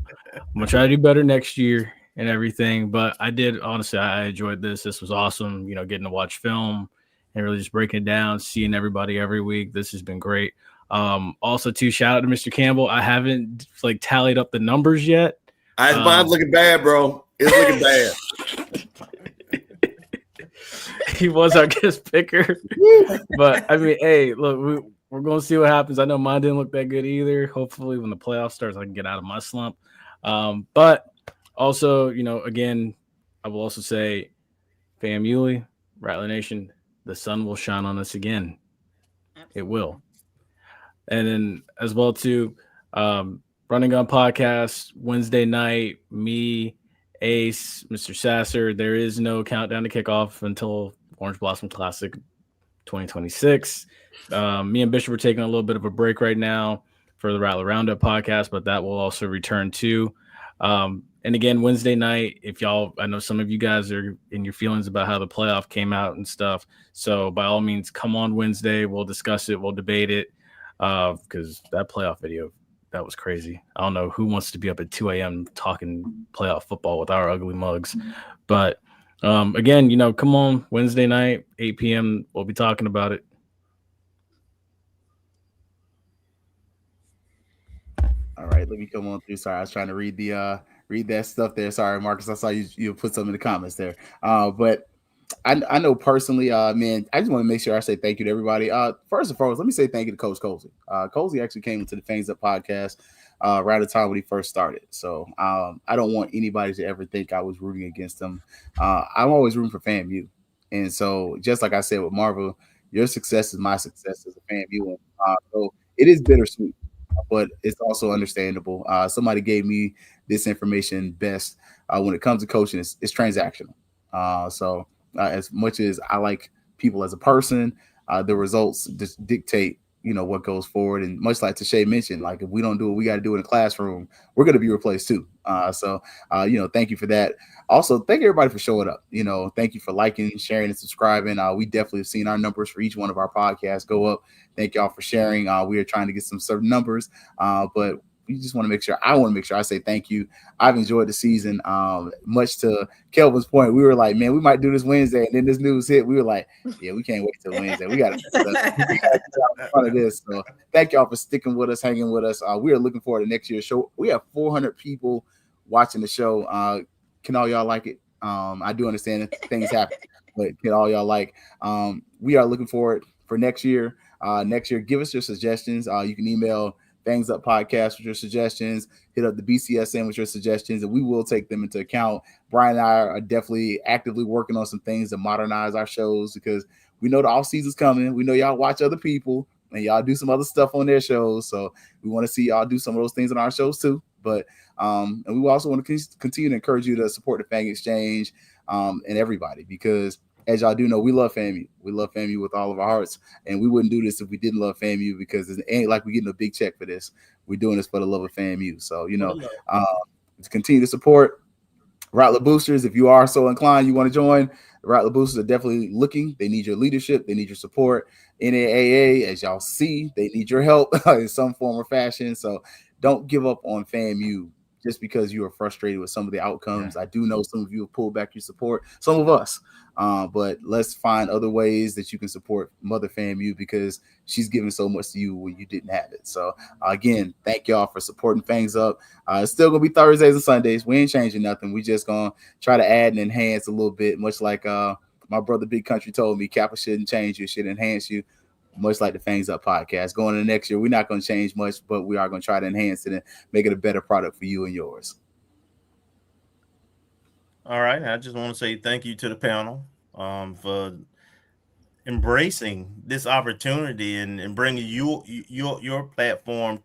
going to try to do better next year and everything. But I did, honestly, I enjoyed this. This was awesome, getting to watch film and really just breaking it down, seeing everybody every week. This has been great. Also, too, shout out to Mr. Campbell. I haven't tallied up the numbers yet. Mine's looking bad, bro. It's looking bad. He was our guest picker, but I mean, hey, look, we're going to see what happens. I know mine didn't look that good either. Hopefully, when the playoff starts, I can get out of my slump. But also, again, I will also say, FAMUly, Rattler Nation, the sun will shine on us again. It will. And then as well too, Running Gun Podcast, Wednesday night, me, Ace, Mr. Sasser. There is no countdown to kickoff until Orange Blossom Classic 2026. Me and Bishop are taking a little bit of a break right now for the Rattler Roundup podcast, but that will also return too. And again, Wednesday night, I know some of you guys are in your feelings about how the playoff came out and stuff. So by all means, come on Wednesday. We'll discuss it. We'll debate it. Because that playoff video, that was crazy. I don't know who wants to be up at 2 a.m. talking playoff football with our ugly mugs. But again, come on Wednesday night, 8 p.m. We'll be talking about it. All right, let me come on through. Sorry, I was trying to read that stuff there. Sorry, Marcus, I saw you put some in the comments there. But I know personally, man, I just want to make sure I say thank you to everybody. First and foremost, let me say thank you to Coach Cozy. Cozy actually came into the Fangs Up podcast right at the time when he first started. So I don't want anybody to ever think I was rooting against him. I'm always rooting for FAMU. And so just like I said with Marvel, your success is my success as a FAMU. So it is bittersweet, but it's also understandable. Somebody gave me this information best when it comes to coaching. It's transactional. As much as I like people as a person, the results just dictate, what goes forward. And much like Tashay mentioned, like if we don't do what we got to do in the classroom, we're going to be replaced too. Thank you for that. Also, thank everybody for showing up. Thank you for liking, sharing, and subscribing. We definitely have seen our numbers for each one of our podcasts go up. Thank y'all for sharing. We are trying to get some certain numbers, but we just want to make sure. I want to make sure I say thank you. I've enjoyed the season. Much to Kelvin's point, we were like, man, we might do this Wednesday, and then this news hit. We were like, yeah, we can't wait till Wednesday. We got to get in front of this. So thank y'all for sticking with us, hanging with us. We are looking forward to next year's show. We have 400 people watching the show. Can all y'all like it? I do understand that things happen, but can all y'all like? We are looking forward for next year. Next year, give us your suggestions. You can email Bangs Up Podcast with your suggestions. Hit up the BCSN with your suggestions, and we will take them into account. Brian and I are definitely actively working on some things to modernize our shows because we know the off season's coming. We know y'all watch other people and y'all do some other stuff on their shows, so we want to see y'all do some of those things on our shows too. But and we also want to continue to encourage you to support the Fang Exchange and everybody because, as y'all do know, we love FAMU. We love FAMU with all of our hearts, and we wouldn't do this if we didn't love FAMU because it ain't like we're getting a big check for this. We're doing this for the love of FAMU. So, to continue to support Rattler Boosters. If you are so inclined, you want to join, the Rattler Boosters are definitely looking. They need your leadership. They need your support. NAAA, as y'all see, they need your help in some form or fashion. So don't give up on FAMU just because you are frustrated with some of the outcomes. I do know some of you have pulled back your support, some of us. But let's find other ways that you can support Mother FAMU because she's giving so much to you when you didn't have it. So again, thank y'all for supporting Fangs Up. It's still gonna be Thursdays and Sundays. We ain't changing nothing. We just gonna try to add and enhance a little bit, much like my brother Big Country told me, Kappa shouldn't change you, it should enhance you. Much like the Fangs Up podcast. Going into next year, we're not going to change much, but we are going to try to enhance it and make it a better product for you and yours. All right. I just want to say thank you to the panel for embracing this opportunity and bringing your platform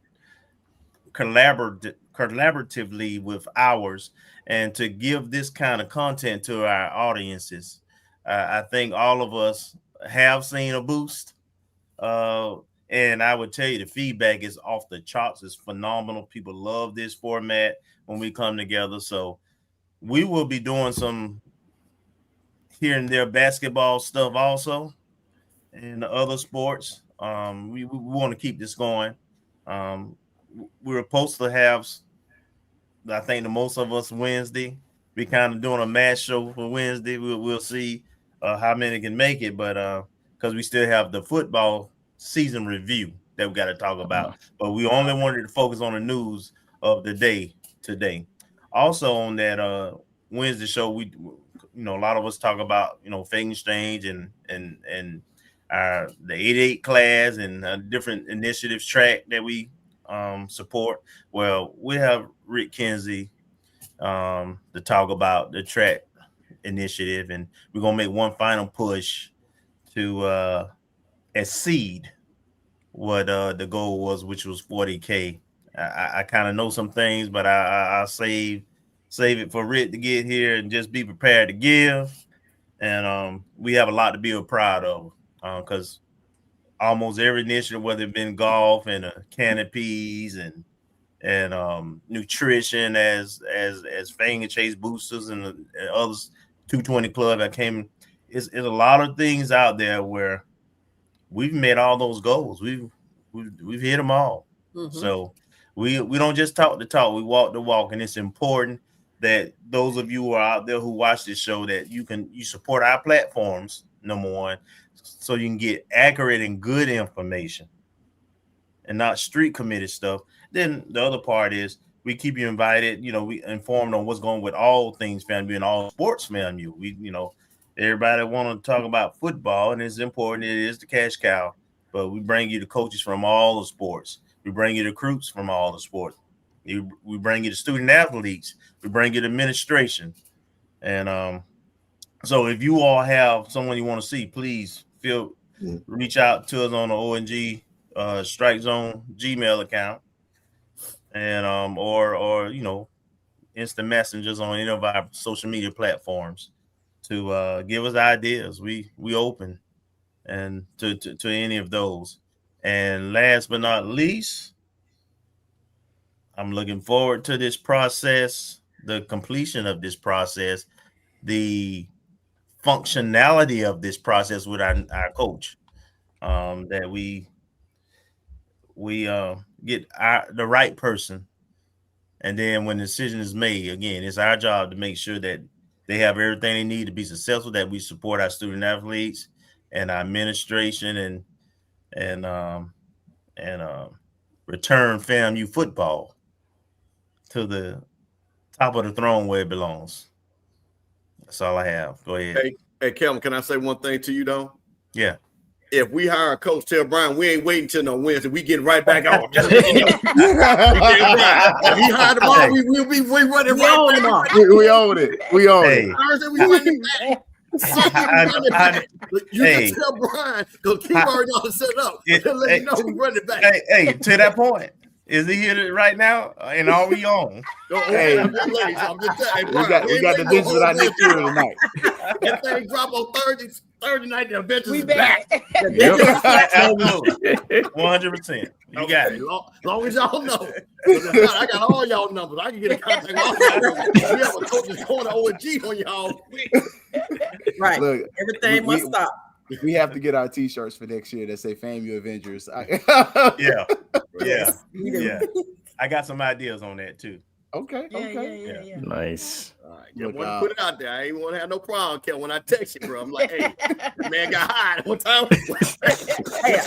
collaboratively with ours and to give this kind of content to our audiences. I think all of us have seen a boost. And I would tell you the feedback is off the charts. It's phenomenal. People love this format when we come together. So we will be doing some here and there basketball stuff also and the other sports. We want to keep this going. We were supposed to have, I think, the most of us Wednesday. We kind of doing a mass show for Wednesday. We'll see how many can make it, but because we still have the football season review that we got to talk about. But we only wanted to focus on the news of the day today. Also on that Wednesday show, we a lot of us talk about Fake Exchange and the 88 class and different initiatives track that we support. Well, we have Rick Kinsey to talk about the track initiative, and we're gonna make one final push to exceed what the goal was, which was 40K. I kind of know some things, but I'll save it for Rick to get here and just be prepared to give. And we have a lot to be proud of because almost every initiative, whether it been golf and canopies and nutrition as Fang and Chase boosters and others, 220 Club that came, is a lot of things out there where we've met all those goals. We've hit them all. Mm-hmm. So we don't just talk the talk, we walk the walk, and it's important that those of you who are out there who watch this show that you support our platforms, number one, so you can get accurate and good information and not street committed stuff. Then the other part is we keep you invited, we informed on what's going with all things FAMU and all sports FAMU. Everybody want to talk about football, and it's important. It is the cash cow, but we bring you the coaches from all the sports. We bring you the recruits from all the sports. We bring you the student athletes. We bring you the administration. And so if you all have someone you want to see, please reach out to us on the ONG Strike Zone Gmail account, and or instant messengers on any of our social media platforms to give us ideas. We open and to any of those. And last but not least, I'm looking forward to this process, the completion of this process, the functionality of this process with our coach, that we get the right person. And then when the decision is made, again, it's our job to make sure that they have everything they need to be successful, that we support our student athletes and our administration and return FAMU football to the top of the throne where it belongs. That's all I have. Go ahead. Hey, Kevin, can I say one thing to you, though? Yeah. If we hire a coach, tell Brian we ain't waiting till no Wednesday. We get right back on. If he hired tomorrow, we'll be running right back. We own it. We own it. Thursday, we running back. You can tell Brian because he already know to set up. He'll let you know we running back. Hey, to that point, is he here right now? And are we on? Hey, we got the Adventures without Nick Fury tonight. That thing drop on Thursday night. The Adventures We is back. 100%. You got it. Long as y'all know. I got all y'all numbers. I can get a contact off. We have a coach's corner OG on y'all. Right. Look, Everything must stop. We have to get our T-shirts for next year that say FAMU Avengers. Yeah. We do. Yeah. I got some ideas on that too. Okay. Yeah. Nice. All right, yeah, want to put it out there. I ain't want to have no problem, Kel. When I text you, bro, I'm like, hey, the man got hired one time. Hey,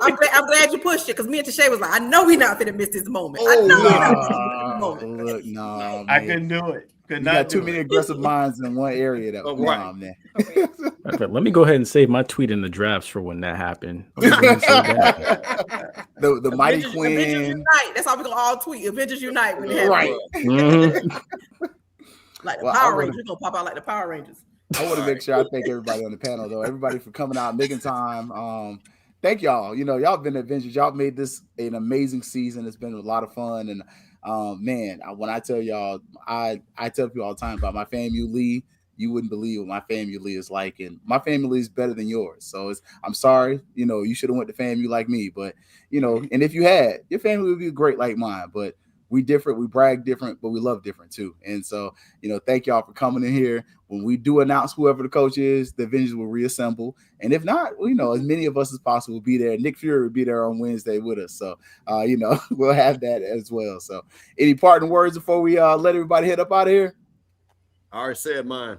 I'm glad you pushed it because me and Tashay was like, I know we not finna miss this moment. I Oh, know we no. not finna miss this moment. Look, no, I couldn't do it. You got too many aggressive minds in one area. That right. man. Okay, let me go ahead and save my tweet in the drafts for when that happened. The Mighty Avengers Queen. Unite. That's how we gonna all tweet. Avengers Unite when it happens. Right. Like the Well, Power Rangers. We're gonna pop out like the Power Rangers. I want to make sure I thank everybody on the panel, though. Everybody for coming out, making time. Thank y'all. Y'all been Avengers. Y'all made this an amazing season. It's been a lot of fun. And man, when I tell y'all, I tell people all the time about my FAMUly, you wouldn't believe what my FAMUly is like. And my FAMUly is better than yours. So I'm sorry, you should have went to FAMU like me. But, and if you had, your family would be great like mine. But we different, we brag different, but we love different too. And so, thank y'all for coming in here. When we do announce whoever the coach is, the Avengers will reassemble. And if not, as many of us as possible will be there. Nick Fury will be there on Wednesday with us. So, we'll have that as well. So any parting words before we let everybody head up out of here? I already said mine.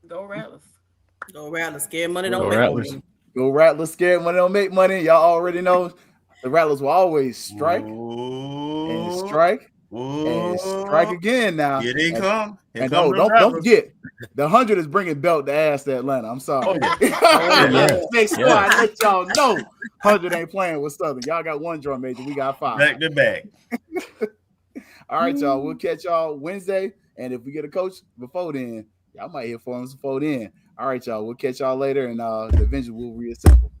Go Rattlers. Go Rattlers. Scared money don't Go make Rattlers. money. Go Rattlers, scared money don't make money. Y'all already know the Rattlers will always strike and strike. And strike again now. Here they come. And no, don't forget, the 100 is bringing belt to ass to Atlanta. I'm sorry. Next squad, let y'all know 100 ain't playing with Southern. Y'all got one drum major. We got 5. Back to back. All right, y'all. We'll catch y'all Wednesday. And if we get a coach before then, y'all might hear from us before then. All right, y'all. We'll catch y'all later, and the Avengers will reassemble.